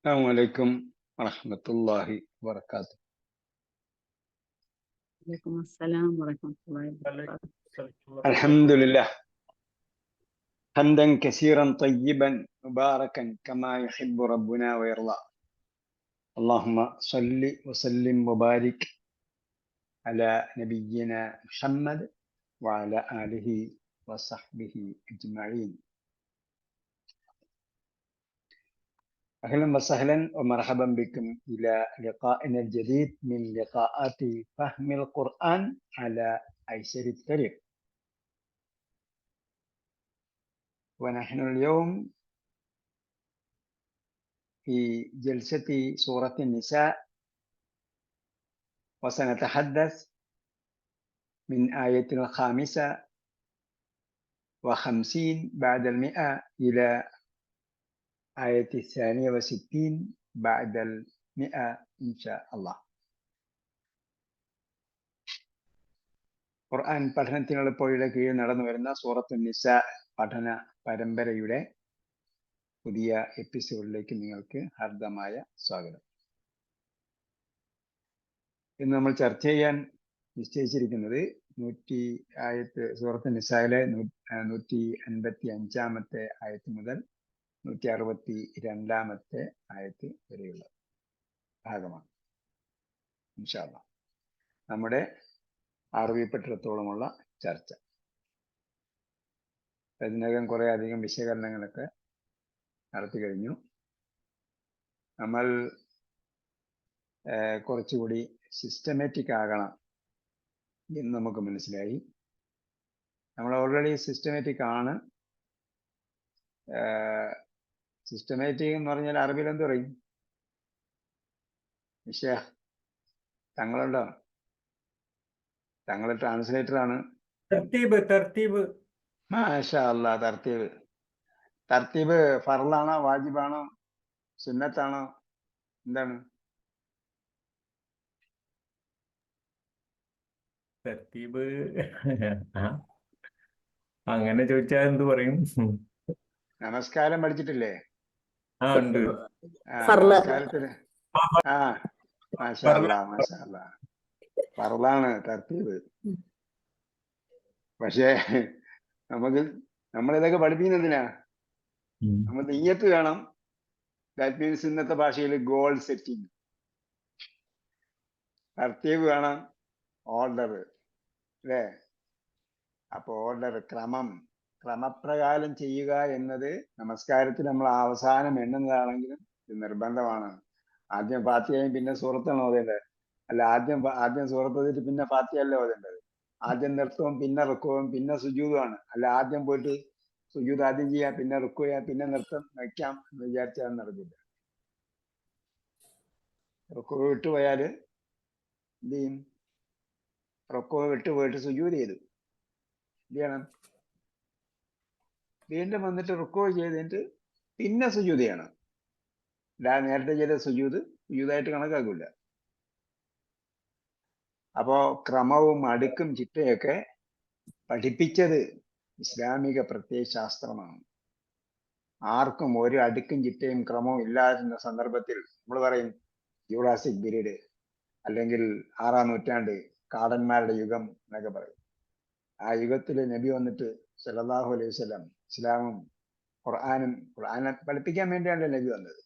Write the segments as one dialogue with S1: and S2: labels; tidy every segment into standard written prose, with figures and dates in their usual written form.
S1: السلام عليكم ورحمة الله وبركاته.
S2: وعليكم السلام ورحمة الله وبركاته.
S1: الحمد لله حمدا كثيرا طيبا مباركا كما يحب ربنا ويرضى. اللهم صل وسلم وبارك على نبينا محمد وعلى آله وصحبه أجمعين. أهلا وسهلا ومرحبا بكم إلى لقائنا الجديد من لقاءات فهم القرآن على أيسر الطريق. ونحن اليوم في جلسة سورة النساء، وسنتحدث من آية 55 بعد 100 إلى آية 62 بعد 100 إن شاء الله. ഖുർആൻ പഠനത്തിനുള്ള പോയുടെ കീഴിൽ നടന്നു വരുന്ന സൂറത്തു നിസാ പഠന പരമ്പരയുടെ പുതിയ എപ്പിസോഡിലേക്ക് നിങ്ങൾക്ക് ഹാർദമായ സ്വാഗതം. ഇന്ന് നമ്മൾ ചർച്ച ചെയ്യാൻ നിശ്ചയിച്ചിരിക്കുന്നത് സൂറത്ത് നിസായിലെ 155 ആയത്ത് മുതൽ 162 ആയത്ത് വരെയുള്ള ഭാഗമാണ്. ഇൻഷാ അല്ലാഹ് നമ്മുടെ അറിവിപ്പെട്ടിടത്തോളമുള്ള ചർച്ച. ഇതിനകം കുറെ അധികം വിശകലനങ്ങളൊക്കെ നടത്തി കഴിഞ്ഞു. നമ്മൾ കുറച്ചുകൂടി സിസ്റ്റമാറ്റിക് ആകണം എന്ന് നമുക്ക് മനസ്സിലായി. നമ്മൾ ഓൾറെഡി സിസ്റ്റമാറ്റിക് ആണ്. സിസ്റ്റമാറ്റിക് എന്ന് പറഞ്ഞാൽ അറബിയിൽ എന്ത് പറയും? വിഷയ തങ്ങളുണ്ടോ? തങ്ങൾ ട്രാൻസ്ലേറ്റർ ആണ്. മാഷാ അല്ലാ. തർത്തീബ് ഫർളാണോ വാജിബാണോ സുന്നത്താണോ എന്താണ്?
S3: തർത്തീബ് അങ്ങനെ ചോദിച്ചാൽ എന്ത് പറയും?
S1: നമസ്കാരം പഠിച്ചിട്ടില്ലേ?
S3: ഉണ്ട്.
S1: നമസ്കാരത്തിന് മാഷാ അല്ലാ ഫർളാണ് തർത്തീബ്. പക്ഷേ നമ്മളിതൊക്കെ പഠിപ്പിക്കുന്നതിനാ? നമ്മൾ നിയ്യത്ത് വേണം. ദാറ്റ് മീൻസ് ഇന്നത്തെ ഭാഷയിൽ ഗോൾ സെറ്റിംഗ്. തർത്തീബ് വേണം, ഓർഡർ അല്ലേ? അപ്പൊ ഓർഡർ ക്രമപ്രകാരം ചെയ്യുക എന്നത് നമസ്കാരത്തിൽ നമ്മൾ അവസാനം എണ്ണുന്നതാണെങ്കിലും ഇത് നിർബന്ധമാണ്. ആദ്യം ഫാത്തിഹയും പിന്നെ സൂറത്താണ് ഓതേണ്ടത്. അല്ല, ആദ്യം സൂറത്ത് ഓതിട്ട് പിന്നെ ഫാത്തിഹയല്ലേ ഓതേണ്ടത്. ആദ്യം നിർത്തവും പിന്നെ റുക്കുവും പിന്നെ സുജൂദുമാണ്. അല്ല, ആദ്യം പോയിട്ട് സുജൂദ് ആദ്യം ചെയ്യാം, പിന്നെ റുക്കു ചെയ്യാം, പിന്നെ നൃത്തം വയ്ക്കാം എന്ന് വിചാരിച്ചാൽ നടക്കില്ല. റുക്കു വിട്ടുപോയാൽ എന്ത് ചെയ്യും? റുക്കു വിട്ടുപോയിട്ട് സുജൂദ് ചെയ്തു എന്ത് ചെയ്യണം? വീണ്ടും വന്നിട്ട് റുക്കു ചെയ്തിട്ട് പിന്നെ സുജൂദ് ചെയ്യണം. നേരത്തെ ചെയ്ത സുജൂദായിട്ട് കണക്കാക്കില്ല. അപ്പോ ക്രമവും അടുക്കും ചിട്ടയൊക്കെ പഠിപ്പിച്ചത് ഇസ്ലാമിക പ്രത്യയശാസ്ത്രമാണ്. ആർക്കും ഒരു അടുക്കും ചിട്ടയും ക്രമവും ഇല്ലാതിരുന്ന സന്ദർഭത്തിൽ നമ്മൾ പറയും ജൂറാസിക് പീരീഡ്, അല്ലെങ്കിൽ 6-ാം നൂറ്റാണ്ട്, കാടന്മാരുടെ യുഗം എന്നൊക്കെ പറയും. ആ യുഗത്തിൽ നബി വന്നിട്ട് സല്ലല്ലാഹു അലൈഹി വസല്ലം ഇസ്ലാമും ഖുർആനെ പഠിപ്പിക്കാൻ വേണ്ടിയാണല്ലോ നബി വന്നത്.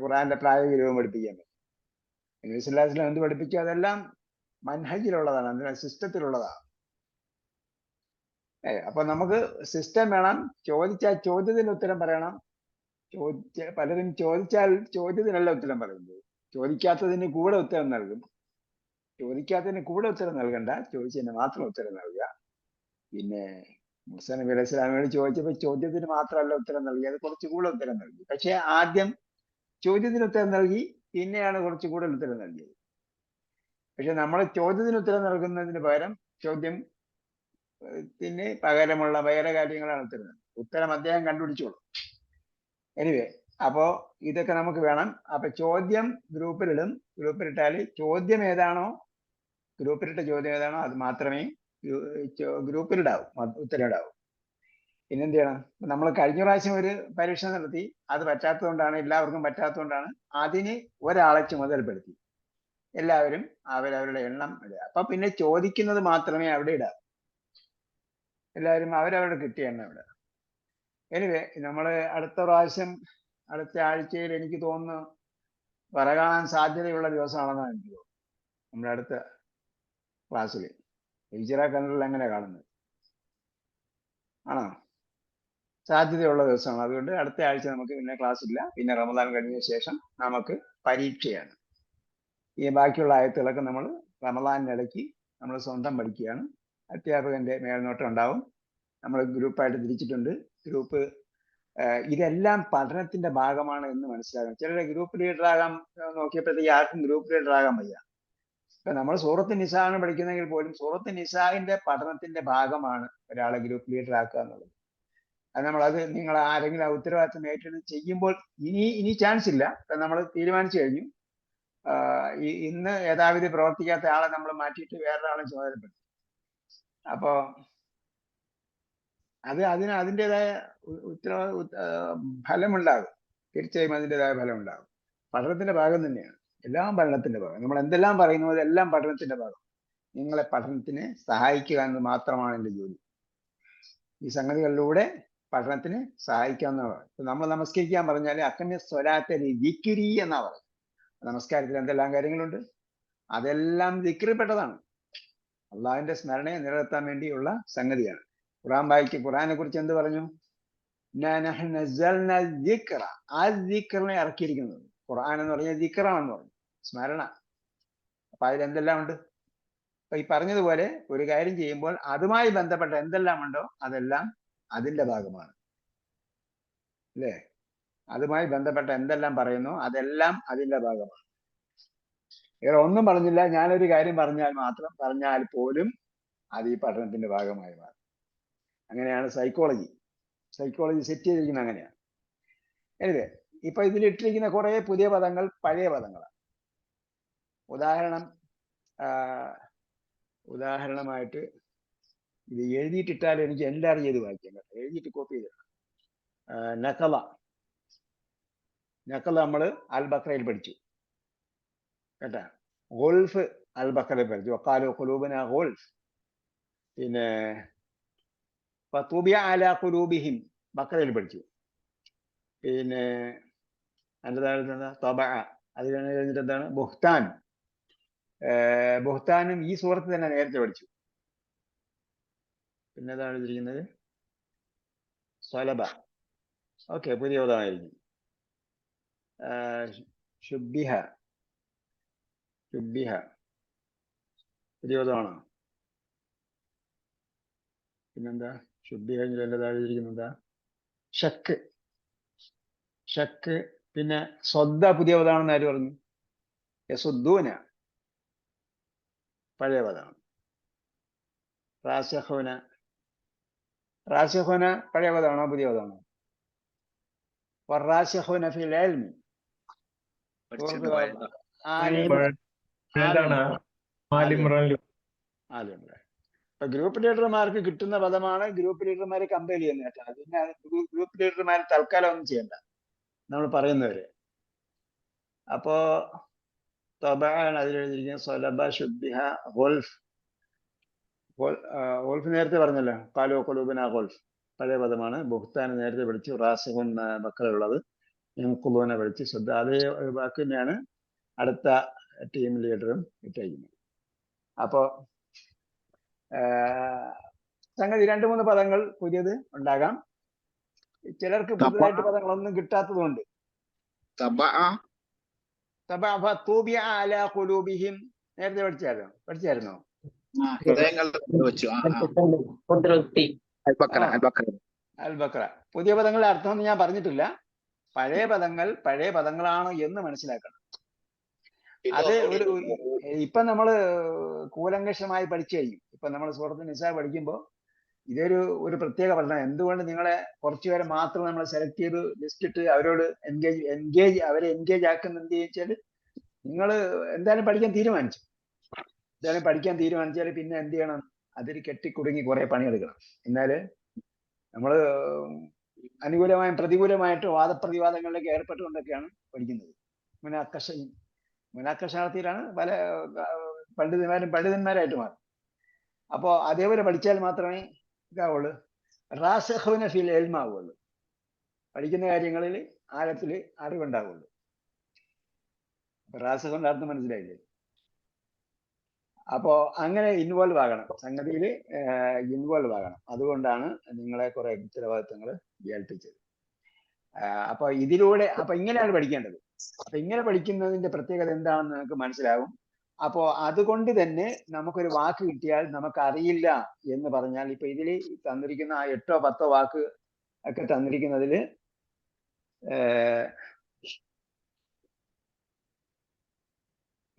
S1: ഖുർആന്റെ പ്രായോഗിക രൂപം പഠിപ്പിക്കാൻ വേണ്ടി നബി സല്ലല്ലാഹു അലൈഹി വസല്ലം എന്ത് പഠിപ്പിക്കുക? അതെല്ലാം മൻഹജിലുള്ളതാണ്, അതിന്റെ സിസ്റ്റത്തിലുള്ളതാണ്. അപ്പൊ നമുക്ക് സിസ്റ്റം വേണം. ചോദിച്ചാൽ ചോദ്യത്തിന് ഉത്തരം പറയണം. പലരും ചോദിച്ചാൽ ചോദ്യത്തിനല്ല ഉത്തരം പറയുന്നത്, ചോദിക്കാത്തതിന് കൂടെ ഉത്തരം നൽകും. ചോദിക്കാത്തതിന് കൂടെ ഉത്തരം നൽകണ്ട, ചോദിച്ചതിന് മാത്രം ഉത്തരം നൽകുക. പിന്നെ മൂസാ നബി അലൈഹി സ്വലാമിനോട് ചോദിച്ചപ്പോൾ ചോദ്യത്തിന് മാത്രമല്ല ഉത്തരം നൽകി, അത് കുറച്ചുകൂടെ ഉത്തരം നൽകി. പക്ഷെ ആദ്യം ചോദ്യത്തിന് ഉത്തരം നൽകി, പിന്നെയാണ് കുറച്ചുകൂടെ ഉത്തരം നൽകിയത്. പക്ഷെ നമ്മൾ ചോദ്യത്തിന് ഉത്തരം നൽകുന്നതിന് പകരം ചോദ്യത്തിന് പകരമുള്ള വേറെ കാര്യങ്ങളാണ് ഉത്തരം അദ്ദേഹം കണ്ടുപിടിച്ചോളൂ. എനിവേ, അപ്പോ ഇതൊക്കെ നമുക്ക് വേണം. അപ്പൊ ചോദ്യം ഗ്രൂപ്പിലിട്ടാൽ ചോദ്യം ഏതാണോ, ഗ്രൂപ്പിലിട്ട ചോദ്യം ഏതാണോ അത് മാത്രമേ ഗ്രൂപ്പിലിടാവൂ, ഉത്തരം ഇടാവൂ. പിന്നെന്ത് ചെയ്യണം? നമ്മൾ കഴിഞ്ഞ പ്രാവശ്യം ഒരു പരീക്ഷ നടത്തി, അത് പറ്റാത്തതുകൊണ്ടാണ്, എല്ലാവർക്കും പറ്റാത്തതുകൊണ്ടാണ് അതിന് ഒരാളെ ചുമതലപ്പെടുത്തി. എല്ലാവരും അവരവരുടെ എണ്ണം ഇടുക. അപ്പൊ പിന്നെ ചോദിക്കുന്നത് മാത്രമേ അവിടെ ഇടാം. എല്ലാവരും അവരവരുടെ കിട്ടിയ എണ്ണം ഇടുക. എനിവേ നമ്മൾ അടുത്ത പ്രാവശ്യം, അടുത്ത ആഴ്ചയിൽ എനിക്ക് തോന്നുന്നു വര കാണാൻ സാധ്യതയുള്ള ദിവസമാണെന്നാണ് എനിക്ക് തോന്നുന്നത്. നമ്മുടെ അടുത്ത ക്ലാസ്സിൽ ഹിജ്റ കലണ്ടറിൽ എങ്ങനെ കാണുന്നത്? ആണോ? സാധ്യതയുള്ള ദിവസമാണ്. അതുകൊണ്ട് അടുത്ത ആഴ്ച നമുക്ക് പിന്നെ ക്ലാസ് ഇല്ല. പിന്നെ റമദാൻ കഴിഞ്ഞ ശേഷം നമുക്ക് പരീക്ഷയാണ്. ഈ ബാക്കിയുള്ള ആയത്തുകളൊക്കെ നമ്മൾ റമദാനിനിടയ്ക്ക് നമ്മൾ സ്വന്തം പഠിക്കുകയാണ്. അധ്യാപകന്റെ മേൽനോട്ടം ഉണ്ടാവും. നമ്മൾ ഗ്രൂപ്പായിട്ട് തിരിച്ചിട്ടുണ്ട്. ഗ്രൂപ്പ് ഇതെല്ലാം പഠനത്തിന്റെ ഭാഗമാണ് എന്ന് മനസ്സിലാക്കണം. ചിലരെ ഗ്രൂപ്പ് ലീഡർ ആകാൻ നോക്കിയപ്പോഴത്തേക്ക് ആർക്കും ഗ്രൂപ്പ് ലീഡർ ആകാൻ വയ്യ. ഇപ്പൊ നമ്മൾ സൂറത്ത് നിസാണ് പഠിക്കുന്നെങ്കിൽ പോലും സൂറത്ത് നിസാഹിന്റെ പഠനത്തിന്റെ ഭാഗമാണ് ഒരാളെ ഗ്രൂപ്പ് ലീഡർ ആക്കുക എന്നുള്ളത്. അത് നിങ്ങൾ ആരെങ്കിലും ആ ഉത്തരവാദിത്തം ഏറ്റെടുത്ത് ചെയ്യുമ്പോൾ ഇനി ചാൻസ് ഇല്ല. നമ്മൾ തീരുമാനിച്ചു കഴിഞ്ഞു. ഇന്ന് യഥാവിധി പ്രവർത്തിക്കാത്ത ആളെ നമ്മൾ മാറ്റിയിട്ട് വേറൊരാളെ ചുമതലപ്പെടുത്തി. അപ്പോ അതിൻ്റെതായ ഫലമുണ്ടാകും. തീർച്ചയായും അതിൻ്റെതായ ഫലമുണ്ടാകും. പഠനത്തിന്റെ ഭാഗം തന്നെയാണ്. എല്ലാം പഠനത്തിന്റെ ഭാഗം. നമ്മൾ എന്തെല്ലാം പറയുന്നു അതെല്ലാം പഠനത്തിന്റെ ഭാഗം. നിങ്ങളെ പഠനത്തിന് സഹായിക്കുക എന്ന് മാത്രമാണ് എൻ്റെ ജോലി. ഈ സംഗതികളിലൂടെ പഠനത്തിന് സഹായിക്കാവുന്നതാണ്. ഇപ്പൊ നമ്മൾ നമസ്കരിക്കാൻ പറഞ്ഞാൽ അക്കന്യ സ്വലാത്തെ ദിക്രി എന്നാ പറയും. നമസ്കാരത്തിൽ എന്തെല്ലാം കാര്യങ്ങളുണ്ട്? അതെല്ലാം ദിക്റിൽപ്പെട്ടതാണ്. അള്ളാഹുവിന്റെ സ്മരണയെ നിലനിർത്താൻ വേണ്ടിയുള്ള സംഗതിയാണ്. ഖുറാനെ കുറിച്ച് എന്ത് പറഞ്ഞു? ആ ദിക്റിനെ ഇറക്കിയിരിക്കുന്നത്. ഖുർആൻ എന്ന് പറഞ്ഞാൽ ദിക്റാണെന്ന് പറഞ്ഞു, സ്മരണ. അപ്പൊ അതിലെന്തെല്ലാം ഉണ്ട്? അപ്പൊ ഈ പറഞ്ഞതുപോലെ ഒരു കാര്യം ചെയ്യുമ്പോൾ അതുമായി ബന്ധപ്പെട്ട എന്തെല്ലാം ഉണ്ടോ അതെല്ലാം അതിന്റെ ഭാഗമാണ്, അല്ലേ? അതുമായി ബന്ധപ്പെട്ട എന്തെല്ലാം പറയുന്നു അതെല്ലാം അതിന്റെ ഭാഗമാണ്. വേറെ ഒന്നും പറഞ്ഞില്ല, ഞാനൊരു കാര്യം പറഞ്ഞാൽ പോലും അത് ഈ പഠനത്തിന്റെ ഭാഗമായി മാറും. അങ്ങനെയാണ് സൈക്കോളജി സെറ്റ് ചെയ്തിരിക്കുന്നത്. അങ്ങനെയാണ്. എനിവേ, ഇപ്പൊ ഇതിലിട്ടിരിക്കുന്ന കുറെ പുതിയ പദങ്ങൾ പഴയ പദങ്ങളാണ്. ഉദാഹരണമായിട്ട് ഇത് എഴുതിയിട്ടിട്ടാൽ എനിക്ക് എല്ലാവരും ചെയ്ത് വായിക്കാൻ കേട്ടോ. എഴുതിയിട്ട് കോപ്പി ചെയ്തിടണം. നക്കല നമ്മൾ അൽ ബക്രയിൽ പഠിച്ചു കേട്ടാ. ഗോൾഫ് അൽ ബക്രയിൽ പഠിച്ചു. വഖാലു ഖുലൂബുനാ ഗോൾഫ്. പിന്നെ ഫതുബിഅ അലാ ഖുലൂബിഹിം ബക്രയിൽ പഠിച്ചു. പിന്നെ അതിൻ്റെ താഴെ തബഅ, അത് കഴിഞ്ഞിട്ട് എന്താണ് ബുഹ്താൻ. ബുഹ്താനും ഈ സൂറത്ത് തന്നെ നേരത്തെ പഠിച്ചു. പിന്നെ ഏതാണ് എഴുതിയിരിക്കുന്നത്? സ്വലബ. ഓക്കെ, പുതിയ പദമായിരിക്കും. ശുബിഹ പുതിയ പദമാണോ? പിന്നെന്താ ശുബിഹ എൻ്റെ താഴെ എഴുതിയിരിക്കുന്നത്? ഷക്ക്. പിന്നെ സ്വദ്ദ പുതിയ പദമാണെന്ന് ആര് പറഞ്ഞു? യസുദ്ദൂന പഴയ പദമാണ്. റാസിഖൂന പഴയ പദമാണോ പുതിയ പദമാണോ? വറാസിഖൂന ഫിൽ ഇൽമി ഇപ്പൊ ഗ്രൂപ്പ് ലീഡർമാർക്ക് കിട്ടുന്ന പദമാണ് ഗ്രൂപ്പ് ലീഡർമാരെ കമ്പയർ ചെയ്യുന്നത്. അതിന് ഗ്രൂപ്പ് ലീഡർമാർ തൽക്കാലം ഒന്നും ചെയ്യണ്ട, നമ്മൾ പറയുന്നവര്. അപ്പോ തബഅൻ അതിലെഴുതിയിരിക്കുന്നത് സ്വലബ, ശുബിഹ, ഗോൾഫ് നേരത്തെ പറഞ്ഞല്ലോ. ഖാലു ഖുലൂബുനാ ഗോൾഫ് പഴയ പദമാണ്. ബുഹ്താൻ നേരത്തെ പഠിച്ചു. റാസിഖുൻ ബക്കറുള്ളത്. യൻഖുലൂന പഠിച്ചു. ശ്രദ്ധ അതേ വാക്ക് തന്നെയാണ് അടുത്ത ടീം ലീഡറും ഇട്ടേക്കുന്നത്. അപ്പോ സംഗതി 2-3 പദങ്ങൾ പുതിയത് ഉണ്ടാകാം. ചിലർക്ക് പുതുതായിട്ട് പദങ്ങളൊന്നും കിട്ടാത്തതുകൊണ്ട് നേരത്തെ പഠിച്ചായിരുന്നോ? അൽ ബക്ര. പുതിയ പദങ്ങളുടെ അർത്ഥമൊന്നും ഞാൻ പറഞ്ഞിട്ടില്ല. പഴയ പദങ്ങളാണ് എന്ന് മനസ്സിലാക്കണം. അത് ഇപ്പൊ നമ്മള് കൂലങ്കഷമായി പഠിച്ചു കഴിഞ്ഞു. ഇപ്പൊ നമ്മൾ സൂറത്ത് നിസാ പഠിക്കുമ്പോൾ ഒരു പ്രത്യേക പഠനം. എന്തുകൊണ്ട് നിങ്ങളെ കുറച്ചുപേരെ മാത്രം നമ്മൾ സെലക്ട് ചെയ്ത് ലിസ്റ്റ് ഇട്ട് അവരോട് എൻഗേജ് ആക്കുന്ന എന്ത് ചോദിച്ചാല്, നിങ്ങൾ എന്തായാലും പഠിക്കാൻ തീരുമാനിച്ചാൽ പിന്നെ എന്ത് ചെയ്യണം? അതിൽ കെട്ടിക്കുടുങ്ങി കുറെ പണിയെടുക്കണം. എന്നാല് നമ്മൾ അനുകൂലമായും പ്രതികൂലമായിട്ട് വാദപ്രതിവാദങ്ങളിലേക്ക് ഏർപ്പെട്ടുകൊണ്ടൊക്കെയാണ് പഠിക്കുന്നത്. മുനാക്കശ നടത്തിയിട്ടാണ് പല പണ്ഡിതന്മാരായിട്ട് മാറും. അപ്പോൾ അതേപോലെ പഠിച്ചാൽ മാത്രമേ ഇതാവുള്ളൂ, റാസിഖൂന ഫിൽ ഇൽമ ആവുള്ളൂ, പഠിക്കുന്ന കാര്യങ്ങളിൽ ആഴത്തിൽ അറിവുണ്ടാവുള്ളൂ. റാസിഖിന്റെ അർത്ഥം മനസ്സിലായില്ലേ? അപ്പോ അങ്ങനെ ഇൻവോൾവ് ആകണം, സംഗതിയിൽ ഇൻവോൾവ് ആകണം. അതുകൊണ്ടാണ് നിങ്ങളെ കുറെ ഉത്തരവാദിത്തങ്ങൾ ഏൽപ്പിച്ചത്. അപ്പൊ ഇതിലൂടെ ഇങ്ങനെയാണ് പഠിക്കേണ്ടത്. അപ്പൊ ഇങ്ങനെ പഠിക്കുന്നതിന്റെ പ്രത്യേകത എന്താണെന്ന് നിങ്ങൾക്ക് മനസ്സിലാകും. അപ്പോ അതുകൊണ്ട് തന്നെ നമുക്കൊരു വാക്ക് കിട്ടിയാൽ നമുക്ക് അറിയില്ല എന്ന് പറഞ്ഞാൽ, ഇപ്പൊ ഇതിൽ തന്നിരിക്കുന്ന 8 or 10 വാക്ക് ഒക്കെ തന്നിരിക്കുന്നതിൽ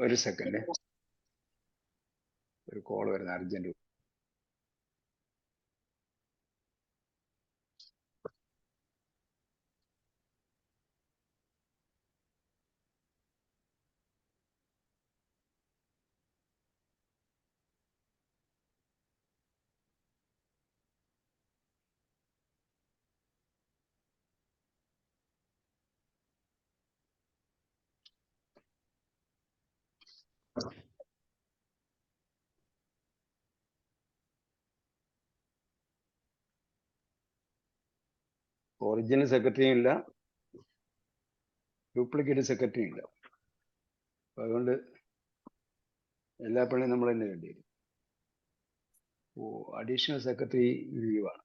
S1: ഒരു സെക്കൻഡ്, ഒരു കോൾ വരുന്ന അർജന്റ്. ഒറിജിനൽ സെക്രട്ടറിയും ഇല്ല, ഡ്യൂപ്ലിക്കേറ്റ് സെക്രട്ടറിയും ഇല്ല. അപ്പൊ അതുകൊണ്ട് എല്ലാ പണിയും നമ്മൾ തന്നെ വേണ്ടി വരും. അഡീഷണൽ സെക്രട്ടറി ലീവാണ്.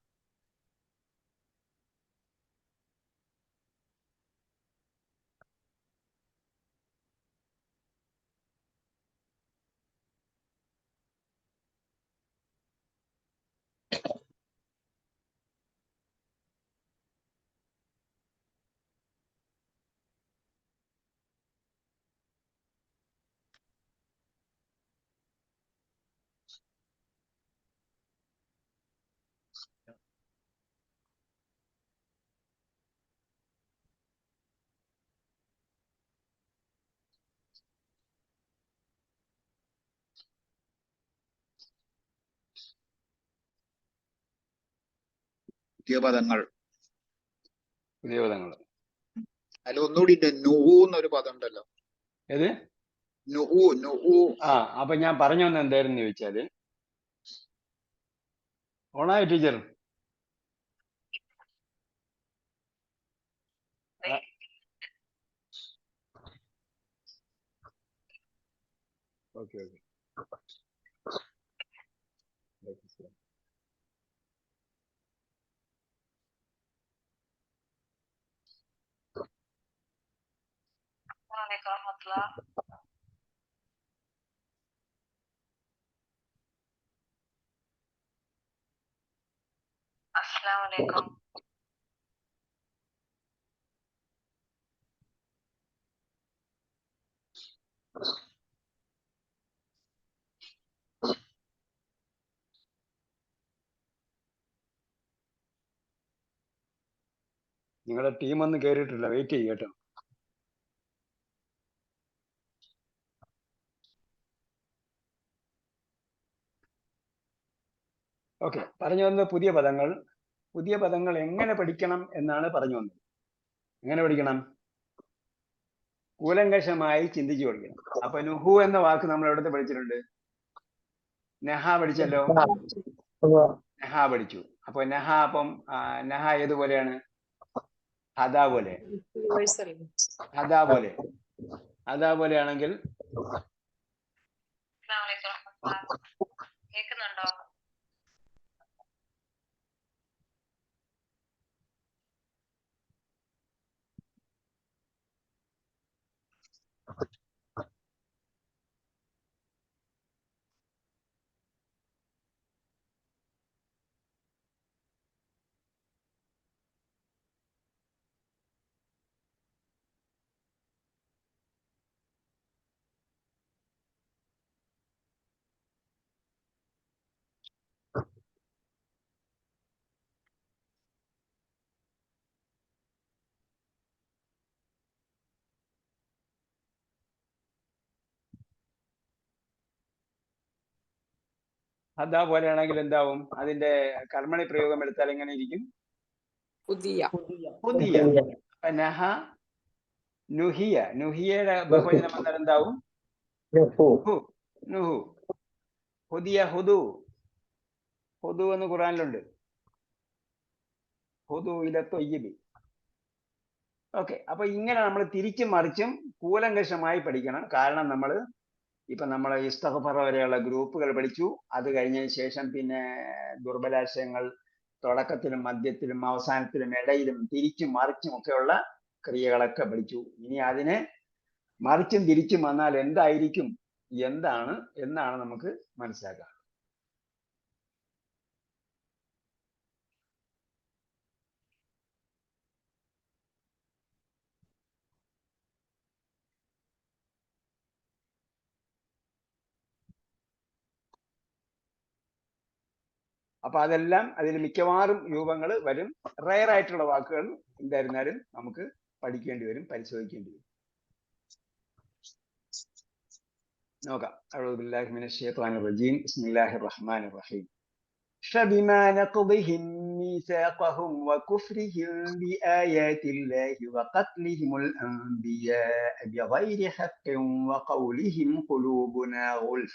S4: പുതിയ പദങ്ങൾ
S1: അല്ല,
S4: ഒന്നുകൂടി നുഹു എന്നൊരു പദം ഉണ്ടല്ലോ.
S1: ഏത്?
S4: നുഹു. നുഹു.
S1: അപ്പൊ ഞാൻ പറഞ്ഞു വന്ന എന്തായിരുന്നു ചോദിച്ചാല്, ഓണായി ടീച്ചർ. ഓക്കെ.
S5: അസ്സലാമലൈക്കും.
S1: നിങ്ങളുടെ ടീം ഒന്നും കയറിയിട്ടില്ല, വെയിറ്റ് ചെയ്യും കേട്ടോ. ഓക്കെ, പറഞ്ഞു വന്നത് പുതിയ പദങ്ങൾ എങ്ങനെ പഠിക്കണം എന്നാണ് പറഞ്ഞു വന്നത്. എങ്ങനെ പഠിക്കണം? കൂലങ്കഷമായി ചിന്തിച്ചു പഠിക്കണം. അപ്പൊ നുഹു എന്ന വാക്ക് നമ്മൾ എവിടുത്തെ പഠിച്ചിട്ടുണ്ട്? നഹ പഠിച്ചല്ലോ. നഹ പഠിച്ചു. അപ്പൊ നഹ, നഹ ഏതുപോലെയാണ്? ഹദാ പോലെ. ഹദാ പോലെയാണെങ്കിൽ
S5: കേൾക്കുന്നുണ്ടോ?
S1: ഹദാ പോലെയാണെങ്കിൽ എന്താവും? അതിന്റെ കർമ്മണി പ്രയോഗം എടുത്താൽ എങ്ങനെ ഇരിക്കും?
S2: പുതിയ
S1: പുതിയ. നഹ നുഹിയ. നുഹിയയുടെ ബഹുവചനം വന്നാൽ എന്താവും? ഹു. നുഹു. ഹുദിയ ഹുദു. ഹുദു എന്ന് ഖുറാനിലുണ്ട്. ഹുദു ഇല ത്വയ്യിബി. ഓക്കെ, അപ്പൊ ഇങ്ങനെ നമ്മൾ തിരിച്ചും മറിച്ചും കൂലങ്കഷമായി പഠിക്കണം. കാരണം നമ്മൾ ഇസ്തഗ്ഫാർ വരെയുള്ള ഗ്രൂപ്പുകൾ പഠിച്ചു. അത് കഴിഞ്ഞതിന് ശേഷം പിന്നെ ദുർബലാശയങ്ങൾ തുടക്കത്തിലും മധ്യത്തിലും അവസാനത്തിലും ഇടയിലും തിരിച്ചും മറിച്ചും ഒക്കെയുള്ള ക്രിയകളൊക്കെ പഠിച്ചു. ഇനി അതിനെ മറിച്ചും തിരിച്ചും വന്നാൽ എന്തായിരിക്കും, എന്നാണ് നമുക്ക് മനസ്സിലാക്കുക. അപ്പൊ അതെല്ലാം അതിൽ മിക്കവാറും രൂപങ്ങൾ വരും. റയർ ആയിട്ടുള്ള വാക്കുകൾ എന്തായിരുന്നാലും നമുക്ക് പഠിക്കേണ്ടി വരും, പരിശോധിക്കേണ്ടി വരും. നോക്കാം. അഊദു ബില്ലാഹി മിനശ് ശൈത്വാനിർ റജീം. ബിസ്മില്ലാഹിർ റഹ്മാനിർ റഹീം. فبما نقضهم ميثاقهم وكفرهم بآيات الله وقتلهم الأنبياء بغير حق وقولهم قلوبنا غلف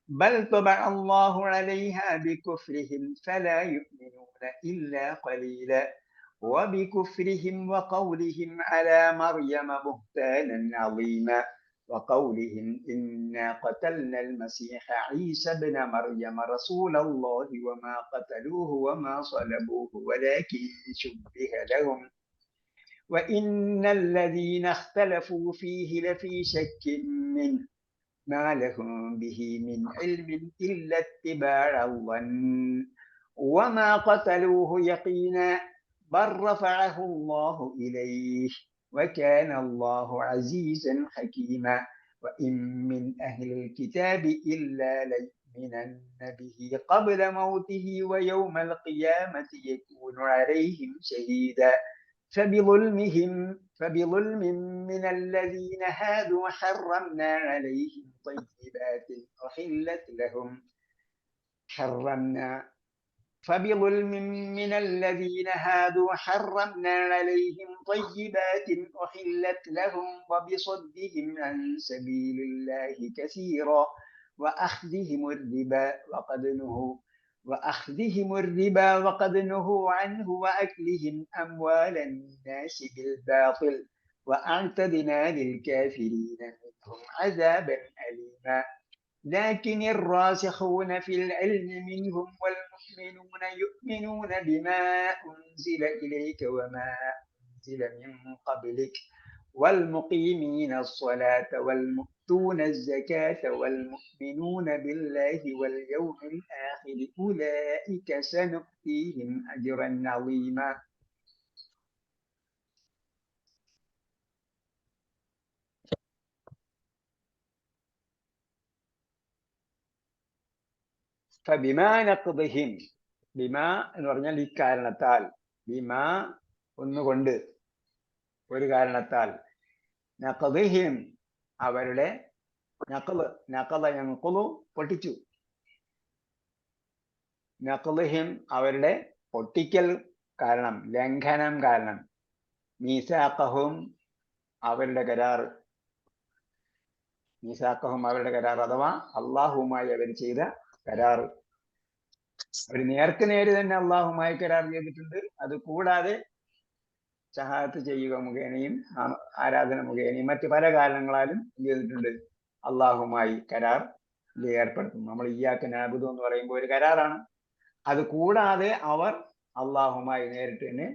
S1: بل طبع الله عليها بكفرهم فلا يؤمنون إلا قليلا وبكفرهم وقولهم على مريم بهتانا عظيما وقولهم إنا قتلنا المسيح عيسى ابن مريم رسول الله وما قتلوه وما صلبوه ولكن شبه لهم وإن الذين اختلفوا فيه لفي شك منه ما لهم به من علم إلا اتباع الظن وما قتلوه يقينا بل رفعه الله إليه وكان الله عزيزا حكيما وإن من أهل الكتاب إلا ليؤمنن به قبل موته ويوم القيامة يكون عليهم شهيدا فبظلم من الذين هادوا حرمنا عليهم طيبات أحلت لهم فبظلم من الذين هادوا حرمنا عليهم طيبات أحلت لهم وبصدهم عن سبيل الله كثيرا وأخذهم الربا وقد نهوا عنه وأكلهم أموال الناس بالباطل وأعتدنا للكافرين منهم عذابا أليما لكن الراسخون في العلم منهم والمؤمنون يؤمنون بما أنزل إليك وما أنزل من قبلك والمقيمين الصلاة والمؤتون الزكاة والمؤمنون بالله واليوم الآخر أولئك سنؤتيهم أجرا عظيما. فبما نقضهم ബിമാ എന്ന് പറഞ്ഞാൽ ഇക്കാരണത്താൽ, ബിമാ ഒന്നുകൊണ്ട്, ഒരു കാരണത്താൽ, നഖദിഹിം അവരുടെ, നഖദ യൻഖുദു പൊട്ടിച്ചു, നഖദിഹിം അവരുടെ പൊട്ടിക്കൽ കാരണം, ലംഘനം കാരണം, മീസാഖഹും അവരുടെ കരാർ, മീസാഖഹും അവരുടെ കരാർ അഥവാ അള്ളാഹുവുമായി അവർ ചെയ്ത കരാർ. അവർ നേർക്ക് നേര് തന്നെ അള്ളാഹുമായി കരാർ ചെയ്തിട്ടുണ്ട്. അത് കൂടാതെ ഷഹാദത്ത് ചെയ്യുക മുഖേനയും ആരാധന മുഖേനയും മറ്റ് പല കാരണങ്ങളാലും എന്ത് ചെയ്തിട്ടുണ്ട്, അള്ളാഹുമായി കരാർ ഏർപ്പെടുത്തും. നമ്മൾ ഇയ്യാക നഅ്ബുദു എന്ന് പറയുമ്പോൾ ഒരു കരാറാണ്. അത് കൂടാതെ അവർ അള്ളാഹുമായി നേരിട്ട് തന്നെ,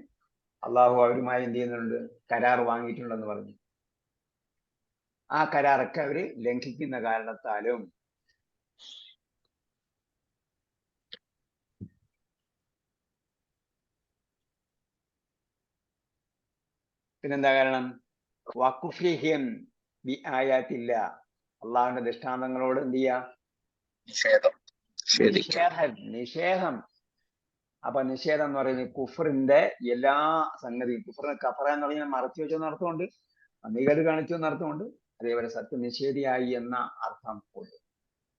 S1: അള്ളാഹു അവരുമായി എന്ത് ചെയ്യുന്നുണ്ട്, കരാർ വാങ്ങിയിട്ടുണ്ടെന്ന് പറഞ്ഞു. ആ കരാറൊക്കെ അവര് ലംഘിക്കുന്ന കാരണത്താലും പിന്നെന്താ കാരണം, വഖുഫ്രിഹിം ബി ആയാത്തില്ല, അള്ളാഹുവിന്റെ ദൃഷ്ടാന്തങ്ങളോട് എന്ത് ചെയ്യാ, നിഷേധം. അപ്പൊ നിഷേധം എന്ന് പറയുന്നത് കുഫറിന്റെ എല്ലാ സംഗതിയും, കുഫറിനെ കഫറ എന്ന് പറഞ്ഞാൽ മറച്ചു വെച്ചെന്ന് അർത്ഥമുണ്ട്, അമികത് കാണിച്ചു എന്ന് അർത്ഥമുണ്ട്, അതേപോലെ സത്യനിഷേധിയായി എന്ന അർത്ഥം ഉണ്ട്.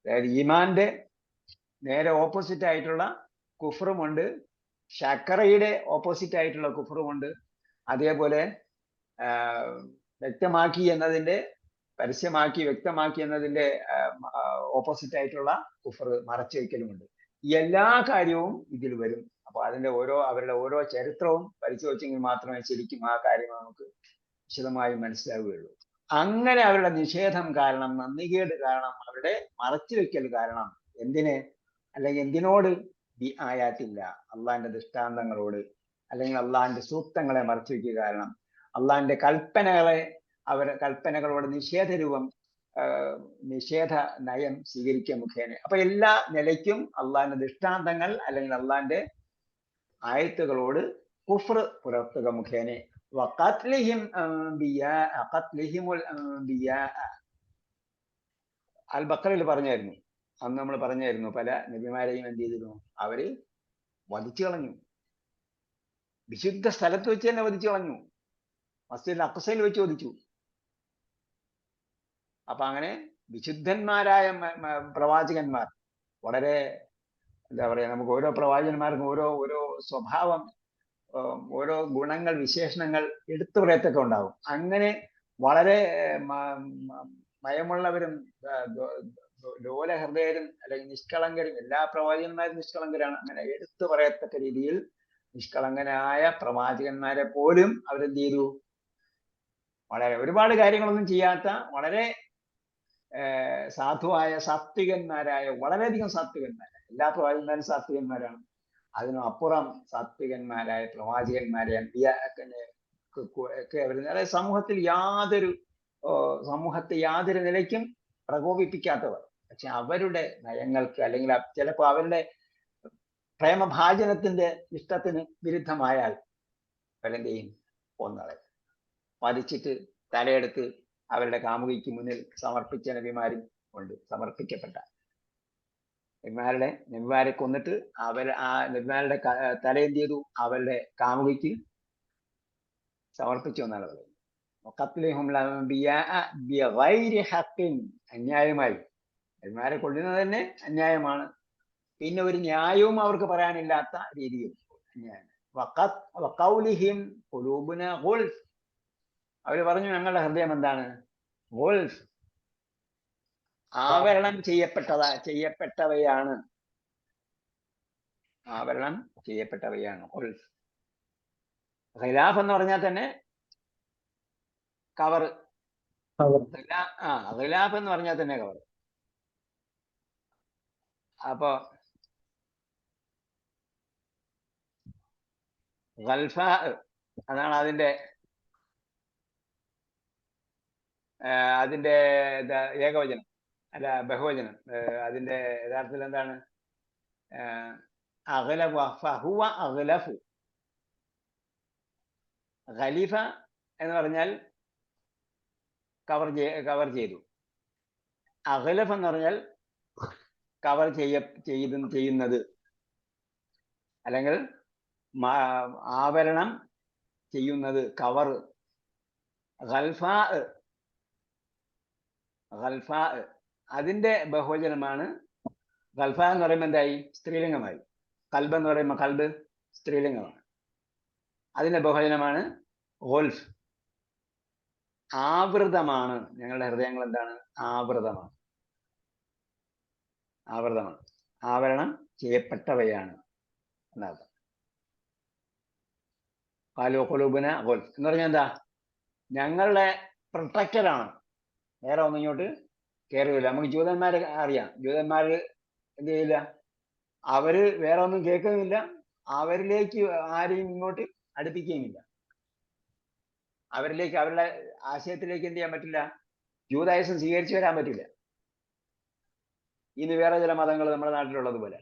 S1: അതായത് ഈമാന്റെ നേരെ ഓപ്പോസിറ്റ് ആയിട്ടുള്ള കുഫറുമുണ്ട്, ഷക്കറയുടെ ഓപ്പോസിറ്റ് ആയിട്ടുള്ള കുഫറുമുണ്ട്. അതേപോലെ വ്യക്തമാക്കി എന്നതിന്റെ പരസ്യമാക്കി വ്യക്തമാക്കി എന്നതിന്റെ ഓപ്പോസിറ്റ് ആയിട്ടുള്ള കുഫർ മറച്ചു വയ്ക്കലുമുണ്ട്. ഈ എല്ലാ കാര്യവും ഇതിൽ വരും. അപ്പൊ അതിന്റെ അവരുടെ ഓരോ ചരിത്രവും പരിശോധിച്ചെങ്കിൽ മാത്രമേ ശരിക്കും ആ കാര്യം നമുക്ക് വിശദമായി മനസ്സിലാവുകയുള്ളൂ. അങ്ങനെ അവരുടെ നിഷേധം കാരണം, നന്ദികേട് കാരണം, അവരുടെ മറച്ചു വെക്കൽ കാരണം എന്തിനെ അല്ലെങ്കിൽ എന്തിനോട് ആയാത്തില്ല, അള്ളാന്റെ ദൃഷ്ടാന്തങ്ങളോട് അല്ലെങ്കിൽ അള്ളാന്റെ സൂക്തങ്ങളെ മറച്ചു വെക്കുക കാരണം അള്ളാന്റെ കൽപ്പനകളോട് നിഷേധ നയം സ്വീകരിക്കുക മുഖേന. അപ്പൊ എല്ലാ നിലയ്ക്കും അള്ളാന്റെ ദൃഷ്ടാന്തങ്ങൾ അല്ലെങ്കിൽ അള്ളാന്റെ ആയത്തുകളോട് കുഫ്ർ പുലർത്തുക മുഖേന അൽ ബഖറയിൽ പറഞ്ഞായിരുന്നു, അന്ന് നമ്മൾ പറഞ്ഞായിരുന്നു, പല നബിമാരെയും എന്ത് ചെയ്തിരുന്നു, അവര് വധിച്ചു കളഞ്ഞു. വിശുദ്ധ സ്ഥലത്ത് വെച്ച് തന്നെ വധിച്ചു കളഞ്ഞു. മസ്ജിദുൽ അഖ്സയിൽ വെച്ച് വധിച്ചു. അപ്പൊ അങ്ങനെ വിശുദ്ധന്മാരായ പ്രവാചകന്മാർ, വളരെ എന്താ പറയാ, നമുക്ക് ഓരോ പ്രവാചകന്മാർക്കും ഓരോ സ്വഭാവം, ഓരോ ഗുണങ്ങൾ, വിശേഷണങ്ങൾ എടുത്തു പറയത്തൊക്കെ ഉണ്ടാവും. അങ്ങനെ വളരെ മയമുള്ളവരും ലോലഹൃദയരും അല്ലെങ്കിൽ നിഷ്കളങ്കരും, എല്ലാ പ്രവാചകന്മാരും നിഷ്കളങ്കരാണ്. അങ്ങനെ എടുത്തു പറയത്തക്ക രീതിയിൽ നിഷ്കളങ്കനായ പ്രവാചകന്മാരെ പോലും അവരെന്ത് ചെയ്തു, വളരെ ഒരുപാട് കാര്യങ്ങളൊന്നും ചെയ്യാത്ത വളരെ സാധുവായ സാത്വികന്മാരായ, വളരെയധികം സാത്വികന്മാരായ, എല്ലാ പ്രവാചകന്മാരും സാത്വികന്മാരാണ്. അതിനും അപ്പുറം സാത്വികന്മാരായ പ്രവാചകന്മാരെ ഒക്കെ അവർ, അതായത് സമൂഹത്തെ യാതൊരു നിലയ്ക്കും പ്രകോപിപ്പിക്കാത്തവർ. പക്ഷെ അവരുടെ നയങ്ങൾക്ക് അല്ലെങ്കിൽ ചിലപ്പോൾ അവരുടെ പ്രേമഭാജനത്തിന്റെ ഇഷ്ടത്തിന് വിരുദ്ധമായാൽ അവരെന്ത് ചെയ്യും, കൊന്നളയും. വധിച്ചിട്ട് തലയെടുത്ത് അവരുടെ കാമുകിക്ക് മുന്നിൽ സമർപ്പിച്ച നബിമാരും ഉണ്ട്. സമർപ്പിക്കപ്പെട്ട നബിമാരെ കൊന്നിട്ട് ആ നബിമാരുടെ തല എന്ത് ചെയ്തു, അവരുടെ കാമുകിക്ക് സമർപ്പിച്ചു എന്നാണ് പറയുന്നത്. അന്യായമായി നബിമാരെ കൊല്ലുന്നത് തന്നെ അന്യായമാണ്. പിന്നെ ഒരു ന്യായവും അവർക്ക് പറയാനില്ലാത്ത രീതിയിൽ അന്യായം. അവര് പറഞ്ഞു, ഞങ്ങളുടെ ഹൃദയം എന്താണ്, ഗുൽഫ്, ആവരണം ചെയ്യപ്പെട്ടവയാണ്. ആവരണം ചെയ്യപ്പെട്ടവയാണ് ഗുൽഫ്. ഖിലാഫ് എന്ന് പറഞ്ഞാൽ തന്നെ കവർ. ഖിലാഫ് എന്ന് പറഞ്ഞാൽ തന്നെ കവർ. അപ്പോ ഗൽഫ അതാണ് അതിന്റെ ഏകവചനം, അല്ല ബഹുവചനം. അതിന്റെ യഥാർത്ഥത്തിൽ എന്താണ്, അഗ്ലഫു. ഖലീഫ എന്ന് പറഞ്ഞാൽ കവർ ചെയ്തു. അഗ്ലഫ് എന്ന് പറഞ്ഞാൽ കവർ ചെയ്യുന്നത്, അല്ലെങ്കിൽ ആവരണം ചെയ്യുന്നത്, കവർ. ഖൽഫാ അതിന്റെ ബഹുവചനമാണ്. ഖൽഫ എന്ന് പറയുമ്പോൾ എന്തായി, സ്ത്രീലിംഗമായി. കൽബ് എന്ന് പറയുമ്പോൾ കൽബ് സ്ത്രീലിംഗമാണ്. അതിന്റെ ബഹുവചനമാണ് ഗുൽഫ്. ആവൃതമാണ്. ഞങ്ങളുടെ ഹൃദയങ്ങൾ എന്താണ്, ആവൃതമാണ്. ആവരണം ചെയ്യപ്പെട്ടവയാണ് എന്നർത്ഥം. ഖുലൂബുന ഗുൽഫ് എന്ന് പറഞ്ഞാൽ എന്താ, ഞങ്ങളുടെ പ്രൊട്ടക്റ്ററാണ്, വേറെ ഒന്നും ഇങ്ങോട്ട് കയറില്ല. നമുക്ക് ജൂതന്മാരെ അറിയാം. ജൂതന്മാര് എന്ത് ചെയ്യില്ല, അവര് വേറെ ഒന്നും കേൾക്കുന്നില്ല, അവരിലേക്ക് ആരെയും ഇങ്ങോട്ട് അടുപ്പിക്കുകയുമില്ല. അവരിലേക്ക്, അവരുടെ ആശയത്തിലേക്ക് എന്ത് ചെയ്യാൻ പറ്റില്ല, ജൂതായുസം സ്വീകരിച്ചു വരാൻ പറ്റില്ല. ഇന്ന് വേറെ ചില മതങ്ങൾ നമ്മുടെ നാട്ടിലുള്ളത് പോലെ.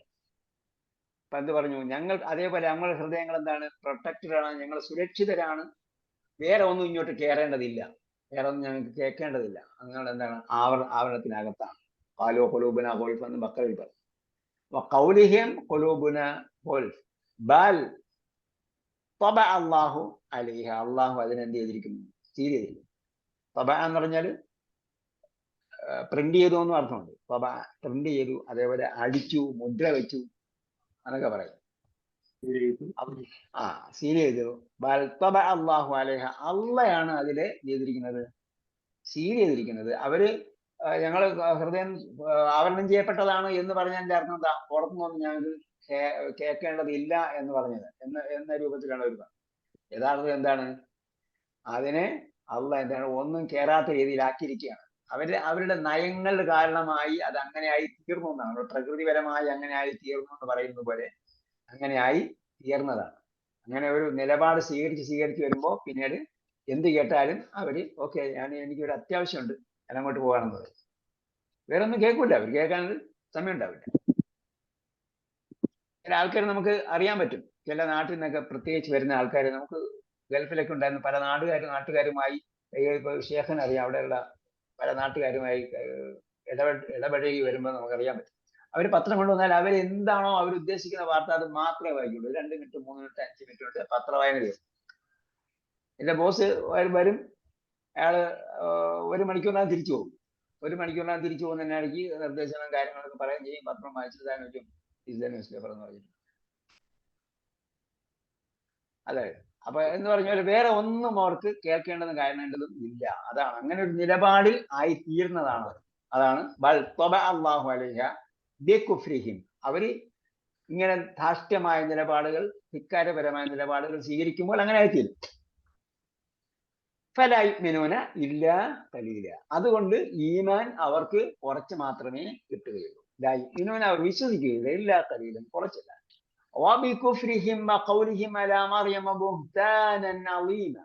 S1: അപ്പൊ എന്ത് പറഞ്ഞു, അതേപോലെ ഞങ്ങളുടെ ഹൃദയങ്ങൾ എന്താണ്, പ്രൊട്ടക്റ്റഡാണ്, ഞങ്ങൾ സുരക്ഷിതരാണ്, വേറെ ഒന്നും ഇങ്ങോട്ട് കയറേണ്ടതില്ല, വേറെ ഒന്നും ഞങ്ങൾക്ക് കേൾക്കേണ്ടതില്ല. അങ്ങനെ എന്താണ്, ആവരണത്തിനകത്താണ്. ഖാലൂ ഖുലൂബുനാ ഗുൽഫ് എന്ന് ബഖറയിൽ പറഞ്ഞു. വഖൗലിഹിം ഖുലൂബുനാ ഗുൽഫ് ബൽ തബഅ അല്ലാഹു അലൈഹ. അള്ളാഹു അതിനെന്ത് ചെയ്തിരിക്കുന്നു, സീൽ ചെയ്തിരിക്കുന്നു. തബഅ എന്ന് പറഞ്ഞാൽ പ്രിന്റ് ചെയ്തു എന്നും അർത്ഥമുണ്ട്. തബഅ പ്രിന്റ് ചെയ്തു, അതേപോലെ അടിച്ചു, മുദ്ര വെച്ചു എന്നൊക്കെ പറയും. സീൽ ചെയ്തു. അള്ളാഹു അലൈഹ, അള്ളയാണ് അതിലെ ചെയ്തിരിക്കുന്നത്, സീൽ ചെയ്തിരിക്കുന്നത്. അവര് ഞങ്ങള് ഹൃദയം ആവരണം ചെയ്യപ്പെട്ടതാണ് എന്ന് പറഞ്ഞതിന്റെ അർത്ഥം എന്താ? പുറത്തുനിന്നൊന്നും ഞങ്ങൾക്ക് കേൾക്കേണ്ടതില്ല എന്ന് പറഞ്ഞത് എന്ന രൂപത്തിലാണ് അവർ പറഞ്ഞത്. യഥാർത്ഥം എന്താണ്? അതിനെ എന്താണ് ഒന്നും കേറാത്ത രീതിയിലാക്കിയിരിക്കുകയാണ്. അവരുടെ നയങ്ങൾ കാരണമായി അത് അങ്ങനെയായി തീർന്നു എന്നാണ്. പ്രകൃതിപരമായി അങ്ങനെയായി തീർന്നു എന്ന് പറയുന്നത് പോലെ അങ്ങനെയായി തീർന്നതാണ്. അങ്ങനെ ഒരു നിലപാട് സ്വീകരിച്ച് വരുമ്പോൾ പിന്നീട് എന്ത് കേട്ടാലും അവര് ഓക്കെ, എനിക്കൊരു അത്യാവശ്യമുണ്ട്, ഞാൻ അങ്ങോട്ട് പോകാണെന്ന് പറയും. വേറെ ഒന്നും കേൾക്കൂല, അവർ കേൾക്കാനൊരു സമയം ഉണ്ടാവില്ല. ചില ആൾക്കാർ നമുക്ക് അറിയാൻ പറ്റും. ചില നാട്ടിൽ നിന്നൊക്കെ പ്രത്യേകിച്ച് വരുന്ന ആൾക്കാർ, നമുക്ക് ഗൾഫിലൊക്കെ ഉണ്ടായിരുന്ന പല നാട്ടുകാരുമായി, ഇപ്പൊ ഷേഖൻ അറിയാം, അവിടെയുള്ള പല നാട്ടുകാരുമായി ഇടപഴകി വരുമ്പോൾ നമുക്കറിയാൻ പറ്റും. അവർ പത്രം കൊണ്ടുവന്നാൽ അവരെന്താണോ അവർ ഉദ്ദേശിക്കുന്ന വാർത്ത അത് മാത്രമേ വായിക്കുള്ളൂ. 2 മിനിറ്റ് 3 മിനിറ്റ് 5 മിനിറ്റ് കൊണ്ട് പത്ര വായന ചെയ്യും. എന്റെ ബോസ് വരും, അയാള് 1 മണിക്കൂറിനകം തിരിച്ചു പോകും. 1 മണിക്കൂറിനകം തിരിച്ചു പോകുന്നതിനിടയ്ക്ക് നിർദ്ദേശങ്ങളും കാര്യങ്ങളൊക്കെ പറയുകയും ചെയ്യും. പത്രം വായിച്ചതാണ് വെച്ചും ന്യൂസ് പേപ്പർ എന്ന് പറഞ്ഞു. അതെ. അപ്പൊ എന്ന് പറഞ്ഞാൽ വേറെ ഒന്നും അവർക്ക് കേൾക്കേണ്ടതും കാണേണ്ടതും ഇല്ല. അതാണ് അങ്ങനെ ഒരു നിലപാടിൽ ആയി തീർന്നതാണ്. അതാണ് അല്ലാഹു അലൈഹ ബികുഫ്രിഹിം. അവര് ഇങ്ങനെ ധാർഷ്ട്യമായ നിലപാടുകൾ, ധിക്കാരപരമായ നിലപാടുകൾ സ്വീകരിക്കുമ്പോൾ അങ്ങനെ ആയിത്തീരും. ഫലാ യുഅ്മിനൂന ഇല്ലാ ഖലീല. അതുകൊണ്ട് ഈമാൻ അവർക്ക് കുറച്ച് മാത്രമേ കിട്ടുകയുള്ളൂ. ലാ യുഅ്മിനൂന, അവർ വിശ്വസിക്കുകയില്ല, ഇല്ലാ ഖലീലൻ, കുറച്ചില്ല. وبكفرهم وقولهم على مريم بهتانا عظيما.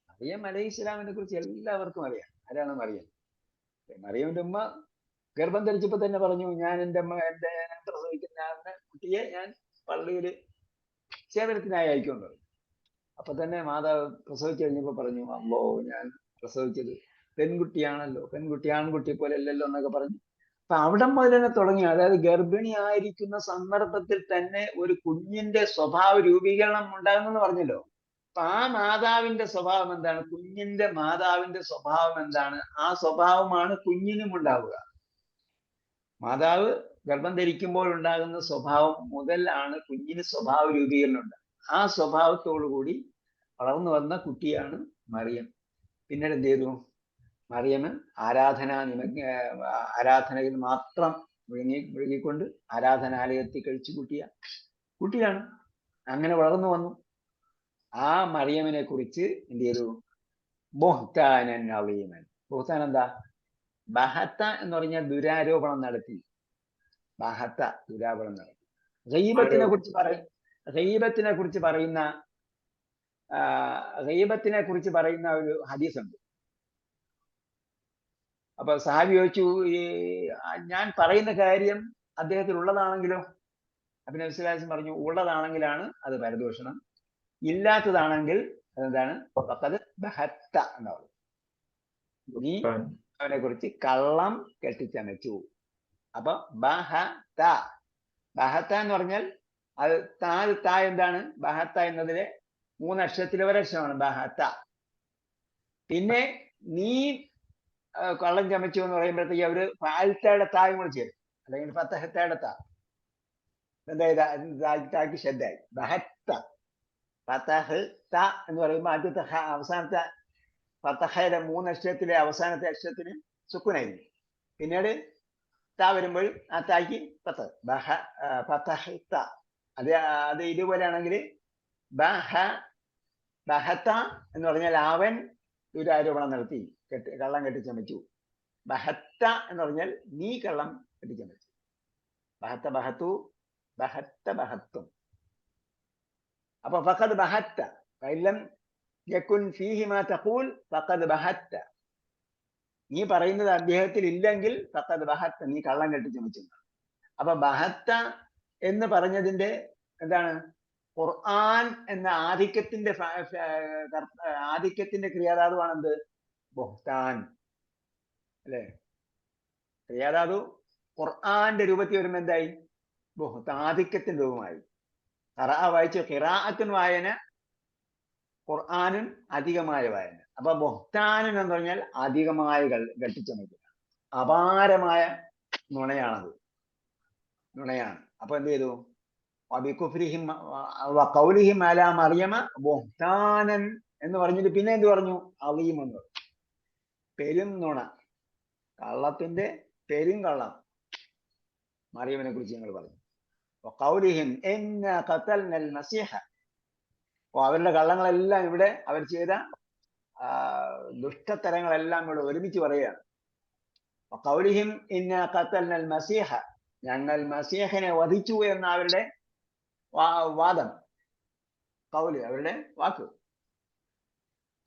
S1: മറിയം അലൈഹി ഇസ്ലാമിനെ കുറിച്ച് എല്ലാവർക്കും അറിയാം. ആരാണ് മറിയം? മറിയമിന്റെ ഉമ്മ ഗർഭം ധരിച്ചപ്പോ തന്നെ പറഞ്ഞു, ഞാൻ എന്റെ പ്രസവിക്കുന്ന കുട്ടിയെ ഞാൻ പള്ളിയില് സേവനത്തിനായി അയക്കൊണ്ട്. അപ്പൊ തന്നെ മാതാവ് പ്രസവിച്ചു കഴിഞ്ഞപ്പോ പറഞ്ഞു, അമ്മോ, ഞാൻ പ്രസവിച്ചത് പെൺകുട്ടിയാണല്ലോ, പെൺകുട്ടി ആൺകുട്ടിയെ പോലെ അല്ലല്ലോ എന്നൊക്കെ പറഞ്ഞു. അപ്പൊ അവിടെ മുതൽ തന്നെ തുടങ്ങി. അതായത് ഗർഭിണിയായിരിക്കുന്ന സന്ദർഭത്തിൽ തന്നെ ഒരു കുഞ്ഞിന്റെ സ്വഭാവ രൂപീകരണം ഉണ്ടാകുന്നെന്ന് പറഞ്ഞല്ലോ. അപ്പൊ ആ മാതാവിന്റെ സ്വഭാവം എന്താണ്? കുഞ്ഞിന്റെ മാതാവിന്റെ സ്വഭാവം എന്താണ്? ആ സ്വഭാവമാണ് കുഞ്ഞിനും ഉണ്ടാവുക. മാതാവ് ഗർഭം ധരിക്കുമ്പോൾ ഉണ്ടാകുന്ന സ്വഭാവം മുതൽ ആണ് കുഞ്ഞിന് സ്വഭാവ രൂപീകരണം ഉണ്ടാകുക. ആ സ്വഭാവത്തോടു കൂടി വളർന്നു വന്ന കുട്ടിയാണ് മറിയം. പിന്നീട് എന്ത് ചെയ്തു? മറിയമ്മ ആരാധനയിൽ മാത്രം മുഴുകിക്കൊണ്ട് ആരാധനാലയത്തിൽ കഴിച്ചു കൂട്ടിയ കുട്ടിയാണ്. അങ്ങനെ വളർന്നു വന്നു. ആ മറിയമിനെ കുറിച്ച് എന്ത് ചെയ്തു? ബുഹ്താനൻ അളീമൻ. ബുഹ്താൻ എന്താ? ബഹത്ത എന്ന് പറഞ്ഞാൽ ദുരാരോപണം നടത്തി. ബഹത്ത, ദുരാരോപണം നടത്തി. ഗൈബത്തിനെ കുറിച്ച് പറയുന്ന ഒരു ഹദീസ് ഉണ്ട്. അപ്പൊ സഹാബി ചോദിച്ചു, ഞാൻ പറയുന്ന കാര്യം അദ്ദേഹത്തിൽ ഉള്ളതാണെങ്കിലോ? അപ്പൊ നബി സ്വല്ലല്ലാഹു അലൈഹി വസല്ലം പറഞ്ഞു, ഉള്ളതാണെങ്കിലാണ് അത് പരദൂഷണം, ഇല്ലാത്തതാണെങ്കിൽ അതെന്താണ്? ഫഖദ് ബഹത്ത എന്നാണ്. നീ അവനെ കുറിച്ച് കള്ളം കെട്ടിച്ചമച്ചു. അപ്പൊ ബഹത്ത എന്ന് പറഞ്ഞാൽ അത് താ എന്താണ്? ബഹത്ത എന്നതിലെ 3 അക്ഷരത്തിലെ ഒരക്ഷരമാണ് ബഹത്ത. പിന്നെ നീ കള്ളം ചമച്ചു എന്ന് പറയുമ്പോഴത്തേക്ക് അവര് ഫാൽത്തയുടെ തായും കൂടെ ചേരും, അല്ലെങ്കിൽ ഫത്തഹത്തയുടെ താ. എന്താ ശ്രദ്ധയായി? ബഹത്ത, ഫതഹ് ത എന്ന് പറയുമ്പോൾ ആദ്യത്തെ അവസാനത്തെ ഫതഹയുടെ 3 അക്ഷരത്തിലെ അവസാനത്തെ അക്ഷരത്തിന് സുക്കുനായിരുന്നു. പിന്നീട് ത വരുമ്പോൾ ആ തായ്ക്ക് ഫതഹ്, ഫതഹ് ത. അത് ഇതുപോലെയാണെങ്കിൽ ബഹത്ത എന്ന് പറഞ്ഞാൽ അവൻ ദുരാരോപണം നടത്തി, കള്ളം കെട്ടിച്ചമച്ചു. ബഹത്ത എന്ന് പറഞ്ഞാൽ നീ കള്ളം കെട്ടിച്ചമച്ചു. ബഹത്ത ബഹത്തു, ബഹത്ത ബഹത്തും. അപ്പൊ ഫഖദ് ബഹത്ത, ഫഇല്ലം യകുൻ ഫീഹി മാ തഖൂൽ ഫഖദ് ബഹത്ത. നീ പറയുന്നത് അദ്ദേഹത്തിൽ ഇല്ലെങ്കിൽ ഫഖദ് ബഹത്ത, നീ കള്ളം കെട്ടിച്ചമച്ചു. അപ്പൊ ബഹത്ത എന്ന് പറഞ്ഞതിന്റെ എന്താണ്? ഖുർആൻ എന്ന ആധിക്യത്തിന്റെ ക്രിയാധാതുവാണെന്ത്? ബുഹ്താൻ അല്ലെ? ക്രിയാധാതു ഖുർആന്റെ രൂപത്തിൽ വരുമ്പോ എന്തായി? ബുഹ്താൻ, ആധിക്യത്തിന്റെ രൂപമായി. വായിച്ച ഖിറാഅത്തുൻ വായന, ഖുർആനും അധികമായ വായന. അപ്പൊ ബുഹ്താൻ എന്ന് പറഞ്ഞാൽ അധികമായ കെട്ടിച്ചമയ്ക്കുക, അപാരമായ നുണയാണത്, നുണയാണ്. അപ്പൊ എന്ത് ചെയ്തു? വബികുഫ്രിഹിം വഖൗലിഹിം അലാ മറിയമ ബുഹ്താനൻ എന്ന് പറഞ്ഞിട്ട് പിന്നെ എന്ത് പറഞ്ഞു? അളീം എന്ന് പറഞ്ഞു. പെരും നുണ, കള്ളത്തിന്റെ പെരും കള്ളം മറിയമിനെ കുറിച്ച് ഞങ്ങൾ പറഞ്ഞു. വഖൗലിഹിം ഇന്നാ ഖതൽനൽ മസീഹ, അവരുടെ കള്ളങ്ങളെല്ലാം ഇവിടെ അവർ ചെയ്ത ദുഷ്ടത്തരങ്ങളെല്ലാം ഇവിടെ ഒരുമിച്ച് പറയുകയാണ്. വഖൗലിഹിം ഇന്നാ ഖതൽനൽ മസീഹ, ഞങ്ങൾ മസീഹിനെ വധിച്ചു എന്ന അവരുടെ വാദം, കൗല് അവരുടെ വാക്ക്.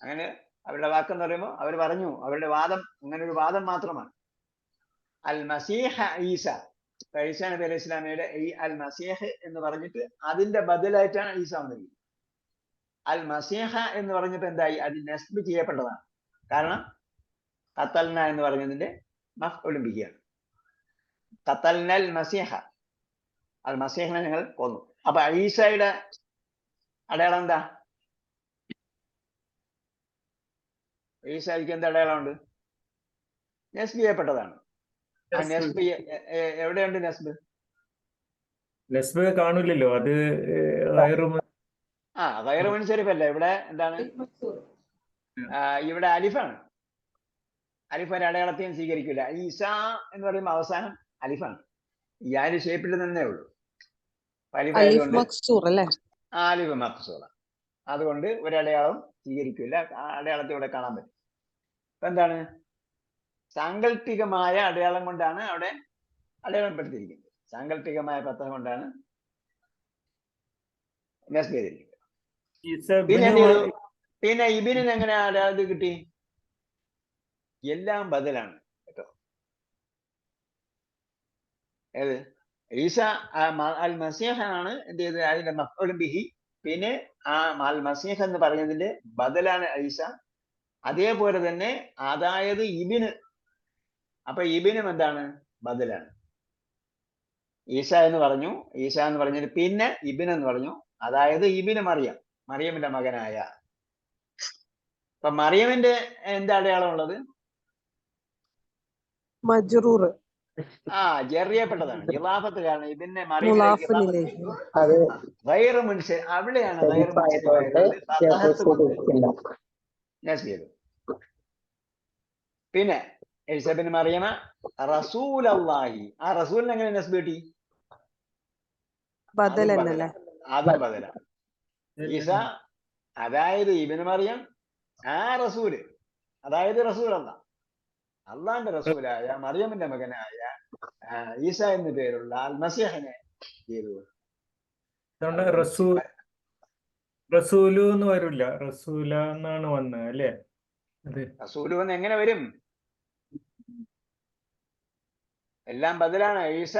S1: അങ്ങനെ അവരുടെ വാക്കെന്ന് പറയുമ്പോൾ അവർ പറഞ്ഞു, അവരുടെ വാദം അങ്ങനെ ഒരു വാദം മാത്രമാണ്. അൽ മസീഹ ഈസ, ഈസാ നബി അലൈഹി ഇസ്ലാമയുടെ ഈ അൽ മസീഹ് എന്ന് പറഞ്ഞിട്ട് അതിന്റെ ബദലായിട്ടാണ് ഈസ വന്നിരിക്കുന്നത്. അൽ മസീഹ എന്ന് പറഞ്ഞപ്പോൾ എന്തായി? അത് നസ്ബ് ചെയ്യപ്പെട്ടതാണ്. കാരണം ഖതൽന എന്ന് പറഞ്ഞതിന്റെ മഫ്ഊലുൻ ബിഹിയാണ്. ഖതൽനൽ മസീഹ, അൽ മസീഹിനെ ഞങ്ങൾ കൊന്നു. അപ്പൊ ഈസയുടെ അടയാളം എന്താ? ഈസയ്ക്ക് എന്ത് അടയാളമുണ്ട്? നസ്ബ് ചെയ്യപ്പെട്ടതാണ്. ആ നസ്ബ് എവിടെയുണ്ട്?
S3: നസ്ബ് കാണില്ലല്ലോ, അത്
S1: ഗൈറു മുൻസരിഫല്ല. ഇവിടെ എന്താണ്? ഇവിടെ അലിഫാണ്. അലിഫ് ഒരു അടയാളത്തെയും സ്വീകരിക്കില്ല. ഈസ എന്ന് പറയുമ്പോൾ അവസാനം അലിഫാണ്. ഈ ആര് ഷേപ്പിൽ നിന്നേ ഉള്ളൂ. അലിഫ് മഖ്സൂറ, അതുകൊണ്ട് ഒരടയാളം സ്വീകരിക്കില്ല. ആ അടയാളത്തെ ഇവിടെ കാണാൻ പറ്റും. അപ്പൊ എന്താണ്? സാങ്കല്പികമായ അടയാളം കൊണ്ടാണ് അവിടെ അടയാളപ്പെടുത്തിയിരിക്കുന്നത്. സാങ്കല്പികമായ പത്രം കൊണ്ടാണ് നസ്ബ് ചെയ്തിരിക്കുന്നത്. പിന്നെ ഇബിന് എങ്ങനെ അടയാളത്തിൽ കിട്ടി? എല്ലാം ബദലാണ് കേട്ടോ. ഏത്? ഈസ അൽ മസീഹാണ് എന്ത് ചെയ്ത്? അതിന്റെ മഫ്ഊലുൻ ബിഹി. പിന്നെ ആ അൽ മസീഹ് എന്ന് പറയുന്നതിന്റെ ബദലാണ് ഈസ. അതേപോലെ തന്നെ അതായത് ഇബിന്, അപ്പൊ ഇബിനും എന്താണ്? ബദലാണ്. ഈസ എന്ന് പറഞ്ഞു, ഈസ എന്ന് പറഞ്ഞിട്ട് പിന്നെ ഇബിൻ എന്ന് പറഞ്ഞു. അതായത് ഇബിന് മറിയം, മറിയമിന്റെ മകനായ. അപ്പൊ മറിയമിന്റെ എന്താ അടയാളം ഉള്ളത്? മജ്റൂർ. ജെറിയപ്പെട്ടതാണ്. ഇളാഫത്ത് കാരണം ഇതിന്റെ മറിയമിലേക്ക് ഗൈറു മുൻസരിഫ്, അവിടെയാണ് ഗൈറു മുൻസരിഫ്. പിന്നെ ഈസ ഇബ്നു മറിയമ റസൂലല്ലാഹി, ആ റസൂലിന് എങ്ങനെ നസ്ബ് കിട്ടി? അത് ബദല. ഈസ അതായത് ഇബ്നു മറിയം, ആ റസൂല് അതായത് റസൂൽ അള്ളാന്റെ റസൂലായ മറിയമിന്റെ മകനായ ഈസ എന്ന് പേരുള്ള അൽ മസീഹിനെ ചെയ്തു.
S3: റസൂലു എന്ന് വരില്ല, റസൂല എന്നാണ് വന്നത് അല്ലേ?
S1: റസൂല് എന്ന് എങ്ങനെ വരും? എല്ലാം ബദലാണ്. ഈസ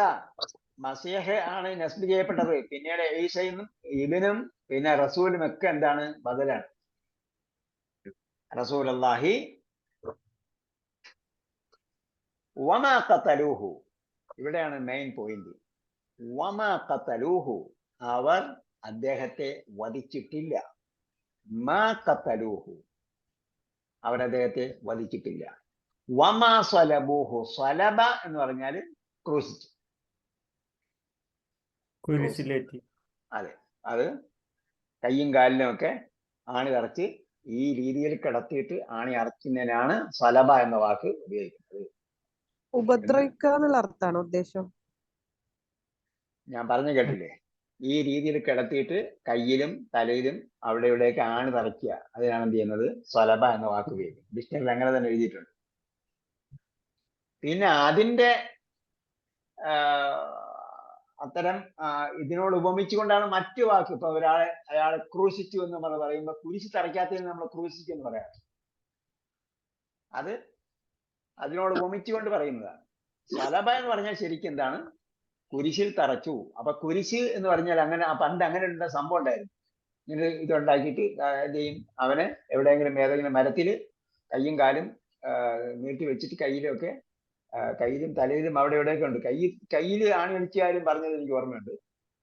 S1: മസീഹ് ആണ് നസ്ബ് ചെയ്യപ്പെട്ടത്. പിന്നീട് ഈസയും ഇബ്നും പിന്നെ റസൂലും ഒക്കെ എന്താണ്? ബദലാണ്. റസൂലുള്ളാഹി വമാ ഖതലൂഹു, ഇവിടെയാണ് മെയിൻ പോയിന്റ്. വമാ ഖതലൂഹു, അവർ അദ്ദേഹത്തെ വധിച്ചിട്ടില്ല. മാ ഖതലൂഹു, അവർ അദ്ദേഹത്തെ വധിച്ചിട്ടില്ല. വമാ സ്വലബൂഹു, സ്വലബ എന്ന് പറഞ്ഞാൽ ക്രൂശിച്ചു,
S3: കുരിശിലേറ്റി.
S1: അതെ, അത് കയ്യും കാലിലും ഒക്കെ ആണി തറച്ച് ഈ രീതിയിൽ കിടത്തിയിട്ട് ആണി അറക്കുന്നതിനാണ് സ്വലബ എന്ന വാക്ക് ഉപയോഗിക്കുന്നത്.
S5: ഉപദ്രവിക്കാന്നുള്ള അർത്ഥമാണ് ഉദ്ദേശം.
S1: ഞാൻ പറഞ്ഞു കേട്ടില്ലേ? ഈ രീതിയിൽ കിടത്തിയിട്ട് കയ്യിലും തലയിലും അവിടെ ഇവിടെയൊക്കെ ആണി തറയ്ക്കുക, അതിനാണ് എന്ത് ചെയ്യുന്നത്? സ്വലബ എന്ന വാക്ക് ഉപയോഗിക്കുന്നത്. ഡിക്ഷണറിയിൽ അങ്ങനെ തന്നെ എഴുതിയിട്ടുണ്ട്. പിന്നെ അതിന്റെ അത്തരം ഇതിനോട് ഉപമിച്ചുകൊണ്ടാണ് മറ്റു വാക്ക്. ഇപ്പൊ അയാളെ ക്രൂശിച്ചു എന്ന് നമ്മൾ പറയുമ്പോൾ കുരിശ് തറയ്ക്കാത്തതിന് നമ്മൾ ക്രൂശിച്ചു എന്ന് പറയാം. അത് അതിനോട് ഉപമിച്ചുകൊണ്ട് പറയുന്നതാണ്. സ്വലബ എന്ന് പറഞ്ഞാൽ ശരിക്കും എന്താണ്? കുരിശിൽ തറച്ചു. അപ്പൊ കുരിശ് എന്ന് പറഞ്ഞാൽ അങ്ങനെ പണ്ട് അങ്ങനെ ഉള്ള സംഭവം ഉണ്ടായിരുന്നു. ഇങ്ങനെ ഇതുണ്ടാക്കിയിട്ട് എന്ത് ചെയ്യും? അവനെ എവിടെയെങ്കിലും ഏതെങ്കിലും മരത്തില് കയ്യും കാലും നീട്ടി വെച്ചിട്ട് കയ്യിലൊക്കെ, കയ്യിലും തലയിലും അവിടെ ഇവിടെയൊക്കെ ഉണ്ട്. കയ്യിൽ ആണി അടിച്ചാലും പറഞ്ഞത് എനിക്ക് ഓർമ്മയുണ്ട്.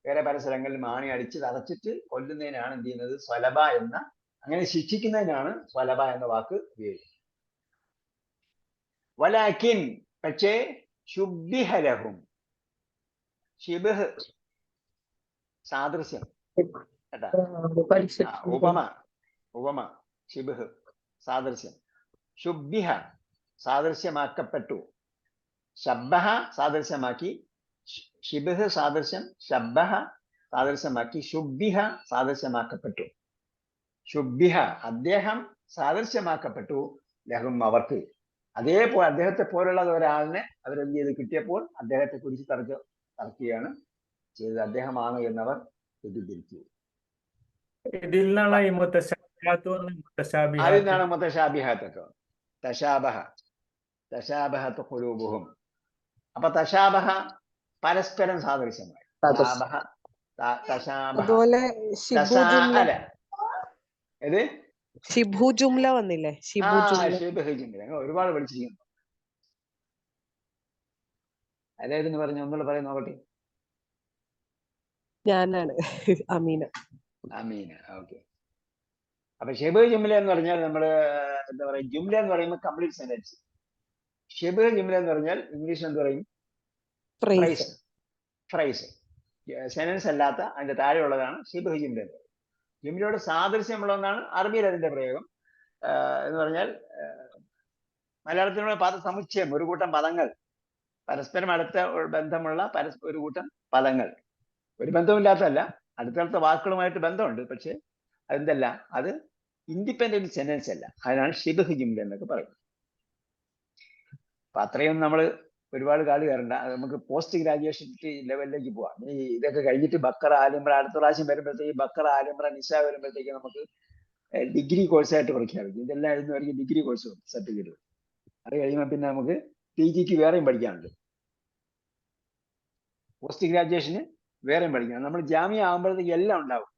S1: വേറെ പല സ്ഥലങ്ങളിലും ആണി അടിച്ച് തറച്ചിട്ട് കൊല്ലുന്നതിനാണ് എന്ത് ചെയ്യുന്നത്? സ്വലബ എന്ന, അങ്ങനെ ശിക്ഷിക്കുന്നതിനാണ് സ്വലബ എന്ന വാക്ക് ഉപയോഗിക്കുന്നത്. വലാകിൻ, പക്ഷേ ശുബ്ബിഹ ലഹും, ഷിബ്ഹ് സാദൃശ്യം കേട്ടാ. ഉപമ ഉപമ ഷിബ്ഹ് സാദൃശ്യം. ശുബ്ബിഹ സാദൃശ്യമാക്കപ്പെട്ടു. ശബ്ബഹ സാദൃശ്യമാക്കി. ഷിബ്ഹ് സാദൃശ്യം. ശബ്ബഹ സാദൃശ്യമാക്കി. ശുബ്ബിഹ സാദൃശ്യമാക്കപ്പെട്ടു. ശുബ്ബിഹ അദ്ദേഹം സാദൃശ്യമാക്കപ്പെട്ടു. ലഹും അവർക്ക്. അതേപോലെ അദ്ദേഹത്തെ പോലുള്ള ഒരാളിനെ അവരെന്ത് ചെയ്ത് കിട്ടിയപ്പോൾ അദ്ദേഹത്തെ കുറിച്ച് തർക്കുകയാണ് ചെയ്തത്. അദ്ദേഹമാണ് എന്നവർ തെറ്റിദ്ധരിച്ചു.
S3: ഇതിൽ നിന്നാണ് ഈ മുത്തശാബിഹാത്ത് വന്ന്
S1: അതിൽ
S3: മുത്തശാബിഹാത്ത്.
S1: നിന്നാണ് മുത്തശാബിഹാത്തൊക്കെ. തശാബഹത്ത് ഖുലൂബുഹും. അപ്പൊ തശാബഹ പരസ്പരം സാദൃശ്യമായി. തശാബഹ
S5: അതുപോലെ ഷിബു ജുംല
S1: തശാഅല. ഇത്
S5: ഷിബു ജുംല വന്നില്ലേ? ഷിബു ജുംല.
S1: ഷിബ്ഹ് ജുംല. ഒരുപാട് പഠിച്ചിരിക്കുന്നു. അതായത് പറഞ്ഞു ഒന്നുകൂടെ പറയും നോക്കട്ടെ.
S5: ഞാനാണ് അമീന.
S1: അമീന. ഓക്കെ. അപ്പൊ ഷിബ്ഹ് ജുംല എന്ന് പറഞ്ഞാൽ നമ്മള് എന്താ പറയാ, ജുംല എന്ന് പറയുമ്പോൾ കംപ്ലീറ്റ് സെന്റൻസ്. ഷിബ്ഹ് ജുംല എന്ന് പറഞ്ഞാൽ ഇംഗ്ലീഷിൽ എന്ത് പറയും?
S5: ഫ്രൈസ്.
S1: ഫ്രൈസ്. സെന്റൻസ് അല്ലാത്ത അതിന്റെ താഴെയുള്ളതാണ് ഷിബ്ഹ് ജുംല. ജുംലയോട് സാദൃശ്യമുള്ളതെന്നാണ് അറബിയിൽ അതിന്റെ പ്രയോഗം. എന്ന് പറഞ്ഞാൽ മലയാളത്തിലുള്ള പദ സമുച്ചയം, ഒരു കൂട്ടം പദങ്ങൾ, പരസ്പരം അടുത്ത ബന്ധമുള്ള ഒരു കൂട്ടം പദങ്ങൾ. ഒരു ബന്ധമില്ലാത്തതല്ല, അടുത്തടുത്ത വാക്കുകളുമായിട്ട് ബന്ധമുണ്ട്, പക്ഷെ അതെന്തല്ല, അത് ഇൻഡിപെൻഡന്റ് സെന്റൻസ് അല്ല. അതിനാണ് ഷിബ്ഹ് ജുംല എന്നൊക്കെ പറയുന്നത്. അപ്പൊ അത്രയും നമ്മൾ ഒരുപാട് കാല് കയറണ്ട. അത് നമുക്ക് പോസ്റ്റ് ഗ്രാജുവേഷൻ ലെവലിലേക്ക് പോവാം. ഈ ഇതൊക്കെ കഴിഞ്ഞിട്ട് ബക്കറ, ആലിമ്ര, അടുത്ത പ്രാവശ്യം വരുമ്പോഴത്തേക്ക് ബക്കറ, ആലിമ്ര, നിസ വരുമ്പോഴത്തേക്ക് നമുക്ക് ഡിഗ്രി കോഴ്സായിട്ട് പ്രഖ്യാപിക്കും. ഇതെല്ലാം എഴുതുന്നവർക്ക് ഡിഗ്രി കോഴ്സ് സർട്ടിഫിക്കറ്റ്. അത് കഴിയുമ്പോൾ പിന്നെ നമുക്ക് PGക്ക് വേറെയും പഠിക്കാനുണ്ട്. പോസ്റ്റ് ഗ്രാജുവേഷന് വേറെയും പഠിക്കണം. നമ്മൾ ജാമ്യ ആകുമ്പോഴത്തേക്ക് എല്ലാം ഉണ്ടാവും.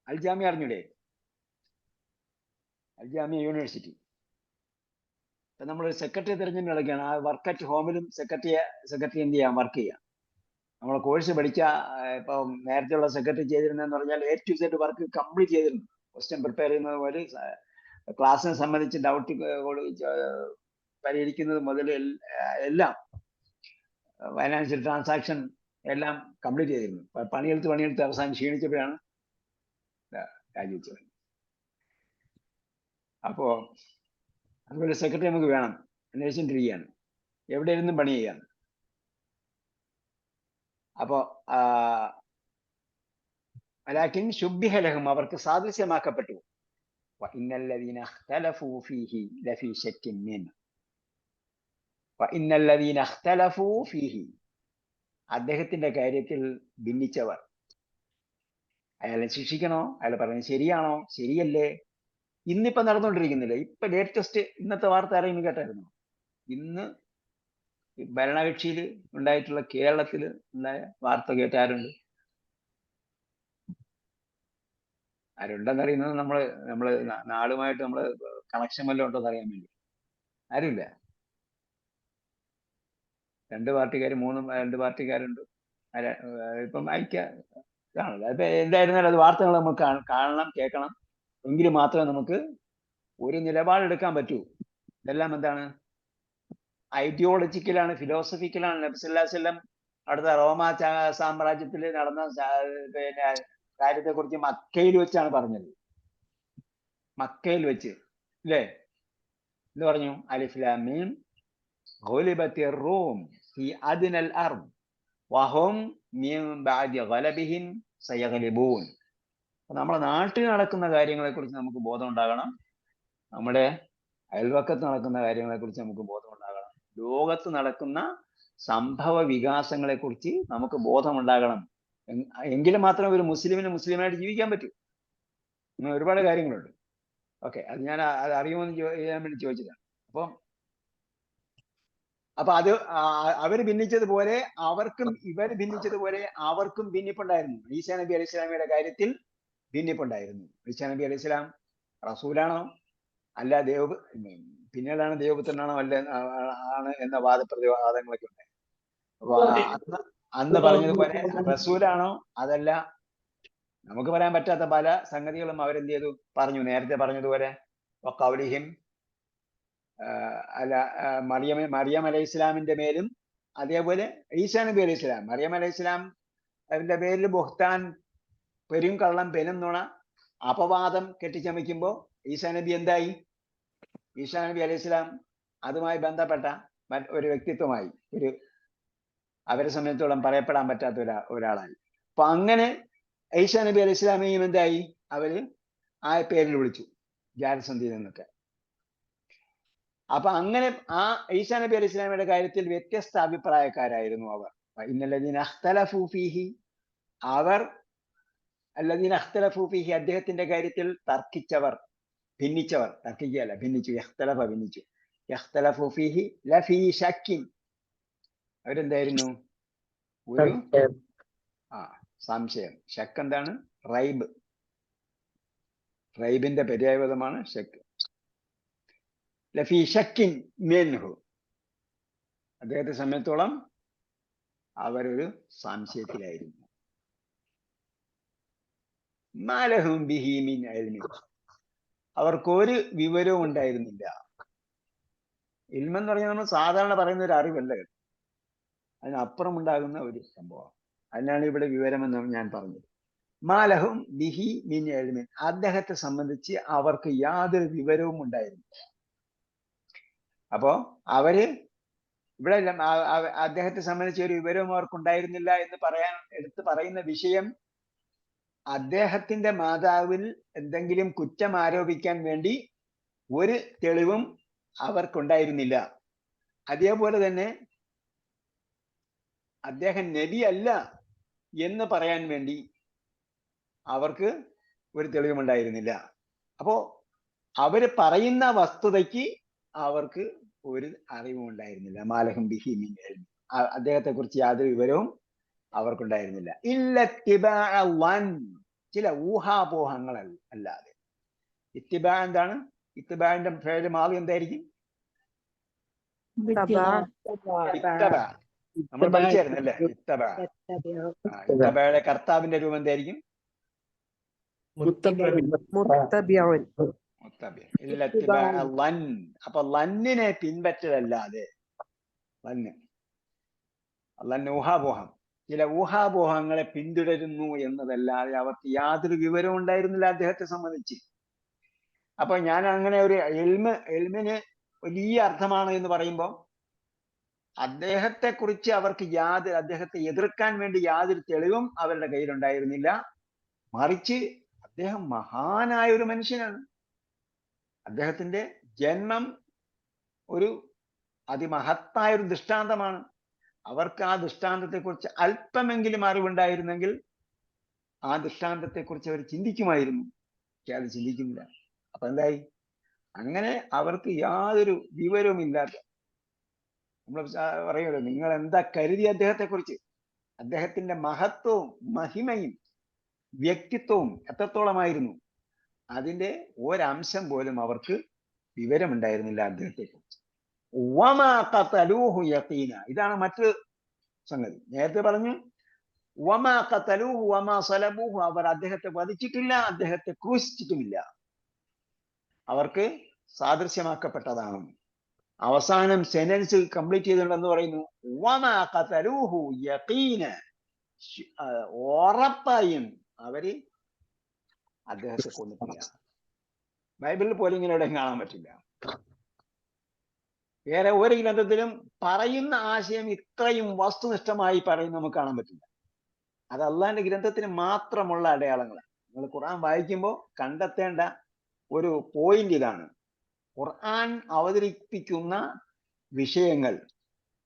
S1: അൽ ജാമ്യ അറിഞ്ഞൂടെ? അൽ ജാമ്യ യൂണിവേഴ്സിറ്റി. ഇപ്പൊ നമ്മളൊരു സെക്രട്ടറി തിരഞ്ഞെടുപ്പ് നടക്കുകയാണ്. ആ വർക്ക് അറ്റ് ഹോമിലും സെക്രട്ടറി എന്ത് ചെയ്യാം? വർക്ക് ചെയ്യാം. നമ്മൾ കോഴ്സ് പഠിച്ച ഇപ്പൊ നേരത്തെയുള്ള സെക്രട്ടറി ചെയ്തിരുന്നതെന്ന് പറഞ്ഞാൽ A to Z work complete ചെയ്തിരുന്നു. ക്വസ്റ്റ്യൻ പ്രിപ്പയർ ചെയ്യുന്നത് പോലെ ക്ലാസ്സിനെ സംബന്ധിച്ച് ഡൗട്ട് പരിഹരിക്കുന്നത് മുതൽ എല്ലാം, ഫൈനാൻഷ്യൽ ട്രാൻസാക്ഷൻ എല്ലാം കംപ്ലീറ്റ് ചെയ്തിരുന്നു. പണിയെടുത്ത് അവസാനം ക്ഷീണിച്ചപ്പോഴാണ് രാജിവെച്ചത്. അപ്പോ അതുപോലെ സെക്രട്ടറി നമുക്ക് വേണം, അന്വേഷിച്ചിട്ടിരിക്കുകയാണ്, എവിടെ ഇരുന്നും പണി ചെയ്യാൻ. അപ്പോ വലാകിൻ ശുബ്ബിഹ ലഹും, അവർക്ക് സാദൃശ്യമാക്കപ്പെട്ടു. വഇന്നല്ലദീന ഇഖ്തലഫൂ ഫീഹി ലഫീ ശക്കിൻ മിൻഹു. വഇന്നല്ലദീന ഇഖ്തലഫൂ ഫീഹി, അദ്ദേഹത്തിന്റെ കാര്യത്തിൽ ഭിന്നിച്ചവർ. അയാളെ ശിക്ഷിക്കണോ? അയാൾ പറയുന്നത് ശരിയാണോ ശരിയല്ലേ? ഇന്നിപ്പോ നടന്നുകൊണ്ടിരിക്കുന്നില്ല. ഇപ്പൊ ലേറ്റസ്റ്റ് ഇന്നത്തെ വാർത്ത ആരെങ്കിലും കേട്ടായിരുന്നു? ഇന്ന് ഭരണകക്ഷിയിൽ ഉണ്ടായിട്ടുള്ള കേരളത്തിൽ ഉണ്ടായ വാർത്ത കേട്ടാരുണ്ട്? ആരുണ്ടെന്നറിയുന്നത് നമ്മള് നാടുമായിട്ട് നമ്മള് കണക്ഷൻ വല്ലതും ഉണ്ടോ എന്ന് അറിയാൻ വേണ്ടി. ആരുമില്ല. രണ്ട് പാർട്ടിക്കാരുണ്ട്. ഇപ്പം കാണുന്നത്. ഇപ്പൊ എന്തായിരുന്നാലും അത് വാർത്തകൾ നമുക്ക് കാണണം, കേൾക്കണം. എങ്കിൽ മാത്രമേ നമുക്ക് ഒരു നിലപാടെടുക്കാൻ പറ്റൂ. ഇതെല്ലാം എന്താണ്? ഐഡിയോളജിക്കലാണ്, ഫിലോസഫിക്കലാണ്. നബി സല്ലല്ലാഹു അലൈഹി വസല്ലം അടുത്ത റോമ സാമ്രാജ്യത്തിൽ നടന്ന പിന്നെ കാര്യത്തെക്കുറിച്ച് മക്കയിൽ വെച്ചാണ് പറഞ്ഞത്. മക്കയിൽ വെച്ച് അല്ലേ? എന്ന് പറഞ്ഞു, അലിഫ് ലാം മീം ഗുലിബത്തിർ റൂം ഫി അദ്നൽ അർദ് വഹും മിൻ ബഅദി ഗലബിഹിം സയഗ്ലിബൂൻ. നമ്മുടെ നാട്ടിൽ നടക്കുന്ന കാര്യങ്ങളെ കുറിച്ച് നമുക്ക് ബോധം ഉണ്ടാകണം. നമ്മുടെ അയൽവക്കത്ത് നടക്കുന്ന കാര്യങ്ങളെ കുറിച്ച് നമുക്ക് ബോധം ഉണ്ടാകണം. ലോകത്ത് നടക്കുന്ന സംഭവ വികാസങ്ങളെ കുറിച്ച് നമുക്ക് ബോധമുണ്ടാകണം. എങ്കിലും മാത്രമേ ഒരു മുസ്ലിമിന് മുസ്ലിമായിട്ട് ജീവിക്കാൻ പറ്റൂ. അങ്ങനെ ഒരുപാട് കാര്യങ്ങളുണ്ട്. ഓക്കെ, അത് ഞാൻ അറിയുമെന്ന് ചെയ്യാൻ വേണ്ടി ചോദിച്ചതാണ്. അപ്പൊ അത് അവര് ഭിന്നിച്ചതുപോലെ ഇവർ ഭിന്നിച്ചതുപോലെ അവർക്കും ഭിന്നിപ്പുണ്ടായിരുന്നു. ഈസാ നബി അലൈഹി സ്വലാമിയുടെ കാര്യത്തിൽ ഭിന്നിപ്പുണ്ടായിരുന്നു. ഈസാ നബി അലൈഹി സ്വലാം റസൂലാണോ അല്ല പിന്നീടാണ് ദൈവപുത്രനാണോ അല്ല ആണ് എന്ന വാദപ്രതിവാദങ്ങളൊക്കെ ഉണ്ട്. അപ്പൊ അന്ന് പറഞ്ഞതുപോലെ റസൂലാണോ അതല്ല, നമുക്ക് പറയാൻ പറ്റാത്ത പല സംഗതികളും അവരെന്ത് ചെയ്തു പറഞ്ഞു. നേരത്തെ പറഞ്ഞതുപോലെ ഖൗലിഹിം മറിയം അലൈഹി ഇസ്ലാമിന്റെ മേലും, അതേപോലെ ഈസാ നബി അലൈഹി സ്വലാം മറിയം അലൈഹി സ്വലാം അതിന്റെ പേരിൽ ബുഹ്താൻ പെരും കള്ളം പെരും നുണ അപവാദം കെട്ടിച്ചമയ്ക്കുമ്പോ ഈസാ നബി എന്തായി? ഈസാ നബി അലൈഹി സ്വലാം അതുമായി ബന്ധപ്പെട്ട ഒരു വ്യക്തിത്വമായി, അവരെ സംബന്ധിച്ചോളം പറയപ്പെടാൻ പറ്റാത്ത ഒരാളായി. അപ്പൊ അങ്ങനെ ഈസാ നബി അലൈഹി സ്വലാമയും എന്തായി? അവര് ആ പേരിൽ വിളിച്ചു, ജാരസന്ധിയിൽ നിന്നൊക്കെ. അപ്പൊ അങ്ങനെ ആ ഈസാ നബി അലൈഹി സ്വലാമയുടെ കാര്യത്തിൽ വ്യത്യസ്ത അഭിപ്രായക്കാരായിരുന്നു അവർ. ഇന്നല്ലദീന ഇഖ്തലഫൂ ഫീഹി, അവർ അല്ലദീന ഇഖ്തലഫൂ ഫീഹി, അദ്ദേഹത്തിന്റെ കാര്യത്തിൽ തർക്കിച്ചവർ, ഭിന്നിച്ചവർ, തർക്കിക്കുകയല്ല, ഭിന്നിച്ചു, ഇഖ്തലഫ ഭിന്നിച്ചു, ഇഖ്തലഫൂ ഫീഹി ലഫീ ശക്കിൻ, അവരെന്തായിരുന്നു? ഒരു സംശയം. ഷക്ക് എന്താണ്? റൈബ്, റൈബിന്റെ പര്യായപദമാണ് ഷക്ക്. ലഫീ ഷക്കിൻ മിൻഹു, അദ്ദേഹത്തെ സംബന്ധിച്ചോളം അവരൊരു സംശയത്തിലായിരുന്നു. മാലഹും ബിഹി മിൻ ഇൽമിൻ, അവർക്കൊരു വിവരവും ഉണ്ടായിരുന്നില്ല. ഇൽമ എന്ന് പറഞ്ഞാൽ നമ്മൾ സാധാരണ പറയുന്ന ഒരു അറിവല്ല, അതിനപ്പുറം ഉണ്ടാകുന്ന ഒരു സംഭവം. അതിനാണ് ഇവിടെ വിവരമെന്ന് ഞാൻ പറഞ്ഞത്. മാലഹും ബിഹി മിൻ ഇൽമിൻ, അദ്ദേഹത്തെ സംബന്ധിച്ച് അവർക്ക് യാതൊരു വിവരവും ഉണ്ടായിരുന്നില്ല. അപ്പോ അവര് ഇവിടെ അദ്ദേഹത്തെ സംബന്ധിച്ച് ഒരു വിവരവും അവർക്കുണ്ടായിരുന്നില്ല എന്ന് എടുത്തു പറയുന്ന വിഷയം, അദ്ദേഹത്തിന്റെ മാതാവിൽ എന്തെങ്കിലും കുറ്റം ആരോപിക്കാൻ വേണ്ടി ഒരു തെളിവും അവർക്കുണ്ടായിരുന്നില്ല. അതേപോലെ തന്നെ അദ്ദേഹം നബി അല്ല എന്ന് പറയാൻ വേണ്ടി അവർക്ക് ഒരു തെളിവുമുണ്ടായിരുന്നില്ല. അപ്പോ അവര് പറയുന്ന വസ്തുതയ്ക്ക് അവർക്ക് ഒരു അറിവും ഉണ്ടായിരുന്നില്ല. മാലഹും ബിഹി മിൻ ഇൽമിൻ, അദ്ദേഹത്തെ കുറിച്ച് യാതൊരു വിവരവും അവർക്കുണ്ടായിരുന്നില്ല. ഇല്ലത്തിബാഅ വൻ, ചില ഊഹാപോഹങ്ങൾ അല്ലാതെ. ഇത്തിബാ എന്താണ്? ഇത്തിബാന്റെ ഫേല് മാറി എന്തായിരിക്കും? ഇത്തബ, നമ്മൾ പഠിച്ചായിരുന്നു അല്ലേ? ഇത്തബ. ഇത്തബയുടെ കർത്താവിന്റെ രൂപം എന്തായിരിക്കും?
S5: മുത്തബിഉൻ.
S1: അപ്പൊ ലന്നിനെ പിൻപറ്റലല്ലാതെ, ഊഹാപോഹം, ചില ഊഹാപോഹങ്ങളെ പിന്തുടരുന്നു എന്നതല്ലാതെ അവർക്ക് യാതൊരു വിവരവും ഉണ്ടായിരുന്നില്ല അദ്ദേഹത്തെ സംബന്ധിച്ച്. അപ്പൊ ഞാൻ അങ്ങനെ ഒരു എൽമിന് വലിയ അർത്ഥമാണ് എന്ന് പറയുമ്പോൾ, അദ്ദേഹത്തെ കുറിച്ച് അവർക്ക് അദ്ദേഹത്തെ എതിർക്കാൻ വേണ്ടി യാതൊരു തെളിവും അവരുടെ കയ്യിലുണ്ടായിരുന്നില്ല. മറിച്ച് അദ്ദേഹം മഹാനായ ഒരു മനുഷ്യനാണ്, അദ്ദേഹത്തിന്റെ ജന്മം ഒരു അതിമഹത്തായ ഒരു ദൃഷ്ടാന്തമാണ്. അവർക്ക് ആ ദൃഷ്ടാന്തത്തെക്കുറിച്ച് അല്പമെങ്കിലും അറിവുണ്ടായിരുന്നെങ്കിൽ ആ ദൃഷ്ടാന്തത്തെക്കുറിച്ച് അവർ ചിന്തിക്കുമായിരുന്നു. പക്ഷെ അത് ചിന്തിക്കുന്നില്ല. അപ്പൊ എന്തായി? അങ്ങനെ അവർക്ക് യാതൊരു വിവരവും ഇല്ലാത്ത, നമ്മൾ പറയുമല്ലോ, നിങ്ങൾ എന്താ കരുതി അദ്ദേഹത്തെക്കുറിച്ച്? അദ്ദേഹത്തിന്റെ മഹത്വവും മഹിമയും വ്യക്തിത്വവും എത്രത്തോളമായിരുന്നു, അതിന്റെ ഒരംശം പോലും അവർക്ക് വിവരമുണ്ടായിരുന്നില്ല അദ്ദേഹത്തെക്കുറിച്ച്. വമാ ഖതലൂഹു യഖീന, ഇതാണ് മറ്റൊരു സംഗതി. നേരത്തെ പറഞ്ഞു വമാ ഖതലൂഹു വമാ സലബൂഹു, അവർ അദ്ദേഹത്തെ വധിച്ചിട്ടില്ല, അദ്ദേഹത്തെ ക്രൂശിച്ചിട്ടുമില്ല, അവർക്ക് സാദൃശ്യമാക്കപ്പെട്ടതാണ്. അവസാനം സെന്റൻസ് കംപ്ലീറ്റ് ചെയ്തിട്ടുണ്ടെന്ന് പറയുന്നു, വമാ ഖതലൂഹു യഖീന, ഉറപ്പായും അവര് അദ്ദേഹത്തെ കൊന്നിട്ടില്ല. ബൈബിളിൽ പോലും ഇങ്ങനെ എവിടെയും കാണാൻ പറ്റില്ല. വേറെ ഒരു ഗ്രന്ഥത്തിലും പറയുന്ന ആശയം ഇത്രയും വസ്തുനിഷ്ഠമായി പറയുന്ന നമുക്ക് കാണാൻ പറ്റില്ല. അത് അള്ളാഹിന്റെ ഗ്രന്ഥത്തിന് മാത്രമുള്ള അടയാളങ്ങളാണ്. നിങ്ങൾ ഖുർആൻ വായിക്കുമ്പോൾ കണ്ടെത്തേണ്ട ഒരു പോയിന്റ് ഇതാണ്. ഖുർആൻ അവതരിപ്പിക്കുന്ന വിഷയങ്ങൾ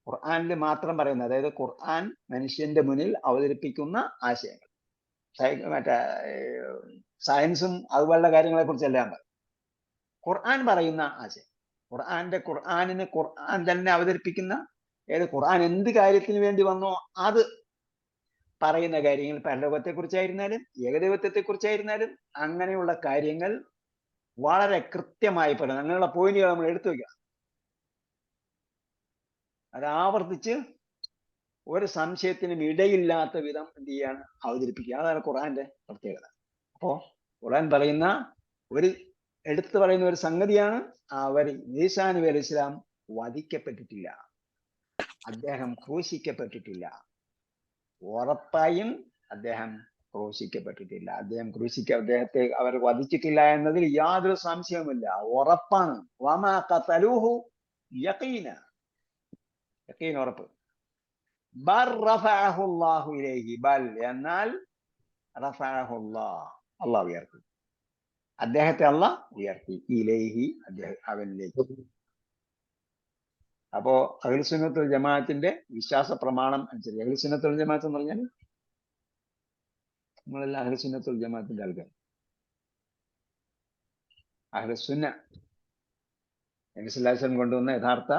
S1: ഖുർആനിൽ മാത്രം പറയുന്ന, അതായത് ഖുർആൻ മനുഷ്യന്റെ മുന്നിൽ അവതരിപ്പിക്കുന്ന ആശയങ്ങൾ, മറ്റേ സയൻസും അതുപോലുള്ള കാര്യങ്ങളെ കുറിച്ചെല്ലാം പറയും. ഖുർആൻ പറയുന്ന ആശയം, ഖുർആനിന് ഖുർആൻ തന്നെ അവതരിപ്പിക്കുന്ന, ഖുർആൻ എന്ത് കാര്യത്തിന് വേണ്ടി വന്നോ അത് പറയുന്ന കാര്യങ്ങൾ, പരലോകത്തെ കുറിച്ചായിരുന്നാലും ഏകദൈവത്വത്തെ കുറിച്ചായിരുന്നാലും അങ്ങനെയുള്ള കാര്യങ്ങൾ വളരെ കൃത്യമായി പറയുന്നത്. അങ്ങനെയുള്ള പോയിന്റുകൾ നമ്മൾ എടുത്തു വയ്ക്കുക, അത് ആവർത്തിച്ച് ഒരു സംശയത്തിനും ഇടയില്ലാത്ത വിധം എന്ത് ചെയ്യാണ്? അവതരിപ്പിക്കുക. അതാണ് ഖുർആന്റെ പ്രത്യേകത. അപ്പോ ഖുർആൻ പറയുന്ന എടുത്തു പറയുന്ന ഒരു സംഗതിയാണ്, ഈസാ നബി അലൈഹി സ്വലാം വധിക്കപ്പെട്ടിട്ടില്ല, അദ്ദേഹം ക്രൂശിക്കപ്പെട്ടിട്ടില്ല, ഉറപ്പായും അദ്ദേഹം ക്രൂശിക്കപ്പെട്ടിട്ടില്ല. അദ്ദേഹത്തെ അവർ വധിച്ചിട്ടില്ല എന്നതിൽ യാതൊരു സംശയവുമില്ല, ഉറപ്പാണ്. വമാ ഖതലൂഹു യഖീന, യഖീൻ ഉറപ്പ്. ബൽ റഫഅഹു അല്ലാഹു ഇലൈഹി, ബൽ എന്നാൽ റഫഅഹു അല്ലാഹ്, അല്ലാഹ് ഉയർത്തി, അദ്ദേഹത്തെ അല്ലാഹ് ഉയർത്തി, ഇലൈഹി അവനിലേക്ക്. അപ്പോ അഹ്ലുസുന്നത്തുൽ ജമാഅത്തിന്റെ വിശ്വാസ പ്രമാണം അനുസരിച്ച്, അഹ്ലുസുന്നത്തുൽ ജമാഅത്ത് എന്ന് പറഞ്ഞാൽ നമ്മളെല്ലാം അഹ്ലുസുന്നത്തുൽ ജമാഅത്തിന്റെ ആൾക്കാർ. അഹ്ലുസുന്ന നബി സല്ലല്ലാഹു അലൈഹി വസല്ലം കൊണ്ടുവന്ന യഥാർത്ഥ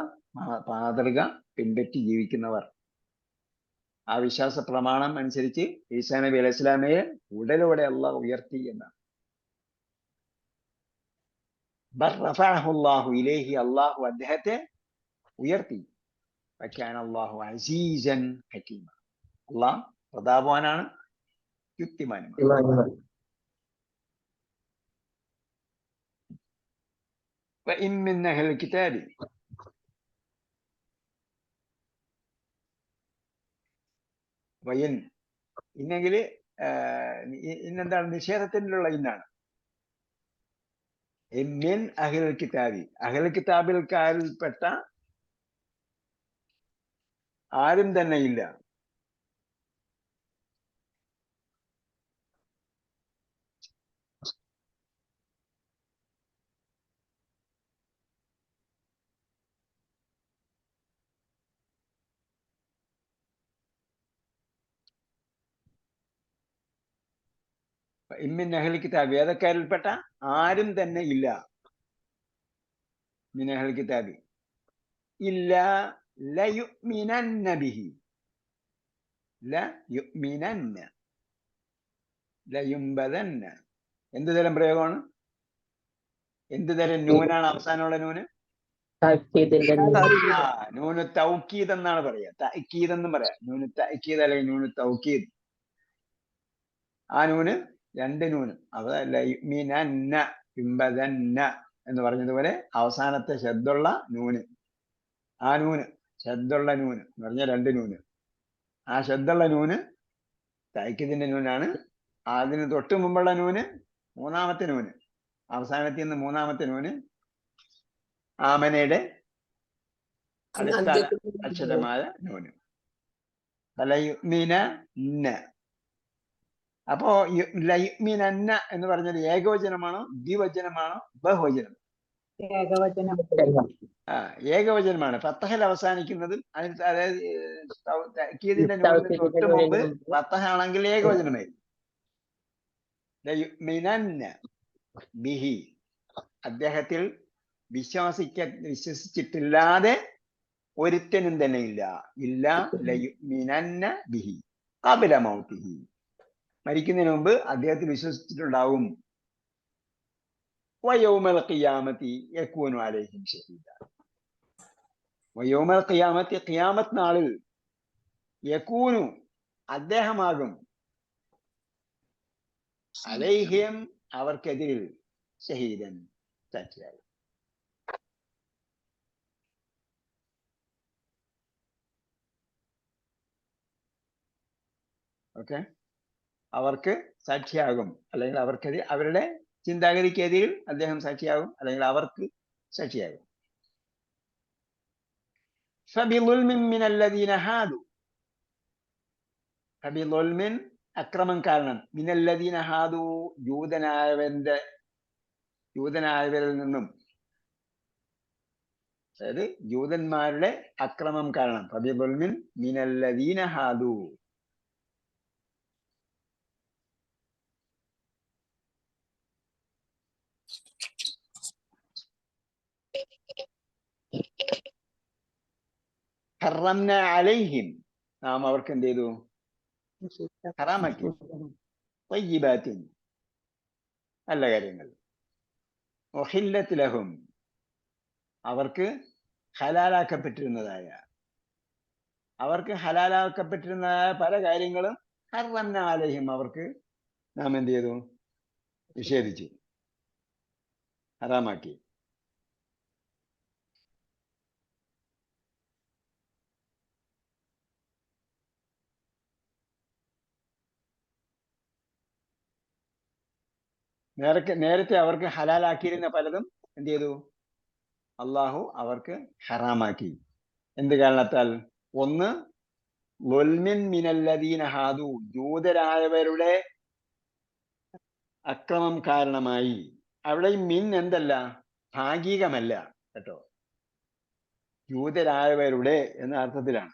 S1: മാതൃക പിൻപറ്റി ജീവിക്കുന്നവർ. ആ വിശ്വാസ പ്രമാണം അനുസരിച്ച് ഈസാ നബി അലൈഹി സ്വലാമയെ ഉടലോടെ അള്ളാഹ് ഉയർത്തി എന്നാണ്. ബൽ റഫഅഹു അല്ലാഹു ഇലൈഹി, അള്ളാഹു അദ്ദേഹത്തെ ഉയർത്തി. വകാന അല്ലാഹു അസീസൻ ഹകീമ, അള്ളാഹ് പ്രതാപവാനാണ്, യുക്തിമാനുമാണ്. وإن من أهل الكتاب വയൻ, ഇന്നെങ്കിൽ ഇന്നെന്താണ്, നിഷേധത്തിനുള്ള ഇന്നാണ്. മിൻ അഹ്ലുൽ കിതാബി, അഹ്ലുൽ കിതാബിൽക്കാരിൽപ്പെട്ട ആരും തന്നെ ഇല്ല. മിൻ അഹ്ലുൽ കിതാബി, വേദക്കാരിൽപ്പെട്ട ആരും തന്നെ ഇല്ല. മിൻ അഹ്ലുൽ കിതാബി ഇല്ലാ ലയുഅ്മിനന്ന ബിഹി, ലയുഅ്മിനന്ന, ലയുംബദന്ന. എന്ത് തരം പ്രയോഗമാണ്? എന്ത് തരം നൂനാണ് അവസാനമുള്ള നൂന്? നൂന് തൗക്കീദ് എന്നാണ് പറയാ, തഅക്കീദ് എന്നും പറയാം. നൂന് തഅക്കീദ് അല്ലെങ്കിൽ നൂന് തൗക്കീദ്. ആ നൂന് രണ്ട് നൂന്, അത് ലയുഅ്മിനന്ന, യുംബദന്ന എന്ന് പറഞ്ഞതുപോലെ അവസാനത്തെ ശബ്ദുള്ള നൂന്, ആ നൂന് ശബ്ദുള്ള നൂന് എന്ന് പറഞ്ഞ രണ്ട് നൂന്. ആ ശബ്ദുള്ള നൂന് തഅക്കീദിന്റെ നൂനാണ്. അതിന് തൊട്ട് മുമ്പുള്ള നൂന് മൂന്നാമത്തെ നൂന്, അവസാനത്തിൽ നിന്ന് മൂന്നാമത്തെ നൂന് ആമനയുടെ അടിസ്ഥാന അക്ഷരമായ നൂന്. ലയുഅ്മിനന്ന. അപ്പോ ലയുഅ്മിനന്ന എന്ന് പറഞ്ഞത് ഏകവചനമാണോ ദ്വിവചനമാണോ ബഹുവചനം? ഏകവചനമാണ്. ഫത്തഹൽ അവസാനിക്കുന്നതും അതായത് തഅക്കീദിന്റെ നൂനിന് തൊട്ട് മുമ്പ് ഫത്തഹ ആണെങ്കിൽ ഏകവചനമായിരിക്കും. ലയുഅ്മിനന്ന ബിഹി, അദ്ദേഹത്തിൽ വിശ്വസിച്ചിട്ടില്ലാതെ ഒരുത്തനും തന്നെ ഇല്ല. ഇല്ല ലയുഅ്മിനന്ന ബിഹി ഖബ്ല മൗതിഹി, മരിക്കുന്നതിന് മുമ്പ് അദ്ദേഹത്തിൽ വിശ്വസിച്ചിട്ടുണ്ടാവും. വയൗമൽ ഖിയാമത്തി യകൂനു അലൈഹിം ഷഹീദ, വയൗമൽ ഖിയാമത്തി, ഖിയാമത്ത് നാളിൽ യകൂനു അദ്ദേഹമാകും, അലൈഹിം അവർക്കെതിരിൽ, ഷഹീദൻ സാക്ഷിയായി. ഓക്കെ, അവർക്ക് സാക്ഷിയാകും, അല്ലെങ്കിൽ അവർക്കെതിരെ, അവരുടെ ചിന്താഗതിക്കെതിരിൽ അദ്ദേഹം സാക്ഷിയാകും, അല്ലെങ്കിൽ അവർക്ക് സാക്ഷിയാകും. ഫബിളുൽമിൻ മിനല്ലദീന ഹാദു, ഫബിളുൽമിൻ അക്രമം കാരണം, മിനല്ലദീന ഹാദു ജൂതനായവരിൽ നിന്നും, അതായത് ജൂതന്മാരുടെ അക്രമം കാരണം. ഫബിളുൽമിൻ മിനല്ലദീന ഹാദു, ഹറംന അലൈഹിം, നാം അവർക്ക് എന്ത് ചെയ്തു? ഹറാമാക്കി. തയ്യിബാത്തിൻ, നല്ല കാര്യങ്ങൾ. ഉഹില്ലത് ലഹും, അവർക്ക് ഹലാലാക്കപ്പെട്ടിരുന്നതായ പല കാര്യങ്ങളും ഹറംന അലൈഹിം, അവർക്ക് നാം എന്ത് ചെയ്തു? നിഷേധിച്ചു, ഹറാമാക്കി. നേരത്തെ അവർക്ക് ഹലാലാക്കിയിരുന്ന പലതും എന്ത് ചെയ്തു? അള്ളാഹു അവർക്ക് ഹറാമാക്കി. എന്ത് കാരണത്താൽ? ഒന്ന്, ളുൽമിൻ മിനല്ലദീന ഹാദു, ജൂതരായവരുടെ അക്രമം കാരണമായി. അവിടെ ഈ മിൻ എന്തല്ല, ഭാഗികമല്ല കേട്ടോ, ജൂതരായവരുടെ എന്ന അർത്ഥത്തിലാണ്.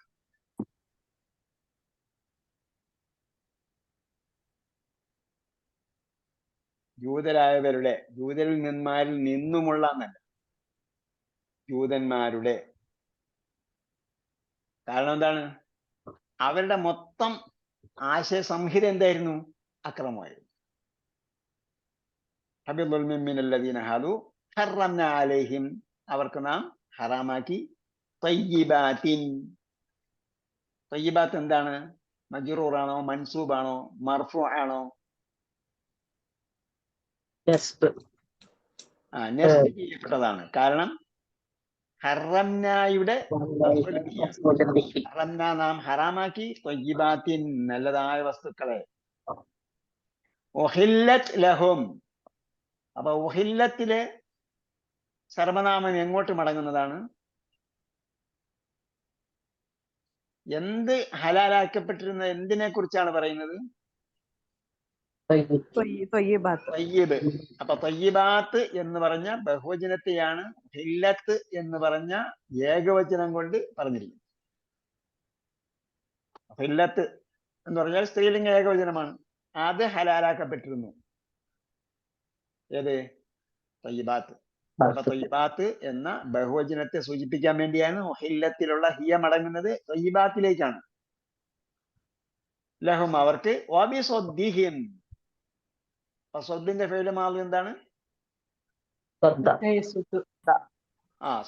S1: ജൂതരായവരുടെ, ജൂതരിൽ നിന്നുമുള്ള എന്നല്ല, ജൂതന്മാരുടെ. കാരണം എന്താണ്? അവരുടെ മൊത്തം ആശയ സംഹിത എന്തായിരുന്നു? അക്രമമായിരുന്നു. അവർക്ക് നാം ഹറാമാക്കി. തയ്യിബാത്തിൻ, തയ്യിബാത്ത് എന്താണ്? മജ്റൂറാണോ, മൻസൂബാണോ, മർഫൂ ആണോ? നെസ്ബ് ചെയ്യപ്പെട്ടതാണ്. കാരണം ഹറംനായുടെ ഹറംന നാം ഹറാമാക്കി, ത്വയ്യിബാത്തിൻ നല്ലതായ വസ്തുക്കളെ. ഉഹില്ലത് ലഹും, അപ്പൊ ഉഹില്ലത്തിലെ സർവനാമം എങ്ങോട്ട് മടങ്ങുന്നതാണ്? എന്ത് ഹലാലാക്കപ്പെട്ടിരുന്ന എന്തിനെ കുറിച്ചാണ് പറയുന്നത്? തയ്യിബ്. അപ്പൊ തയ്യിബാത്ത് എന്ന് പറഞ്ഞ ബഹുവചനത്തെയാണ് ഹില്ലത്ത് എന്ന് പറഞ്ഞ ഏകവചനം കൊണ്ട് പറഞ്ഞിരിക്കുന്നത്. ഹില്ലത്ത് എന്ന് പറഞ്ഞാൽ സ്ത്രീലിംഗ ഏകവചനമാണ്. അത് ഹലാലാക്കപ്പെട്ടിരുന്നു. ഏത്? തയ്യിബാത്ത്. അപ്പൊ തയ്യിബാത്ത് എന്ന ബഹുവചനത്തെ സൂചിപ്പിക്കാൻ വേണ്ടിയാണ് ഹില്ലത്തിലുള്ള ഹിയ മടങ്ങുന്നത് തയ്യിബാത്തിലേക്കാണ്. ലഹും അവർക്ക്, വബിസ്വദ്ദിഹിം, സ്വദ്ദിന്റെ ഫെയില് മാളി എന്താണ്?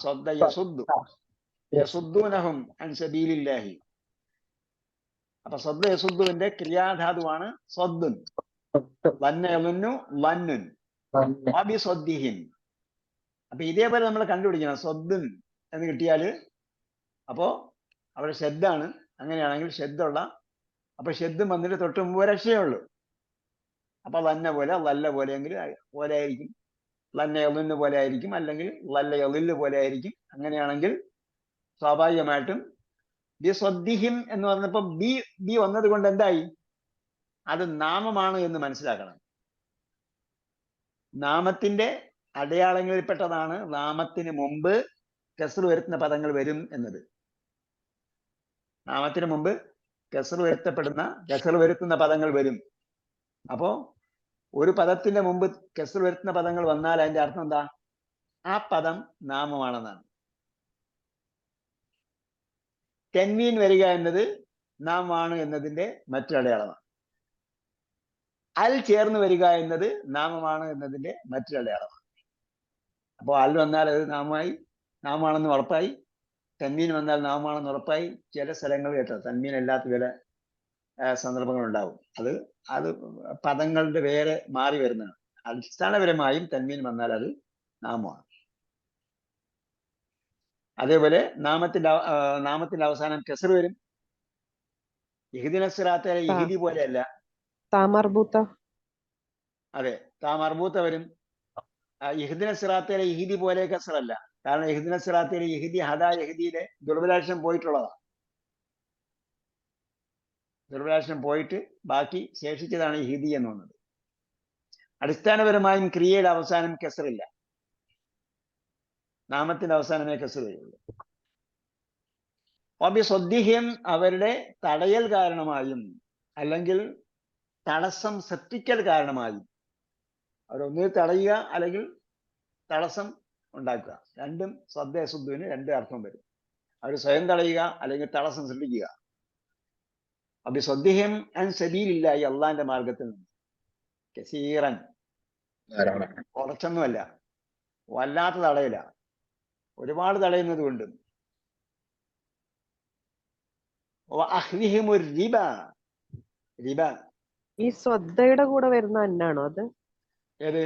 S1: സ്വദ്ദ യസുദ്ദു, യസുദ്ദൂനഹും അൻ സബീലില്ലാഹി. അപ്പൊ സ്വദ്ദ യസുദ്ദുവിന്റെ ക്രിയാധാതുവാണ് സ്വദ്ദുൻ. വന്ന യളുന്നു വന്നുൻ, വബിസ്വദ്ദിഹിം. അപ്പൊ ഇതേപോലെ നമ്മൾ കണ്ടുപിടിക്കണം. സ്വദ്ദുൻ എന്ന് കിട്ടിയാല് അപ്പോ അവിടെ ഷെദ്ദാണ്. അങ്ങനെയാണെങ്കിൽ ഷെദ്ദുള്ള, അപ്പൊ ഷെദ്ദും വന്നിട്ട് തൊട്ട് മുമ്പ് രക്ഷയുള്ളൂ. അപ്പൊ ലന്ന പോലെ, ലല്ല പോലെയെങ്കിൽ പോലെ ആയിരിക്കും, ലന്ന എളിന് പോലെ ആയിരിക്കും, അല്ലെങ്കിൽ ലല്ല എളില് പോലെ ആയിരിക്കും. അങ്ങനെയാണെങ്കിൽ സ്വാഭാവികമായിട്ടും ബി സ്വദ്ദിഹിം എന്ന് പറഞ്ഞപ്പോ ബി വന്നത് കൊണ്ട് എന്തായി? അത് നാമമാണ് എന്ന് മനസ്സിലാക്കണം. നാമത്തിന്റെ അടയാളങ്ങളിൽപ്പെട്ടതാണ് നാമത്തിന് മുമ്പ് കസ്ർ വരുത്തുന്ന പദങ്ങൾ വരും എന്നത്. നാമത്തിന് മുമ്പ് കസ്ർ വരുത്തുന്ന പദങ്ങൾ വരും. അപ്പോ ഒരു പദത്തിന്റെ മുമ്പ് കസ്ർ വരുത്തുന്ന പദങ്ങൾ വന്നാൽ അതിന്റെ അർത്ഥം എന്താ? ആ പദം നാമമാണെന്നാണ്. തെൻവീൻ വരിക എന്നത് നാമമാണ് എന്നതിന്റെ മറ്റൊരടയാളമാണ്. അൽ ചേർന്ന് വരിക എന്നത് നാമമാണ് എന്നതിന്റെ മറ്റൊരടയാളമാണ്. അപ്പോൾ അൽ വന്നാൽ അത് നാമമാണെന്ന് ഉറപ്പായി. തൻവീൻ വന്നാൽ നാമമാണെന്ന് ഉറപ്പായി. ചില സ്ഥലങ്ങൾ കേട്ടോ തൻവീൻ അല്ലാത്ത ചില സന്ദർഭങ്ങൾ ഉണ്ടാവും. അത് പദങ്ങളുടെ വേറെ മാറി വരുന്നതാണ്. അടിസ്ഥാനപരമായും തൻവീൻ വന്നാൽ അത് നാമമാണ്. അതേപോലെ നാമത്തിന്റെ അവസാനം കസ്ർ വരും. ഇഹ്ദിന സിറാത്തയിലെ ഇഹ്ദി പോലെയല്ല. അതെ, താമർബൂത്ത വരും. ഇഹ്ദിന സിറാത്തയിലെ ഇഹ്ദി പോലെ കസ്റല്ല. കാരണം ഇഹ്ദിന സിറാത്തയിലെ ഇഹ്ദി ഹദാ ഇഹ്ദിയിലെ ദുർബലാക്ഷരം പോയിട്ടുള്ളതാണ്. ദുർബലാക്ഷരം പോയിട്ട് ബാക്കി ശേഷിച്ചതാണ് ഇഹ്ദി എന്ന് വന്നത്. അടിസ്ഥാനപരമായും ക്രിയയുടെ അവസാനം കസ്റില്ല. നാമത്തിന്റെ അവസാനമേ കസ്ർ വരുള്ളൂ. വബിസ്വദ്ദിഹിം അവരുടെ തടയൽ കാരണമായും അല്ലെങ്കിൽ തടസ്സം സൃഷ്ടിക്കൽ കാരണമായും. അവരൊന്നിൽ തടയുക അല്ലെങ്കിൽ തടസ്സം ഉണ്ടാക്കുക. രണ്ടും സ്വദ്ദ സുദ്ദുവിന് രണ്ട് അർത്ഥം വരും. അവർ സ്വയം തടയുക അല്ലെങ്കിൽ തടസ്സം സൃഷ്ടിക്കുക. വബിസ്വദ്ദിഹിം അൻ സബീലില്ലാഹി, അള്ളാന്റെ മാർഗത്തിൽ നിന്ന്. കസീറൻ, കുറച്ചൊന്നുമല്ല, വല്ലാത്ത തടയില്ല, ഒരുപാട് തടയുന്നത് കൊണ്ടും. റിബ
S5: ഈ സ്വദ്ദയുടെ കൂടെ വരുന്ന അന്നാണോ അത്?
S1: ഏത്?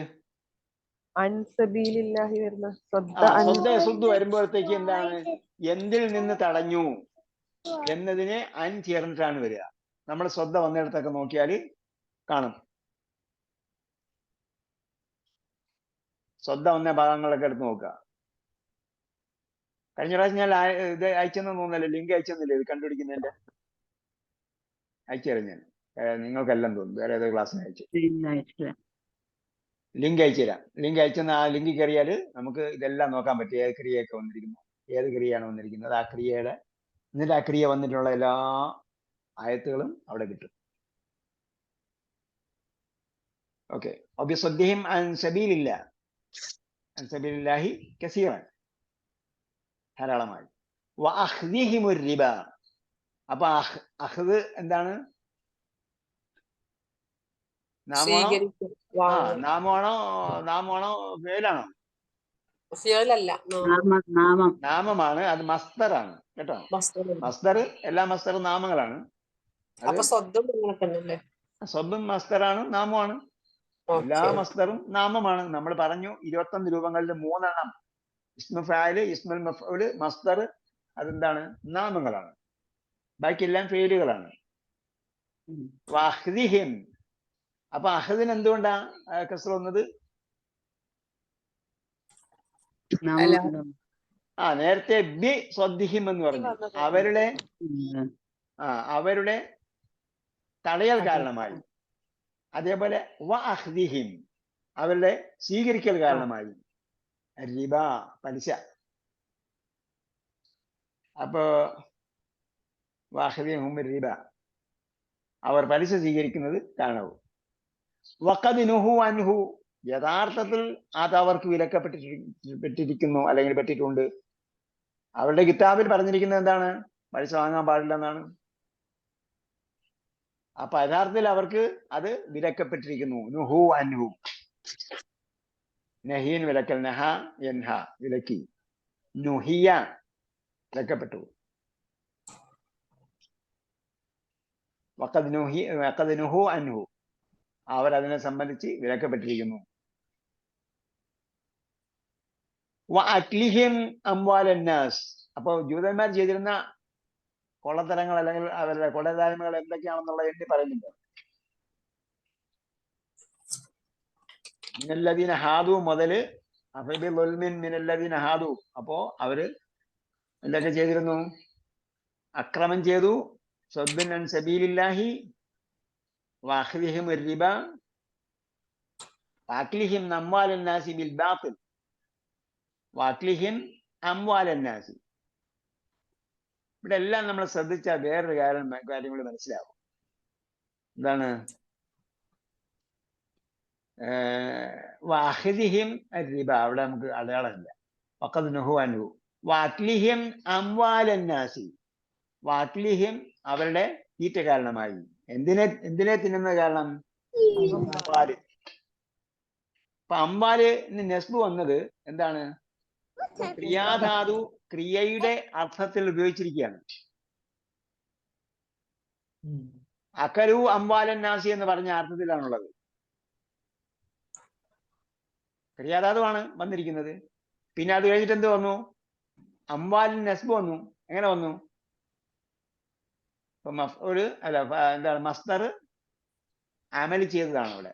S5: അൻസബീലില്ലാഹി വരുന്ന
S1: സ്വദ്ദ സുദ്ദു വരുമ്പോഴത്തേക്ക് എന്താണ്? എന്തിൽ നിന്ന് തടഞ്ഞു എന്നതിനെ അൻ ചേർന്നിട്ടാണ് വരിക. നമ്മൾ സ്വദ്ദ വന്നിടത്തൊക്കെ നോക്കിയാൽ കാണും. സ്വന്തം വന്ന ഭാഗങ്ങളൊക്കെ എടുത്ത് നോക്കുക. കഴിഞ്ഞ പ്രാവശ്യം ഞാൻ ഇത് അയച്ചെന്ന് തോന്നുന്നല്ലേ, ലിങ്ക് അയച്ചെന്നില്ലേ ഇത് കണ്ടുപിടിക്കുന്നതിന്റെ? അയച്ചു തരാം ഞാൻ, നിങ്ങൾക്കെല്ലാം തോന്നുന്നു. വേറെ ഏതോ ക്ലാസ്സിന് അയച്ചു, ലിങ്ക് അയച്ചു തരാം. ലിങ്ക് അയച്ചെന്ന് ആ ലിങ്കിൽ കയറിയാൽ നമുക്ക് ഇതെല്ലാം നോക്കാൻ പറ്റും. ഏത് ക്രിയയൊക്കെ വന്നിരിക്കുന്നു, ഏത് ക്രിയയാണ് വന്നിരിക്കുന്നത്, ആ ക്രിയയുടെ എന്നിട്ട് ആ ക്രിയ വന്നിട്ടുള്ള എല്ലാ ആയത്തുകളും അവിടെ കിട്ടും. ഓക്കെ. ഒബിസ്വദ്ദിഹിം അൻ സബീലില്ലാഹ്, അൻ സബീലില്ലാഹി കസീറൻ, ധാരാളമായി. വഅഖ്ദിഹിമുർ റിബ. അപ്പൊ അഖ്ദ് എന്താണ്? നാമാണോ ഫേലാണോ? നാമമാണ്. അത് മസ്ദറാണ് കേട്ടോ. മസ്ദർ, എല്ലാ മസ്ദറും നാമങ്ങളാണ്. സ്വബും മസ്ദറാണ്, നാമമാണ്. എല്ലാ മസ്ദറും നാമമാണ്. നമ്മൾ പറഞ്ഞു 21 രൂപങ്ങളിൽ 3 എണ്ണം ഇസ്മു ഫായില്, ഇസ്മുൽ മഫ്ഊല്, മസ്ദർ, അതെന്താണ്? നാമങ്ങളാണ്. ബാക്കിയെല്ലാം ഫേലുകളാണ്. വഅഖ്ദിഹിം. അപ്പൊ അഹദിന് എന്തുകൊണ്ടാ കസ്റ വന്നത്? നേരത്തെ ബി സ്വദ്ദിഹിം എന്ന് പറഞ്ഞു. അവരുടെ തടയൽ കാരണമായി. അതേപോലെ വഅഖ്ദിഹിം, അവരുടെ സ്വീകരിക്കൽ കാരണമായി. റിബ, പലിശ. അപ്പോ വഅഖ്ദിഹിം റിബ, അവർ പലിശ സ്വീകരിക്കുന്നത് കാരണവും. വഖദ് നുഹു അൻഹു, യഥാർത്ഥത്തിൽ അത് അവർക്ക് വിലക്കപ്പെട്ടിരിക്കുന്നു, അല്ലെങ്കിൽ പെട്ടിട്ടുണ്ട്. അവരുടെ കിതാബിൽ പറഞ്ഞിരിക്കുന്നത് എന്താണ്? പലിശ വാങ്ങാൻ പാടില്ല എന്നാണ്. അപ്പൊ യഥാർത്ഥത്തിൽ അവർക്ക് അത് വിലക്കപ്പെട്ടിരിക്കുന്നു. നുഹു അൻഹു, നഹീൻ വിലക്കൽ, നഹ യൻഹ വിലക്കി, നുഹിയ വിലക്കപ്പെട്ടു. വഖദ് നുഹു അൻഹു, അവർ അതിനെ സംബന്ധിച്ച് വിലക്കപ്പെട്ടിരിക്കുന്നു. വഅക്ലിഹിം അംവാലന്നാസ്. അപ്പോൾ ജൂതന്മാർ ചെയ്തിരുന്ന കൊള്ളത്തരങ്ങൾ അല്ലെങ്കിൽ അവരുടെ കൊലതായ്മകൾ എന്തൊക്കെയാണെന്നുള്ളത് എണ്ണി പറയുന്നുണ്ട്. മിനല്ലദീന ഹാദു മുതല് മിനല്ലദീന ഹാദു. അപ്പോ അവര് എന്തൊക്കെ ചെയ്തിരുന്നു? അക്രമം ചെയ്തു. സ്വദ്ദൻ അൻ സബീലില്ലാഹി, വഅഖ്ദിഹിം റിബ, വഅക്ലിഹിം അംവാലന്നാസി ബിൽ ബാത്തിൽ, വഅക്ലിഹിം അംവാലന്നാസി. ഇവിടെ എല്ലാം നമ്മൾ ശ്രദ്ധിച്ചാൽ വേറൊരു കാര്യം കൂടി മനസ്സിലാവും. എന്താണ്? വഅഖ്ദിഹിം റിബ, അവിടെ നമുക്ക് അടയാളമില്ല. വഖദ് നുഹു അൻഹു. വഅക്ലിഹിം അംവാലന്നാസി, വഅക്ലിഹിം അവരുടെ തീറ്റ കാരണമായി. എന്തിനെ തിന്നുന്ന കാരണം? അംവാല്. അപ്പൊ അംവാലിന് നെസ്ബ് വന്നത് എന്താണ്? ക്രിയാധാതു ക്രിയയുടെ അർത്ഥത്തിൽ ഉപയോഗിച്ചിരിക്കുകയാണ്. അകലു അംവാലന്നാസി എന്ന് പറഞ്ഞ അർത്ഥത്തിലാണുള്ളത്. ക്രിയാധാതുവാണ് വന്നിരിക്കുന്നത്. പിന്നെ അത് കഴിഞ്ഞിട്ട് എന്ത് വന്നു? അംവാലിന് നെസ്ബ് വന്നു. എങ്ങനെ വന്നു? ഇപ്പൊ മഫ്ഊല് അല്ല, എന്താണ്? മസ്ദർ അമൽ ചെയ്തതാണ് അവിടെ.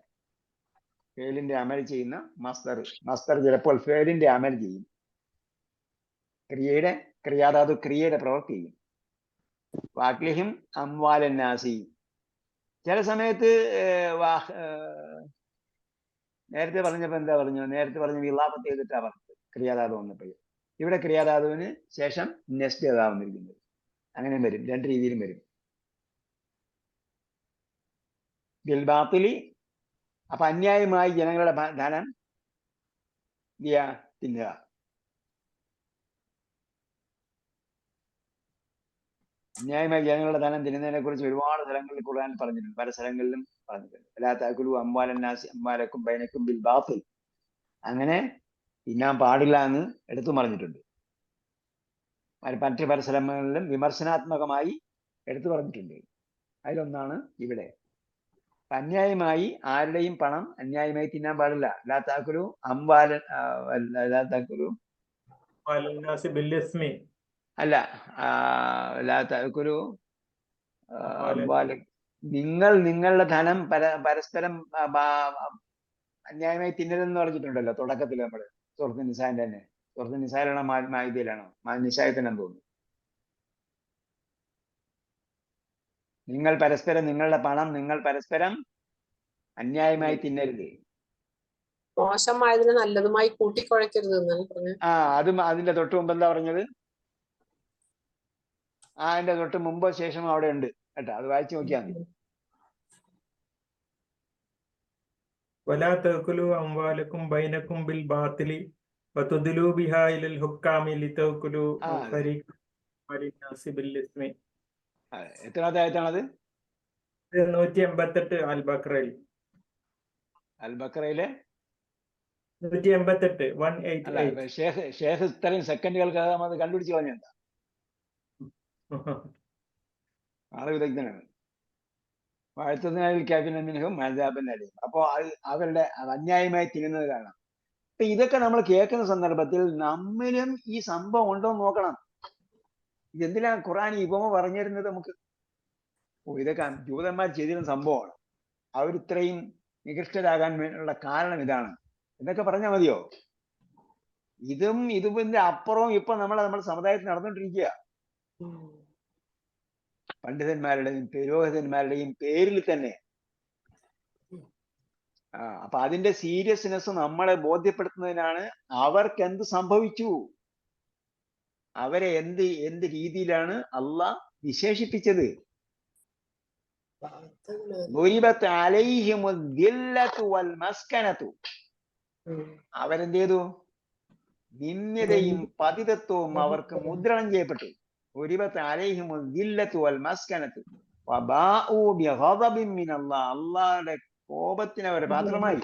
S1: ഫേലിന്റെ അമൽ ചെയ്യുന്ന മസ്ദർ ചിലപ്പോൾ ഫേലിന്റെ അമൽ ചെയ്യും. ക്രിയാധാതു ക്രിയയുടെ പ്രവൃത്തി ചെയ്യും. വാക്ലിഹിം അംവാലന്നാസി. ചില സമയത്ത് നേരത്തെ പറഞ്ഞപ്പോ എന്താ പറഞ്ഞു? നേരത്തെ പറഞ്ഞ ഇളാഫത്ത് ചെയ്തിട്ടാ പറഞ്ഞത് ക്രിയാധാതു വന്നപ്പോൾ. ഇവിടെ ക്രിയാധാതുവിന് ശേഷം നെസ്റ്റ് ഏതാവുന്നിരിക്കുന്നത്. അങ്ങനെ വരും, രണ്ട് രീതിയിലും വരും. ബിൽ ബാത്തിലി, അപ്പൊ അന്യായമായി ജനങ്ങളുടെ ധനം തിന്നുക. അന്യായമായി ജനങ്ങളുടെ ധനം തിന്നുന്നതിനെ കുറിച്ച് ഒരുപാട് സ്ഥലങ്ങളിൽ ഖുർആനിൽ പറഞ്ഞിട്ടുണ്ട്, പല സ്ഥലങ്ങളിലും പറഞ്ഞിട്ടുണ്ട്. ലാ തഅകുലു അംവാലന്നാസി അംവാലക്കും ബൈനക്കും ബിൽ ബാത്തിൽ. അങ്ങനെ തിന്നാൻ പാടില്ല എന്ന് എടുത്തു പറഞ്ഞിട്ടുണ്ട്. മറ്റ് പല സ്ഥലങ്ങളിലും വിമർശനാത്മകമായി എടുത്തു പറഞ്ഞിട്ടുണ്ട്. അതിലൊന്നാണ് ഇവിടെ. അന്യായമായി ആരുടെയും പണം അന്യായമായി തിന്നാൻ പാടില്ല. ലാ തഅകുലു ലാ തഅകുലു അല്ല, ലാ തഅകുലു നിങ്ങൾ നിങ്ങളുടെ ധനം പരസ്പരം അന്യായമായി തിന്നരുതെന്ന് പറഞ്ഞിട്ടുണ്ടല്ലോ തുടക്കത്തിൽ നമ്മള് സുഹൃത്ത് നിസാന്റെ തന്നെ. സുഹൃത്ത് നിസായിലാണോ മായിദയിലാണോ? നിസായത്തിനെന്ന് തോന്നുന്നു. നിങ്ങൾ നിങ്ങളുടെ പണം നിങ്ങൾ പരസ്പരം അന്യായമായി തിന്നരുത്.
S6: മോശമായതിനെ നല്ലതുമായി കൂട്ടിക്കുഴയ്ക്കരുത് എന്നാണ് പറഞ്ഞത്.
S1: അതും അതിന്റെ തൊട്ട് മുമ്പ് എന്താ പറഞ്ഞത്? അതിന്റെ തൊട്ട് മുമ്പോ ശേഷമോ അവിടെ ഉണ്ട് കേട്ടോ, അത് വായിച്ചു നോക്കിയാൽ മതി.
S3: വലാ തഅകുലു അംവാലക്കും ബൈനക്കും ബിൽ ബാത്തിലി വതുദ്ലു ബിഹാ ഇലൽ ഹുക്കാമി ലിതഅകുലു ഫരീഖൻ വലിന്നാസി ബിൽ ഇസ്മി.
S1: എത്രാമത്തെ ആയത്താണത്?
S3: 188 അൽ ബഖറയിൽ.
S1: അൽ ബഖറയിലെ
S3: 188 188.
S1: ഷേഖ് ഇത്രയും സെക്കൻഡുകൾക്ക് അത് കണ്ടുപിടിച്ച് കളഞ്ഞെന്താ? ആള് വിദഗ്ധനാണ്. വാഴ്ത്തതിനായി ക്യാബിനും മജാബിനും. അപ്പോ അവരുടെ അന്യായമായി തിന്നുന്നത് കാണാം. അപ്പൊ ഇതൊക്കെ നമ്മൾ കേൾക്കുന്ന സന്ദർഭത്തിൽ നമ്മിലും ഈ സംഭവം ഉണ്ടോ എന്ന് നോക്കണം. ഇതെന്തിനാണ് ഖുർആൻ ഈ ഉപമ പറഞ്ഞു തരുന്നത് നമുക്ക്? ഇതൊക്കെ ജൂതന്മാർ ചെയ്തിരുന്ന സംഭവമാണ്. അവരിത്രയും നികൃഷ്ടരാകാൻ വേണ്ടിയുള്ള കാരണം ഇതാണ് എന്നൊക്കെ പറഞ്ഞാൽ മതിയോ? ഇതിന്റെ അപ്പുറവും ഇപ്പൊ നമ്മുടെ സമുദായത്തിൽ നടന്നുകൊണ്ടിരിക്കുക. പണ്ഡിതന്മാരുടെയും പുരോഹിതന്മാരുടെയും പേരിൽ തന്നെ. അപ്പൊ അതിന്റെ സീരിയസ്നെസ് നമ്മളെ ബോധ്യപ്പെടുത്തുന്നതിനാണ് അവർക്ക് എന്ത് സംഭവിച്ചു, അവരെ എന്ത് രീതിയിലാണ് അള്ളാഹ് വിശേഷിപ്പിച്ചത്. അവരെന്ത് ചെയ്തു? നിന്ദ്യതയും പതിതത്വവും അവർക്ക് മുദ്രണം ചെയ്യപ്പെട്ടു. അള്ളാഹുടെ കോപത്തിന് അവർ പാത്രമായി.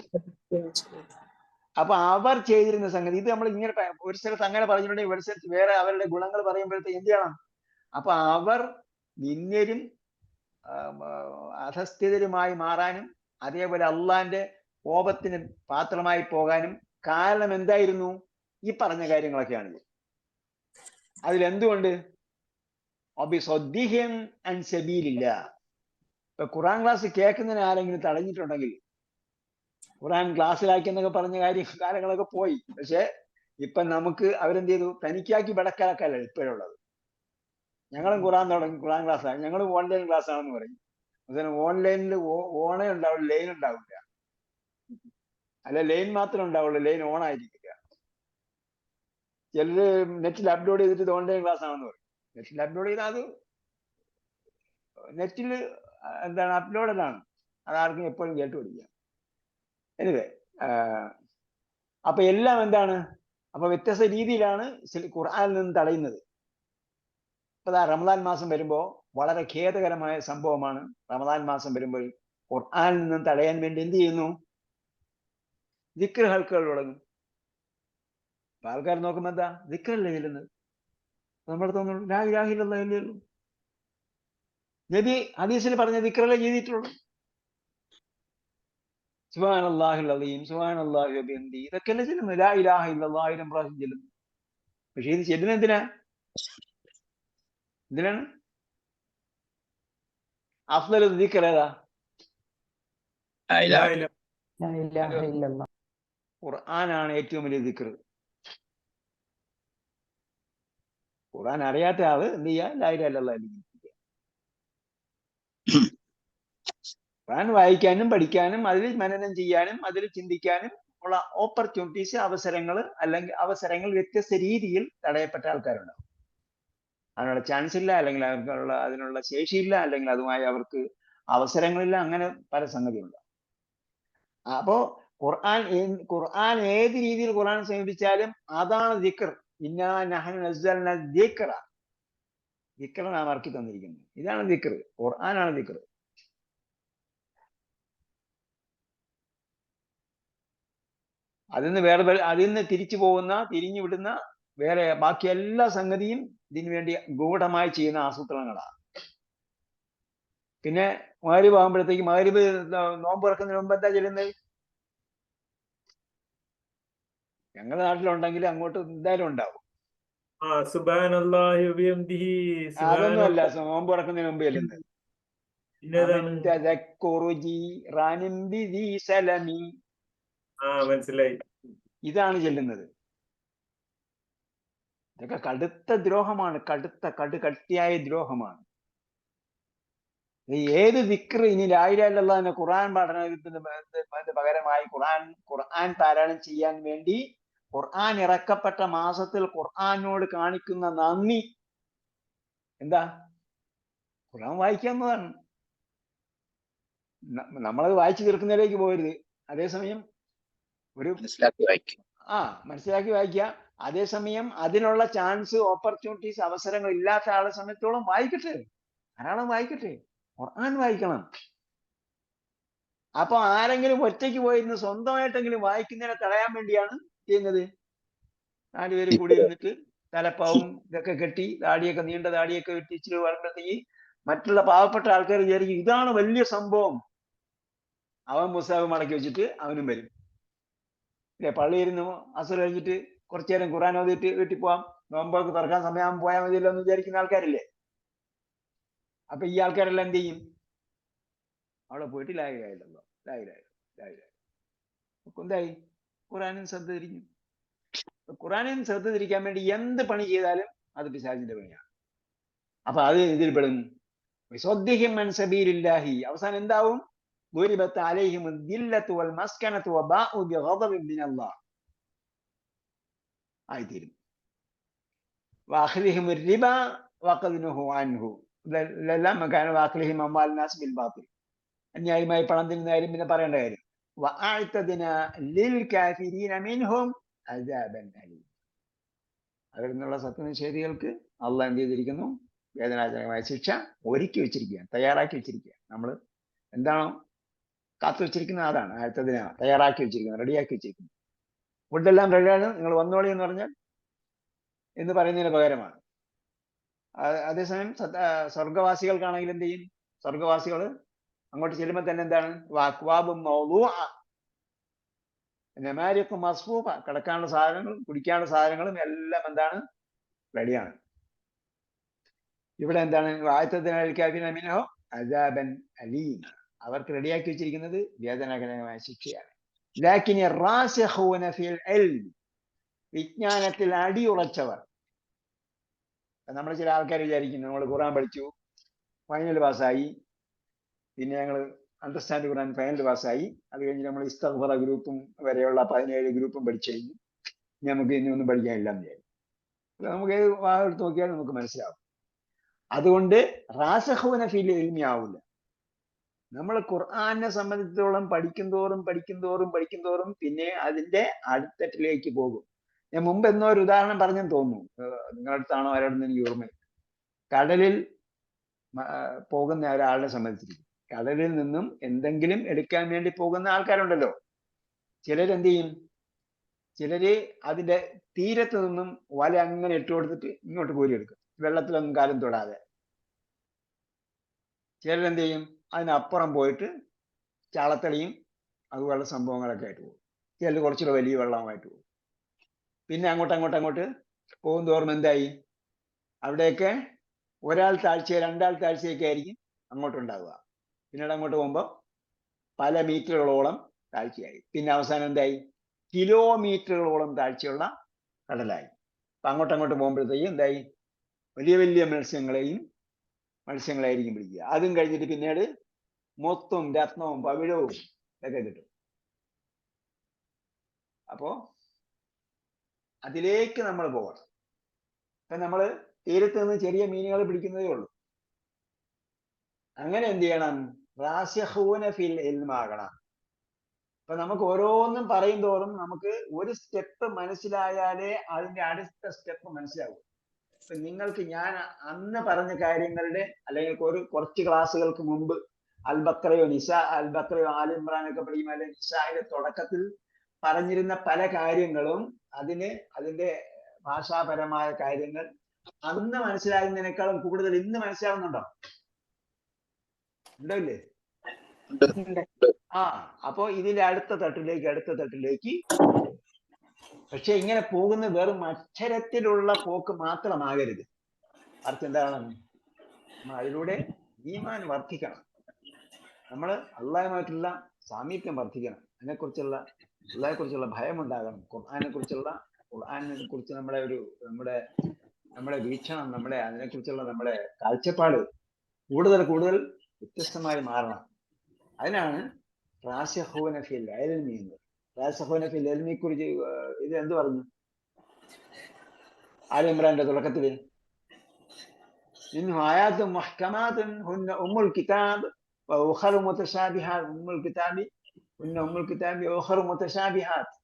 S1: അപ്പൊ അവർ ചെയ്തിരുന്ന സംഗതി ഇത് നമ്മൾ ഇങ്ങനെ ഒരു സ്ഥലത്ത് അങ്ങനെ പറഞ്ഞിട്ടുണ്ടെങ്കിൽ ഒരു സ്ഥലത്ത് വേറെ അവരുടെ ഗുണങ്ങൾ പറയുമ്പോഴത്തേക്ക് എന്ത് ചെയ്യണം? അപ്പൊ അവർ നിന്ദ്യരും അധസ്ഥിതരുമായി മാറാനും അതേപോലെ അള്ളാന്റെ കോപത്തിന് പാത്രമായി പോകാനും കാരണം എന്തായിരുന്നു? ഈ പറഞ്ഞ കാര്യങ്ങളൊക്കെയാണ്. അതിലെന്തുകൊണ്ട്? ഇപ്പൊ ഖുർആൻ ക്ലാസ് കേൾക്കുന്നതിന് ആരെങ്കിലും തടഞ്ഞിട്ടുണ്ടെങ്കിൽ, ഖുർആൻ ക്ലാസ്സിലാക്കിയെന്നൊക്കെ പറഞ്ഞ കാര്യങ്ങളൊക്കെ പോയി. പക്ഷെ ഇപ്പൊ നമുക്ക് അവരെന്ത് ചെയ്തു? തനിക്കാക്കി ബടക്കാക്കല്ല ഇപ്പോഴുള്ളത്. ഞങ്ങളും ഖുർആൻ ക്ലാസ് ആണ്, ഞങ്ങളും ഓൺലൈൻ ക്ലാസ് ആണെന്ന് പറയും. അതിന് ഓൺലൈനിൽ ഓണേ ഉണ്ടാവില്ല, ലൈൻ ഉണ്ടാവില്ല. അല്ല, ലൈൻ മാത്രമേ ഉണ്ടാവുള്ളൂ, ലൈൻ ഓൺ ആയിരിക്കില്ല. ചിലര് നെറ്റിൽ അപ്ലോഡ് ചെയ്തിട്ട് ഇത് ഓൺലൈൻ ക്ലാസ് ആണെന്ന് പറയും. നെറ്റിൽ അപ്ലോഡ് ചെയ്താൽ അത് നെറ്റിൽ എന്താണ് അപ്ലോഡഡാണ്, അതാർക്കും എപ്പോഴും കേട്ടു പഠിക്കാം. എനിവേ, അപ്പൊ എല്ലാം എന്താണ്? അപ്പൊ വ്യത്യസ്ത രീതിയിലാണ് ഖുർആനിൽ നിന്ന് തടയുന്നത്. ഇപ്പൊ റമദാൻ മാസം വരുമ്പോ വളരെ ഖേദകരമായ സംഭവമാണ്. റമദാൻ മാസം വരുമ്പോൾ ഖുർആനിൽ നിന്നും തടയാൻ വേണ്ടി എന്ത് ചെയ്യുന്നു? ദിക്ർ ഹൽക്കകൾ തുടങ്ങും. അപ്പൊ ആൾക്കാർ നോക്കുമ്പോ എന്താ? ദിക്റല്ലേ ചെല്ലുന്നത്. നമ്മുടെ തോന്നുന്നു ലാ ഇലാഹ ഇല്ലല്ലാഹ് ഇല്ലല്ലോ. നബി ഹദീസിൽ പറഞ്ഞ ദിക്റല്ലേ ചെയ്തിട്ടുള്ളൂ. സുബ്ഹാനല്ലാഹിൽ അസീം, സുബ്ഹാനല്ലാഹി വബിഹംദി, ഇതൊക്കെയല്ലേ ചെല്ലുന്നത്. ലാ ഇലാഹ ഇല്ലല്ലാഹ് 1000 പ്രാവശ്യം ചെല്ലുന്നു. പക്ഷെ ഇത് ചെല്ലുന്നത് എന്തിനാണ്? അഫ്ളൽ ദിക്ർ ഏതാ? ഖുർആനാണ് ഏറ്റവും വലിയ ദിക്ർ. ഖുർആൻ അറിയാത്ത ആള് എന്ത് ചെയ്യാ? ലാ ഇലാഹ ഇല്ലല്ലാഹ്. ഖുർആൻ വായിക്കാനും പഠിക്കാനും അതിൽ മനനം ചെയ്യാനും അതിൽ ചിന്തിക്കാനും ഉള്ള ഓപ്പർച്യൂണിറ്റീസ്, അവസരങ്ങൾ വ്യത്യസ്ത രീതിയിൽ തടയപ്പെട്ട ആൾക്കാരുണ്ടാവും. അതിനുള്ള ചാൻസ് ഇല്ല, അല്ലെങ്കിൽ അതിനുള്ള ശേഷിയില്ല, അല്ലെങ്കിൽ അതുമായി അവർക്ക് അവസരങ്ങളില്ല, അങ്ങനെ പല സംഗതിയുണ്ട്. അപ്പോ ഖുർആൻ ഏത് രീതിയിൽ ഖുർആൻ സമീപിച്ചാലും അതാണ് ദിക്ർ. ഇന്നാ നഹ്നു നസ്സൽന ദിക്റ. ദിക്ർ നാം ഇറക്കി തന്നിരിക്കുന്നത്. ഇതാണ് ദിക്ർ, ഖുർആനാണ് ദിക്ർ. അതിൽ നിന്ന് തിരിഞ്ഞു വിടുന്ന വേറെ ബാക്കി എല്ലാ സംഗതിയും ഇതിനു വേണ്ടി ഗൂഢമായി ചെയ്യുന്ന ആസൂത്രണങ്ങളാണ്. പിന്നെ മഗ്‌രിബ് ആകുമ്പോഴത്തേക്ക്, മഗ്‌രിബ് നോമ്പ് തുറക്കുന്നതിന് മുമ്പ് എന്താ ചെല്ലുന്നത്? ഞങ്ങളുടെ നാട്ടിലുണ്ടെങ്കിൽ അങ്ങോട്ട് എന്തായാലും ഉണ്ടാവും. അതൊന്നും അല്ല നോമ്പ് തുറക്കുന്നതിന് മുമ്പ് ചെല്ലുന്നത്.
S3: മനസ്സിലായി.
S1: ഇതാണ് ചെല്ലുന്നത്. ഇതൊക്കെ കടുത്ത ദ്രോഹമാണ്, കടുകട്ടിയായ ദ്രോഹമാണ്. ഏത് ദിക്റ് ഇനി ലാ ഇലാഹ ഇല്ലല്ലാഹ് ഖുർആൻ പഠനത്തിന് പകരമായി ഖുർആൻ പാരായണം ചെയ്യാൻ വേണ്ടി ഖുർആൻ ഇറക്കപ്പെട്ട മാസത്തിൽ ഖുർആനോട് കാണിക്കുന്ന നന്ദി എന്താ? ഖുർആൻ വായിക്കാവുന്നതാണ്. നമ്മളത് വായിച്ചു തീർക്കുന്നതിലേക്ക് പോകരുത്. അതേസമയം
S4: മനസ്സിലാക്കി വായിക്കും.
S1: മനസ്സിലാക്കി വായിക്കുക. അതേസമയം അതിനുള്ള ചാൻസ്, ഓപ്പർച്യൂണിറ്റീസ്, അവസരങ്ങൾ ഇല്ലാത്ത ആളെ സമയത്തോളം വായിക്കട്ടെ, ധാരാളം വായിക്കട്ടെ, ഖുർആൻ വായിക്കണം. അപ്പൊ ആരെങ്കിലും ഒറ്റയ്ക്ക് പോയിരുന്ന് സ്വന്തമായിട്ടെങ്കിലും വായിക്കുന്നതിനെ തടയാൻ വേണ്ടിയാണ് ചെയ്യുന്നത്. 4 പേര് കൂടി ഇരുന്നിട്ട് തലപ്പാവും ഇതൊക്കെ കെട്ടി, താടിയൊക്കെ, നീണ്ട താടിയൊക്കെ വെട്ടി ഇച്ചിരി വരുമ്പോഴത്തേക്ക് മറ്റുള്ള പാവപ്പെട്ട ആൾക്കാർ വിചാരിക്കും ഇതാണ് വലിയ സംഭവം. അവൻ പുസ്തകം മടക്കി വെച്ചിട്ട് അവനും വരും. പള്ളിയിൽ നിന്ന് അസർ കഴിഞ്ഞിട്ട് കുറച്ചു നേരം ഖുർആൻ ഓതിയിട്ട് വീട്ടിൽ പോവാം, നോമ്പൊക്കെ തുറക്കാൻ സമയം പോയാൽ മതിയല്ലോ എന്ന് വിചാരിക്കുന്ന ആൾക്കാരില്ലേ? അപ്പൊ ഈ ആൾക്കാരെല്ലാം എന്ത് ചെയ്യും? അവിടെ പോയിട്ട് ലാ ഇലാഹ ഇല്ലല്ലാഹ്, ലാ ഇലാഹ ഇല്ലല്ലാഹ്, ലാ ഇലാഹ ഇല്ലല്ലാഹ്. എന്തായി? ഖുർആനും ശ്രദ്ധ തിരിഞ്ഞു. ഖുർആനും ശ്രദ്ധ തിരിക്കാൻ വേണ്ടി എന്ത് പണി ചെയ്താലും അത് പിശാചിന്റെ പണിയാണ്. അപ്പൊ അത് ഇതിൽപ്പെടും. വിസ്വദ്ദിഹിം അൻ സബീലില്ലാഹി. അവസാനം എന്താവും? ضربت عليهم الذلة والمسكنة وباءوا بغضب من الله. ആയിത്തീരും. واخذهم الربا وقد نهوا عنه. ഇതെല്ലാം വാക്കിലിഹിം അംവാൽ നാസ് ബിൽ ബാത്തിൽ. അന്യായമായി പണം തിന്നുന്നതായാലും പിന്നെ പറയേണ്ട കാര്യം. വഅഅ്തദ്നാ ലിൽ കാഫിരീന മിൻഹും അദാബൻ അലീം. അവരിൽ നിന്നുള്ള സത്യനിഷേധികൾക്ക് അള്ളാഹ് എന്ത് ചെയ്തിരിക്കുന്നു? വേദനാജനകമായ ശിക്ഷ ഒരുക്കി വെച്ചിരിക്കുകയാണ്, തയ്യാറാക്കി വെച്ചിരിക്കുക. നമ്മൾ എന്താണോ കാത്തു വെച്ചിരിക്കുന്നത് അതാണ് ആയത്തതിനെ തയ്യാറാക്കി വെച്ചിരിക്കുന്നത്, റെഡിയാക്കി വെച്ചിരിക്കുന്നത്. ഫുഡെല്ലാം റെഡിയാണ്, നിങ്ങൾ വന്നോളി എന്ന് പറഞ്ഞാൽ എന്ന് പറയുന്നതിന് പകരമാണ്. അതേസമയം സ്വർഗവാസികൾക്കാണെങ്കിൽ എന്ത് ചെയ്യും? സ്വർഗവാസികൾ അങ്ങോട്ട് ചെല്ലുമ്പോൾ തന്നെ എന്താണ്? വാക്വാബും നെമാരിക്കും മസ്ഫൂഫ, കിടക്കാനുള്ള സാധനങ്ങളും കുടിക്കാനുള്ള സാധനങ്ങളും എല്ലാം എന്താണ്? റെഡിയാണ്. ഇവിടെ എന്താണ്? വായത്തതിനോ അദാബൻ അലീം, അവർക്ക് റെഡിയാക്കി വെച്ചിരിക്കുന്നത് വേദനാജനകമായ ശിക്ഷയാണ്. ലാകിൻ റാസിഖൂന ഫിൽ ഇൽം, വിജ്ഞാനത്തിൽ അടിയുറച്ചവർ. നമ്മൾ ചില ആൾക്കാർ വിചാരിക്കുന്നു നമ്മൾ ഖുർആൻ പഠിച്ചു, ഫൈനൽ പാസ്സായി, പിന്നെ ഞങ്ങൾ അണ്ടർസ്റ്റാൻഡ് ഖുർആൻ ഫൈനൽ പാസ്സായി, അത് കഴിഞ്ഞ് നമ്മൾ ഇസ്തിഗ്ഫാർ ഗ്രൂപ്പും വരെയുള്ള 17 ഗ്രൂപ്പും പഠിച്ചു കഴിഞ്ഞു, നമുക്ക് ഇനി ഒന്നും പഠിക്കാനില്ല എന്ന് വിചാരിക്കും. നമുക്ക് ഏത് വാഹനം എടുത്ത് നോക്കിയാലും നമുക്ക് മനസ്സിലാവും. അതുകൊണ്ട് റാസിഖൂന ഫിൽ ഇൽമി ആവില്ല. നമ്മൾ ഖുർആനെ സംബന്ധിച്ചിടത്തോളം പഠിക്കും തോറും പിന്നെ അതിന്റെ അടിത്തട്ടിലേക്ക് പോകും. ഞാൻ മുമ്പ് എന്നോ ഒരു ഉദാഹരണം പറഞ്ഞെന്ന് തോന്നുന്നു, നിങ്ങളുടെ അടുത്താണോ ആരോടെന്ന് എനിക്ക് ഓർമ്മയില്ല. കടലിൽ പോകുന്ന ഒരാളെ സംബന്ധിച്ചിരിക്കും. കടലിൽ നിന്നും എന്തെങ്കിലും എടുക്കാൻ വേണ്ടി പോകുന്ന ആൾക്കാരുണ്ടല്ലോ. ചിലരെന്ത് ചെയ്യും? ചിലര് അതിന്റെ തീരത്ത് നിന്നും വല അങ്ങനെ ഇട്ട് കൊടുത്തിട്ട് ഇങ്ങോട്ട് കോരിയെടുക്കും, വെള്ളത്തിലൊന്നും കാലം തൊടാതെ. ചിലരെന്ത് ചെയ്യും? അതിനപ്പുറം പോയിട്ട് ചാളത്തളിയും അതുപോലുള്ള സംഭവങ്ങളൊക്കെ ആയിട്ട് പോകും. ചിലർ കുറച്ചുകൂടെ വലിയ വെള്ളമായിട്ട് പോകും. പിന്നെ അങ്ങോട്ട് പോകും തോറും എന്തായി? അവിടെയൊക്കെ ഒരാൾ താഴ്ച 2 ആൾ താഴ്ചയൊക്കെ ആയിരിക്കും അങ്ങോട്ടുണ്ടാവുക. പിന്നീട് അങ്ങോട്ട് പോകുമ്പോൾ പല മീറ്ററുകളോളം താഴ്ചയായി. പിന്നെ അവസാനം എന്തായി? കിലോമീറ്ററുകളോളം താഴ്ചയുള്ള കടലായി. അപ്പൊ അങ്ങോട്ട് പോകുമ്പോഴത്തേക്കും എന്തായി? വലിയ വലിയ മത്സ്യങ്ങളായിരിക്കും പിടിക്കുക. അതും കഴിഞ്ഞിട്ട് പിന്നീട് മൊത്തം രത്നവും പവിഴവും ഒക്കെ കിട്ടും. അപ്പോ അതിലേക്ക് നമ്മൾ പോകണം. ഇപ്പൊ നമ്മൾ തീരത്ത് നിന്ന് ചെറിയ മീനുകൾ പിടിക്കുന്നതേ ഉള്ളൂ. അങ്ങനെ എന്ത് ചെയ്യണം? റാസിഖൂന ഫിൽ ഇൽമാകണം. അപ്പൊ നമുക്ക് ഓരോന്നും പറയും തോറും നമുക്ക് ഒരു സ്റ്റെപ്പ് മനസ്സിലായാലേ അതിന്റെ അടുത്ത സ്റ്റെപ്പ് മനസ്സിലാവും. ഇപ്പൊ നിങ്ങൾക്ക് ഞാൻ അന്ന് പറഞ്ഞ കാര്യങ്ങളുടെ അല്ലെങ്കിൽ കുറച്ച് ക്ലാസ്സുകൾക്ക് മുമ്പ് അൽബക്രയോ ആൽ ഇമ്രാനൊക്കെ പഠിക്കും, അല്ലെങ്കിൽ നിസായുടെ തുടക്കത്തിൽ പറഞ്ഞിരുന്ന പല കാര്യങ്ങളും അതിന്റെ ഭാഷാപരമായ കാര്യങ്ങൾ അന്ന് മനസ്സിലാകുന്നതിനേക്കാളും കൂടുതൽ ഇന്ന് മനസ്സിലാവുന്നുണ്ടോ? ഉണ്ടോ ഇല്ലേ? അപ്പോ ഇതിന്റെ അടുത്ത തട്ടിലേക്ക്. പക്ഷെ ഇങ്ങനെ പോകുന്ന വെറും അക്ഷരത്തിലുള്ള പോക്ക് മാത്രമാകരുത്. അർത്ഥം എന്താണ്? നമ്മൾ അതിലൂടെ ഈമാൻ വർദ്ധിക്കണം. നമ്മൾ അള്ളാഹുമായിട്ടുള്ള സാമീപ്യം വർദ്ധിക്കണം. അതിനെക്കുറിച്ചുള്ള അള്ളാഹിനെ കുറിച്ചുള്ള ഭയം ഉണ്ടാകണം. ഖുർആനെ കുറിച്ച് നമ്മുടെ വീക്ഷണം, അതിനെക്കുറിച്ചുള്ള നമ്മുടെ കാഴ്ചപ്പാട് കൂടുതൽ വ്യത്യസ്തമായി മാറണം. അതിനാണ് റാസിഖൂന ഫിൽ ഇൽമി എന്ന്. റാസിഖൂന ഫിൽ ഇൽമിയെ കുറിച്ച് ഇത് എന്ത് പറഞ്ഞു? ആൽ ഇമ്രാന്റെ തുടക്കത്തില് മിൻഹു ആയാത്തും മുഹ്കമാത്തുൻ ഹുന്ന ഉമ്മുൽ കിതാബ് വഉഖറു മുതശാബിഹാത്ത്. ഉമ്മുൽ കിതാബി വഉഖറു മുതശാബിഹാത്ത്.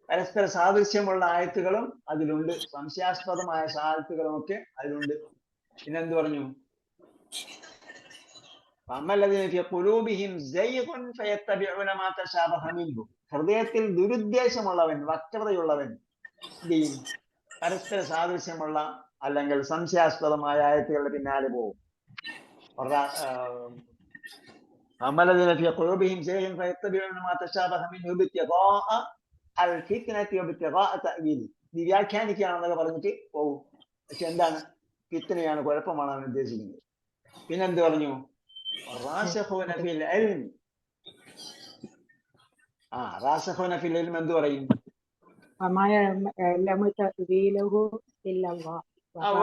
S1: പരസ്പര സാദൃശ്യമുള്ള ആയത്തുകളും അതിലുണ്ട്, സംശയാസ്പദമായ ആയത്തുകളും ഒക്കെ അതിലുണ്ട്. പിന്നെന്ത് പറഞ്ഞു? ഹൃദയത്തിൽ ദുരുദ്ദേശമുള്ളവൻ, വക്രതയുള്ളവൻ പരസ്പര സാദൃശ്യമുള്ള അല്ലെങ്കിൽ സംശയാസ്പദമായ ആയത്തുകളുടെ പിന്നാലെ പോകും. വ്യാഖ്യാനിക്കുകയാണെന്നൊക്കെ പറഞ്ഞിട്ട് പോകും. പക്ഷെ എന്താണ്? ഫിത്നയാണ്, കുഴപ്പമാണ് അവൻ ഉദ്ദേശിക്കുന്നത്. പിന്നെന്ത് പറഞ്ഞു? റാസിഖൂന ഫിൽ ഇൽമി. റാസിഖൂന ഫിൽ ഇൽമി എന്ത് പറയും?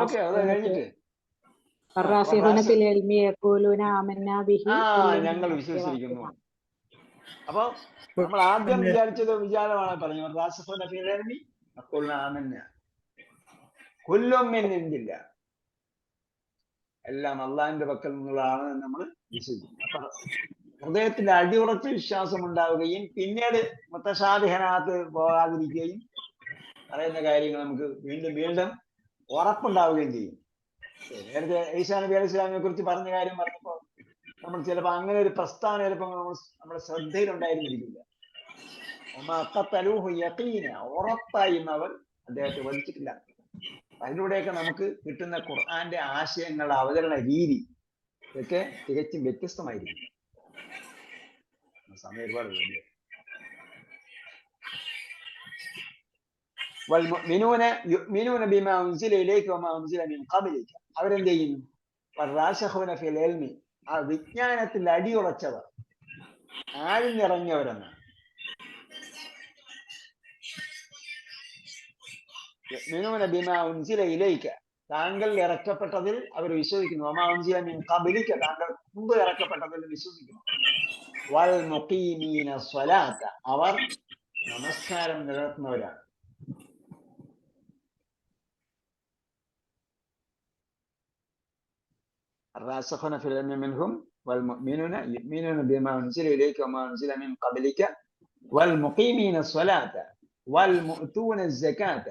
S1: ഓക്കെ, അത് കഴിഞ്ഞിട്ട് ഞങ്ങൾ വിശ്വസിച്ചിരിക്കുന്നു. അപ്പൊ നമ്മൾ ആദ്യം വിചാരിച്ചത് വിചാരമാണ് പറഞ്ഞത്. റാസിഖൂന ഫിൽ ഇൽമി യഖൂലൂന ആമന്ന കുല്ലും മിൻ ഇൻദില്ല. എല്ലാം അള്ളാഹിന്റെ പക്കൽ നിന്നുള്ളതാണ് നമ്മൾ വിശ്വസിക്കും. അപ്പൊ ഹൃദയത്തിൽ അടിയുറച്ച വിശ്വാസം ഉണ്ടാവുകയും പിന്നീട് മുത്തശാബിഹനകത്ത് പോകാതിരിക്കുകയും പറയുന്ന കാര്യങ്ങൾ നമുക്ക് വീണ്ടും ഉറപ്പുണ്ടാവുകയും ചെയ്യും. നേരത്തെ ഈസാ നബി അലൈഹി സ്വലാമിനെ കുറിച്ച് പറഞ്ഞ കാര്യം പറഞ്ഞപ്പോൾ നമ്മൾ ചിലപ്പോൾ അങ്ങനെ ഒരു പ്രസ്താവന ചിലപ്പോൾ നമ്മുടെ ശ്രദ്ധയിൽ ഉണ്ടായിരുന്നിരിക്കില്ല. ഉറപ്പായും അവർ അദ്ദേഹത്തെ വധിച്ചിട്ടില്ല. അതിലൂടെയൊക്കെ നമുക്ക് കിട്ടുന്ന ഖുർആന്റെ ആശയങ്ങളുടെ അവതരണ രീതി ഒക്കെ തികച്ചും വ്യത്യസ്തമായിരിക്കും. സമയം ഒരുപാട് വേണ്ടി. അവരെന്ത് ചെയ്യും? ആ വിജ്ഞാനത്തിൽ അടിയുറച്ചവർ, ആഴ്ന്നിറങ്ങിയവരെന്നാണ്. താങ്കൾ ഇറക്കപ്പെട്ടതിൽ അവർ വിശ്വസിക്കുന്നു. താങ്കൾ മുമ്പ് ഇറക്കപ്പെട്ടതിൽ വിശ്വസിക്കുന്നു. അവർ നമസ്കാരം നിലനിർത്തുന്നവരാണ്. الراسخون في العلم منهم والمؤمنون يؤمنون بما أنزل إليك وما أنزل من قبلك والمقيمين الصلاة والمؤتون الزكاة.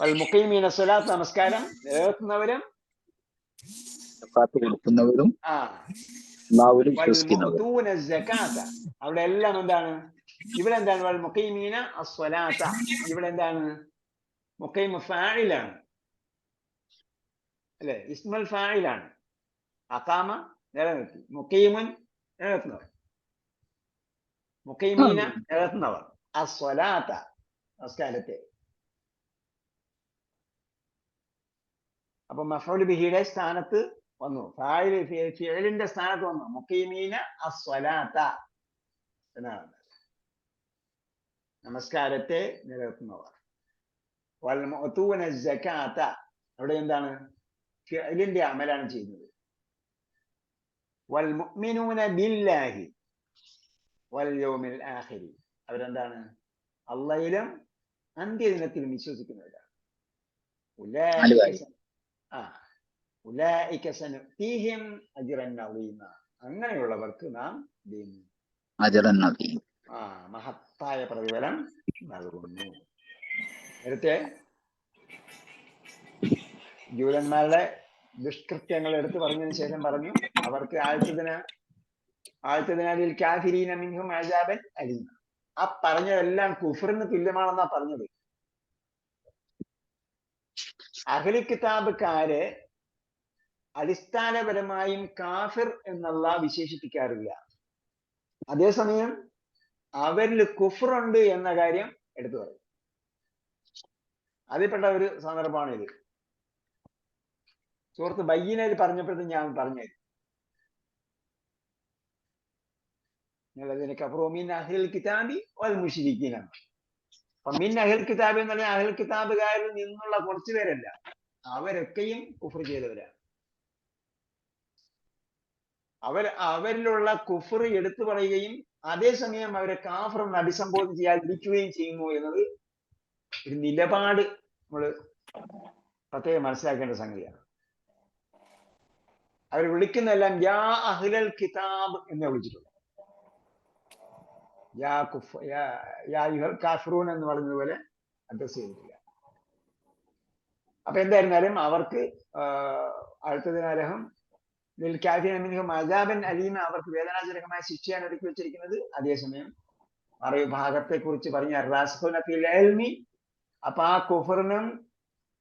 S1: والمقيمين الصلاة നമസ്കാരം നിലനിർത്തുന്നവരും അവിടെ എല്ലാം എന്താണ്? ഇവിടെ എന്താണ്? മുഖീമീന അസ്വലാത്ത. ഇവിടെ എന്താണ്? മുഖീമ ഫാഇലാണ് അല്ലെ? ഇസ്മുൽ ഫാഇലാണ്. അഖാമ നിലനിർത്തി, മുഖീമുൻ നിലനിർത്തുന്നവർ, മുഖീമീന നിലനിർത്തുന്നവർ, അസ്വലാത്ത നമസ്കാരത്തെ. അപ്പൊ മഫ്ഊൽ ബിഹിയുടെ സ്ഥാനത്ത് വന്നു, ഫിഅലിന്റെ സ്ഥാനത്ത് വന്നു മുഖീമീന അസ്വലാത്ത എന്നാണ്. നമസ്കാരത്തെ നിലനിർത്തുന്നവർ. വൽ മുഅ്തൂന സകാത്ത, അവിടെ എന്താണ്? ഫിഅലിന്റെ അമലാണ് ചെയ്യുന്നത്. വൽ മുഅ്മിനൂന ബില്ലാഹി വൽ യൗമിൽ ആഖിരി, അവരെന്താണ്? അല്ലാഹുവിലും അന്ത്യദിനത്തിലും വിശ്വസിക്കുന്നവരാണ്. അങ്ങനെയുള്ളവർക്ക് നാം മഹത്തായ പ്രതിഫലം നൽകുന്നു. നേരത്തെ ജൂതന്മാരുടെ ദുഷ്കൃത്യങ്ങൾ എടുത്തു പറഞ്ഞതിന് ശേഷം പറഞ്ഞു അവർക്ക് ആഴ്ത്തതിനാലിൽ കാഫിരീന മിൻഹും അസാബൻ അലീം. ആ പറഞ്ഞതെല്ലാം കുഫറിന് തുല്യമാണെന്നാ പറഞ്ഞത്. അഹ്ലി കിതാബുകാരെ അടിസ്ഥാനപരമായും കാഫിർ എന്നുള്ള വിശേഷിപ്പിക്കാറില്ല. അതേസമയം അവരിൽ കുഫറുണ്ട് എന്ന കാര്യം എടുത്തു പറയും. അതിൽപ്പെട്ട ഒരു സന്ദർഭമാണ് ഇത്. സുഹൃത്ത് ബയ്യനയിൽ പറഞ്ഞപ്പോഴത്തേക്കും ഞാൻ പറഞ്ഞു മിൻ അഹ്ലിൽ കിതാബി വൽ മുശ്രിക്കീന. അപ്പൊ മിൻ അഹ്ലിൽ കിതാബ് എന്ന് പറഞ്ഞാൽ അഹ്ലിൽ കിതാബുകാരിൽ നിന്നുള്ള കുറച്ചു പേരല്ല, അവരൊക്കെയും കുഫ്ർ ചെയ്തവരാണ്. അവരിലുള്ള കുഫ്ർ എടുത്തു പറയുകയും അതേസമയം അവരെ കാഫർ എന്ന് അഭിസംബോധന ചെയ്യാതിരിക്കുകയും ചെയ്യുന്നു എന്നത് ഒരു നിലപാട് നമ്മൾ പ്രത്യേകം മനസ്സിലാക്കേണ്ട സംഗതിയാണ്. അവർ വിളിക്കുന്നതെല്ലാം യാ അഹ്ലൽ കിതാബ് എന്ന് വിളിച്ചിട്ടുണ്ട്. യാ കാഫിറൂൻ എന്ന് പറഞ്ഞതുപോലെ അഡ്രസ് ചെയ്തിട്ടില്ല. അപ്പൊ എന്തായിരുന്നാലും അവർക്ക് അടുത്തതിനലഹം അജാബൻ അലീമ, അവർക്ക് വേദനാജനകമായ ശിക്ഷയാണ് ഒരുക്കി വെച്ചിരിക്കുന്നത്. അതേസമയം മറുഭാഗത്തെ കുറിച്ച് പറഞ്ഞ റാസ്ഖുനഫിൽ, അപ്പൊ ആ കുഫറിനും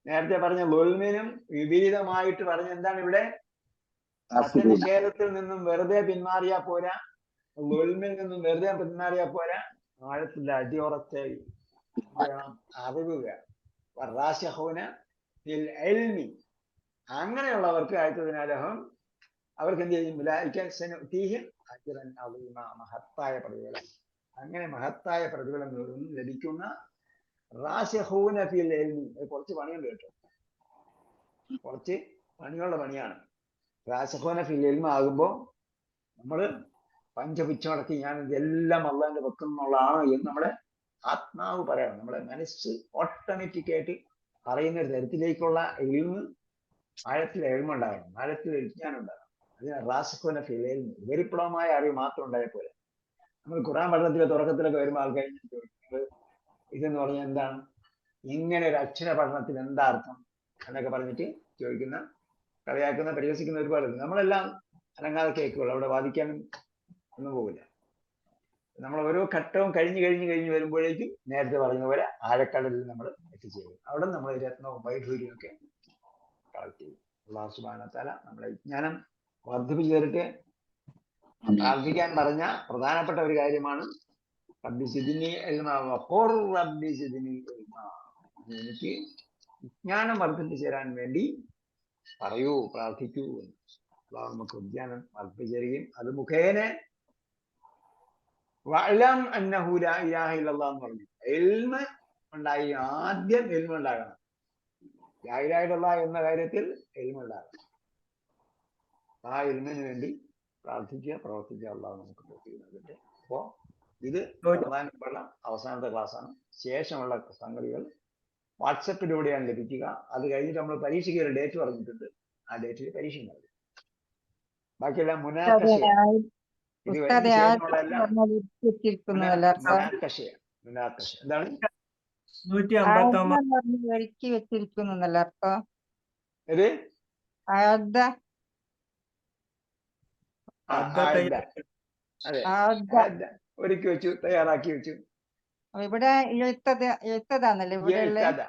S1: നേരത്തെ പറഞ്ഞ ളുൽമിനും വിപരീതമായിട്ട് പറഞ്ഞ എന്താണ് ഇവിടെ? സത്യനിഷേധത്തിൽ നിന്നും വെറുതെ പിന്മാറിയാ പോരാ, ളുൽമിൽ നിന്നും വെറുതെ പിന്മാറിയാ പോരാ, ആഴത്തിന്റെ അടിയുറച്ച അറിവ് വേണം. അങ്ങനെയുള്ളവർക്ക് ആയതിനാലഹം അവർക്ക് എന്ത് ചെയ്യും? മഹത്തായ പ്രതിഫലം. അങ്ങനെ മഹത്തായ പ്രതിഫലം ലഭിക്കുന്ന റാസിഖൂന ഫിൽ ഇൽമി. കുറച്ച് പണിയുണ്ട് കേട്ടോ, കുറച്ച് പണിയുള്ള പണിയാണ്. റാസിഖൂന ഫിൽ ഇൽമി ആകുമ്പോ നമ്മള് പഞ്ചപുച്ഛമടക്കി ഞാൻ ഇതെല്ലാം അള്ളാന്റെ വെക്കുന്നുള്ളതാണ് എന്ന് നമ്മുടെ ആത്മാവ് പറയണം. നമ്മുടെ മനസ്സ് ഓട്ടോമാറ്റിക് ആയിട്ട് പറയുന്ന ഒരു തരത്തിലേക്കുള്ള ഇൽമ്, ആഴത്തിൽ എഴുമുണ്ടാകണം, ആഴത്തിൽ വിജ്ഞാനം ഉണ്ടാകണം. അതിന് റാസിഖൂന ഫിൽ ഇൽമി, ഉപരിപ്ലവമായ അറിവ് മാത്രം ഉണ്ടായ പോലെ. നമ്മൾ ഖുർആൻ പഠനത്തിലെ തുടക്കത്തിലൊക്കെ വരുമ്പോൾ ആൾക്കാർ ചോദിക്കുന്നത് ഇതെന്ന് പറഞ്ഞാൽ എന്താണ്, ഇങ്ങനെ ഒരു അക്ഷര പഠനത്തിന് എന്താ അർത്ഥം എന്നൊക്കെ പറഞ്ഞിട്ട് ചോദിക്കുന്ന, കളിയാക്കുന്ന, പരിഹസിക്കുന്ന ഒരുപാട്. നമ്മളെല്ലാം അനങ്ങാതെ കേൾക്കുകയുള്ളൂ, അവിടെ വാദിക്കാനും ഒന്നും പോകില്ല. നമ്മൾ ഓരോ ഘട്ടവും കഴിഞ്ഞ് വരുമ്പോഴേക്കും നേരത്തെ പറഞ്ഞ പോലെ ആഴക്കടലിൽ നമ്മൾ എത്തിച്ചേരും. അവിടെ നമ്മൾ രത്നവും വൈഢൂര്യവും ഒക്കെ കളക്ട് ചെയ്യും. അല്ലാഹു സുബ്ഹാനഹു വ തആല നമ്മളെ വിജ്ഞാനം വർദ്ധിപ്പിച്ചു തരട്ടെ. പ്രാർത്ഥിക്കാൻ പറഞ്ഞ പ്രധാനപ്പെട്ട ഒരു കാര്യമാണ് റബ്ബി സിദ്നി ഇൽമാ വഖുർ റബ്ബി സിദ്നി ഇൽമാ. എനിക്ക് വിജ്ഞാനം വർദ്ധിപ്പിച്ചു തരാൻ വേണ്ടി പറയൂ, പ്രാർത്ഥിക്കൂ. അല്ലാഹു നമുക്ക് വിജ്ഞാനം വർദ്ധിപ്പിച്ചു തരികയും അത് മുഖേന വഅലം അന്നഹു ലാ ഇലാഹ ഇല്ലല്ലാഹ് എന്ന് പറഞ്ഞു ഇൽമ് ഉണ്ടായി. ആദ്യം ഇൽമ് ഉണ്ടാകണം, ലാ ഇലാഹ ഇല്ലല്ലാഹ് എന്ന കാര്യത്തിൽ ഇൽമ് ഉണ്ടാകണം. ആ ഇൽമിന് വേണ്ടി പ്രാർത്ഥിക്കുക, പ്രവർത്തിക്കുക. അല്ലാഹു നമുക്ക് പ്രവർത്തിക്കുന്നുണ്ട്. അപ്പോ ഇത് പ്രധാനപ്പെട്ട അവസാനത്തെ ക്ലാസ്സാണ്. ശേഷമുള്ള സംഗതികൾ വാട്സപ്പിലൂടെയാണ് ലഭിക്കുക. അത് കഴിഞ്ഞിട്ട് നമ്മൾ പരീക്ഷയ്ക്ക് ഒരു ഡേറ്റ് പറഞ്ഞിട്ടുണ്ട്. ആ ഡേറ്റിൽ പരീക്ഷ നൽകും. ബാക്കിയെല്ലാം മുനാഖശയാണ്. ഇത് കഴിഞ്ഞ ശേഷമുള്ളതെല്ലാം മുനാഖശ. എന്താണ്
S3: 159
S7: ഒരുക്കി വെച്ചിരിക്കുന്നല്ല അർത്ഥം?
S1: ഇത് അതെ, ഒരുക്കി വെച്ചു, തയ്യാറാക്കി വെച്ചു.
S7: ഇവിടെ എഴുത്തതാന്നല്ലേ ഇവിടെ ഉള്ളത്?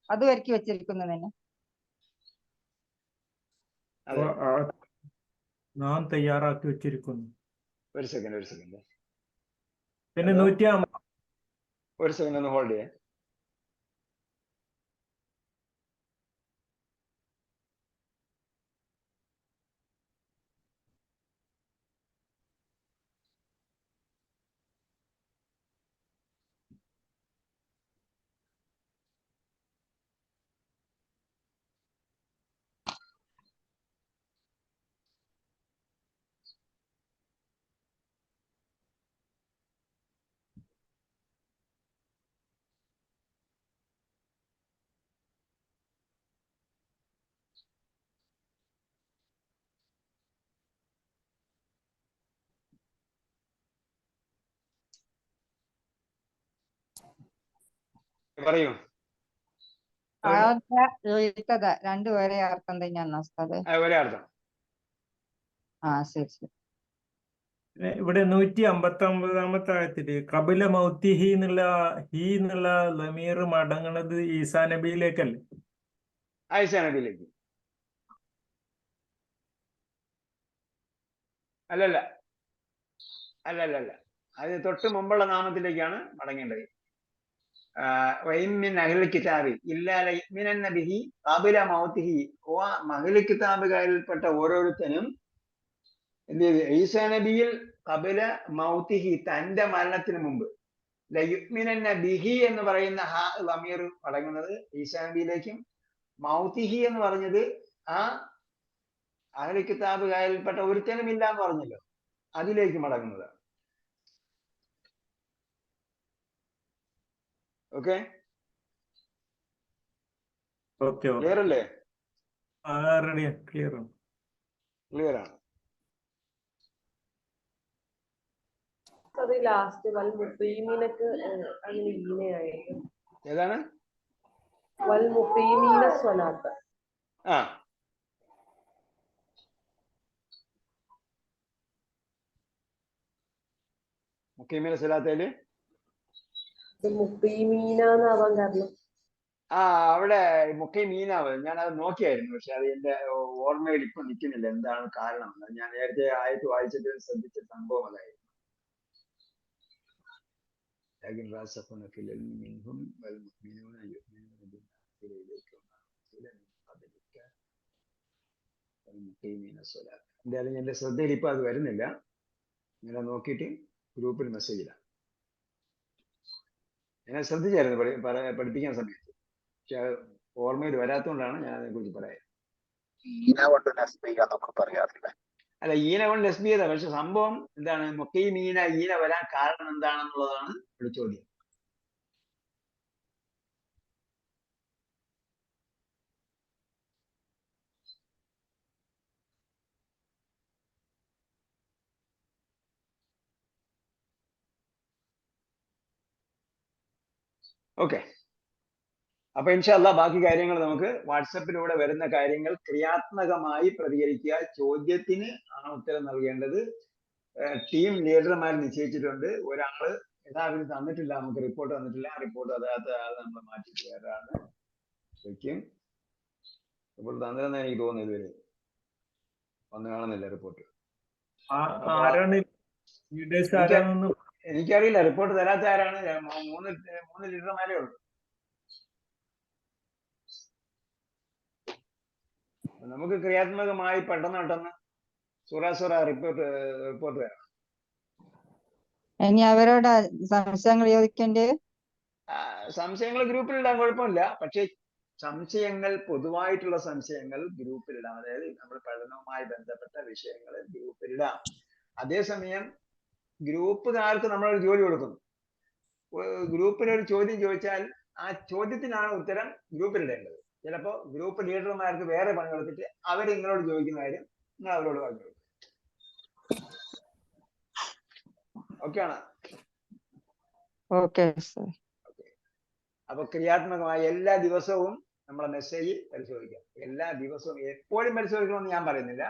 S7: അത് ഒരുക്കി വെച്ചിരിക്കുന്നു തന്നെ.
S3: നാം തയ്യാറാക്കി വെച്ചിരിക്കുന്നു.
S1: ഒരു സെക്കൻഡ്
S3: പിന്നെ 150.
S1: ഒരു സെക്കൻഡ് ഒന്ന് ഹോൾഡ് ചെയ്യേ. പറയൂ.
S7: രണ്ടുപേരെ അർത്ഥം തന്നെയാണ്
S1: ഒരേ അർത്ഥം.
S7: ശരി.
S3: ഇവിടെ 159 ആയത്തില് ഖബല മൗത്തിഹി എന്നുള്ള ഹി എന്നുള്ള ലമീർ മടങ്ങുന്നത് ഈസാ നബിയിലേക്കല്ലേ?
S1: ആയിഷാ നബിയിലേക്ക് അല്ലല്ല, അത് തൊട്ട് മുമ്പുള്ള നാമത്തിലേക്കാണ് മടങ്ങേണ്ടത്. വഇൻ മിൻ അഹ്ലിൽ കിതാബി ഇല്ലാ ലയുഅ്മിനന്ന ബിഹി ഖബല മൗതിഹി. അഹ്ലുൽ കിതാബുകാരിൽപ്പെട്ട ഓരോരുത്തരും എന്ത് ചെയ്തു? ഈസാ നബിയിൽ ഖബല മൗതിഹി, തന്റെ മരണത്തിന് മുമ്പ്, ലയുഅ്മിനന്ന ബിഹി എന്ന് പറയുന്ന ലമീർ മടങ്ങുന്നത് ഈസാ നബിയിലേക്കും, മൗതിഹി എന്ന് പറഞ്ഞത് ആ അഹ്ലുൽ കിതാബുകാരിൽപ്പെട്ട ഒരുത്തനും ഇല്ല എന്ന് പറഞ്ഞല്ലോ, അതിലേക്ക് മടങ്ങുന്നത്. ഓക്കെ,
S3: ഓക്കെ
S1: ക്ലിയർ അല്ലേ?
S3: റെഡിയാ, ക്ലിയർ ആണ്.
S1: ക്ലിയർ ആണ്.
S6: അത് ലാസ്റ്റ് വൽ മുഖീമീനക്ക് അങ്ങനെ ഈനയായിട്ട്
S1: ഏതാണ്?
S6: വൽ മുഖീമീന സ്വലാത്ത്.
S1: ആ, മുഖീമിന സ്വലാത്തേല്
S6: മുഖീമീന എന്നാവാൻ കാരണം
S1: അവിടെ മുഖീമീനാവ് ഞാൻ അത് നോക്കിയായിരുന്നു, പക്ഷെ അത് എന്റെ ഓർമ്മയിൽ ഇപ്പൊ നിൽക്കുന്നില്ല എന്താണ് കാരണം. ഞാൻ നേരത്തെ ആയിട്ട് വായിച്ചിട്ട് ശ്രദ്ധിച്ച സംഭവം അതായിരുന്നു. لكن راسخون في العلم منهم والمؤمنون يؤمنون بما أنزل إليك وما أنزل من قبلك والمقيمين الصلاة. എന്തായാലും എന്റെ ശ്രദ്ധയിൽ ഇപ്പൊ അത് വരുന്നില്ല. ഇങ്ങനെ നോക്കിയിട്ട് ഗ്രൂപ്പിൽ മെസ്സേജ് ഇടാം. ഞാൻ ശ്രദ്ധിച്ചായിരുന്നു പഠിപ്പിക്കാൻ സമയത്ത്, പക്ഷെ ഓർമ്മയിൽ വരാത്തതുകൊണ്ടാണ് ഞാൻ അതിനെ കുറിച്ച് പറയാം.
S4: ഈന കൊണ്ട് നസ്ബിയാന്നൊക്കെ പറയാറില്ല.
S1: അല്ല, ഈന കൊണ്ട് എസ് ബി ചെയ്ത, പക്ഷെ സംഭവം എന്താണ്? മുഖീമീന ഈന വരാൻ കാരണം എന്താണെന്നുള്ളതാണ് ഒരു ചോദ്യം. ഓക്കെ, അപ്പൊ ഇൻഷാ അല്ലാഹ് ബാക്കി കാര്യങ്ങൾ നമുക്ക് വാട്സപ്പിലൂടെ വരുന്ന കാര്യങ്ങൾ ക്രിയാത്മകമായി പ്രതികരിക്കുക. ചോദ്യത്തിന് ആണ് ഉത്തരം നൽകേണ്ടത്. ടീം ലീഡർമാർ നിശ്ചയിച്ചിട്ടുണ്ട്. ഒരാള് യഥാവിധി തന്നിട്ടില്ല, നമുക്ക് റിപ്പോർട്ട് തന്നിട്ടില്ല. റിപ്പോർട്ട് അതായത് നമ്മൾ മാറ്റി വേറൊരാള് വയ്ക്കും. റിപ്പോർട്ട് തന്നില്ലെന്ന് എനിക്ക് തോന്നുന്നു, ഇതുവരെ വന്ന് കാണുന്നില്ല റിപ്പോർട്ട്. എനിക്കറിയില്ല റിപ്പോർട്ട് തരാത്ത ആരാണ്. മൂന്ന് ലീഡർമാരേ ഉള്ളൂ. നമുക്ക് ക്രിയാത്മകമായി പെട്ടെന്ന് സുറ റിപ്പോർട്ട് തരാം.
S7: ഇനി അവരോട് സംശയങ്ങൾ ചോദിക്കേണ്ടി?
S1: സംശയങ്ങൾ ഗ്രൂപ്പിലിടാൻ കുഴപ്പമില്ല, പക്ഷെ സംശയങ്ങൾ, പൊതുവായിട്ടുള്ള സംശയങ്ങൾ ഗ്രൂപ്പിലിടാം. അതായത് നമ്മൾ പഠനവുമായി ബന്ധപ്പെട്ട വിഷയങ്ങൾ ഗ്രൂപ്പിലിടാം. അതേസമയം ഗ്രൂപ്പുകാർക്ക് നമ്മളൊരു ജോലി കൊടുക്കുന്നു. ഗ്രൂപ്പിലൊരു ചോദ്യം ചോദിച്ചാൽ ആ ചോദ്യത്തിനാണ് ഉത്തരം ഗ്രൂപ്പിലിടേണ്ടത്. ചിലപ്പോ ഗ്രൂപ്പ് ലീഡർമാർക്ക് വേറെ പണി കൊടുത്തിട്ട് അവർ നിങ്ങളോട് ചോദിക്കുന്ന കാര്യം നിങ്ങൾ അവരോട് പറഞ്ഞു കൊടുക്കും. ഓക്കെ ആണ്?
S7: Okay sir.
S1: അപ്പൊ ക്രിയാത്മകമായി എല്ലാ ദിവസവും നമ്മളെ മെസ്സേജ് പരിശോധിക്കാം. എല്ലാ ദിവസവും എപ്പോഴും പരിശോധിക്കണമെന്ന് ഞാൻ പറയുന്നില്ല,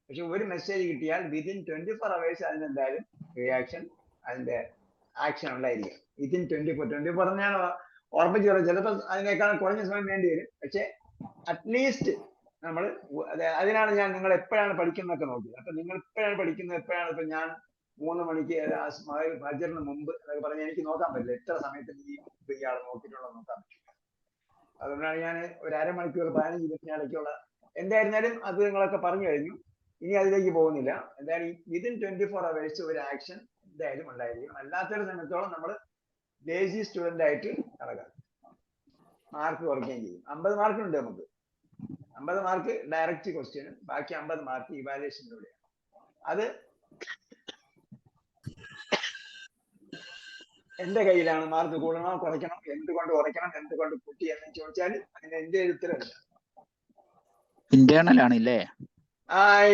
S1: പക്ഷെ ഒരു മെസ്സേജ് കിട്ടിയാൽ വിതിൻ 24 hours അതിനെന്തായാലും റിയാക്ഷൻ, അതിന്റെ ആക്ഷൻ ഉണ്ടായിരിക്കും. വിതിൻ 24 ഞാൻ ഓർമ്മിച്ച് പറയാം. ചിലപ്പോൾ അതിനേക്കാൾ കുറഞ്ഞ സമയം വേണ്ടി വരും, പക്ഷെ അറ്റ്ലീസ്റ്റ് നമ്മൾ അതിനാണ് ഞാൻ നിങ്ങൾ എപ്പോഴാണ് പഠിക്കുന്നതൊക്കെ നോക്കിയത്. അപ്പൊ നിങ്ങൾ എപ്പോഴാണ് പഠിക്കുന്നത്, എപ്പോഴാണ് ഇപ്പൊ ഞാൻ 3 മണിക്ക് ഫജറിന് മുമ്പ് എന്നൊക്കെ പറഞ്ഞാൽ എനിക്ക് നോക്കാൻ പറ്റില്ല എത്ര സമയത്ത് ഇയാൾ നോക്കിയിട്ടുണ്ടോ നോക്കാൻ പറ്റില്ല. അതുകൊണ്ടാണ് ഞാൻ ഒരു അരമണിക്കൂർ 15 മിനിറ്റിനിടയ്ക്കുള്ള എന്തായിരുന്നാലും അത് നിങ്ങളൊക്കെ പറഞ്ഞു കഴിഞ്ഞു. ഇനി അതിലേക്ക് പോകുന്നില്ല. എന്തായാലും വിതിൻ 24 hours ഒരു ആക്ഷൻ എന്തായാലും ഉണ്ടായിരിക്കും. അല്ലാത്തൊരു സമയത്തോളം നമ്മൾ ലേസി സ്റ്റുഡന്റ് ആയിട്ട് നടക്കാം. മാർക്ക് കുറയ്ക്കുകയും ചെയ്യും. 50 മാർക്കുണ്ട് നമുക്ക്. 50 മാർക്ക് ഡയറക്റ്റ് ക്വസ്റ്റ്യനും ബാക്കി 50 മാർക്ക് ഇവാലുവേഷനിലൂടെയാണ്. അത് എന്റെ കയ്യിലാണ്. മാർക്ക് കൂടണോ കുറയ്ക്കണം, എന്തുകൊണ്ട് കുറയ്ക്കണം, എന്തുകൊണ്ട് കൂട്ടി എന്ന് ചോദിച്ചാൽ അതിന് എന്റെ ഉത്തരവില്ല.
S4: ഇന്റേണൽ ആണല്ലേ?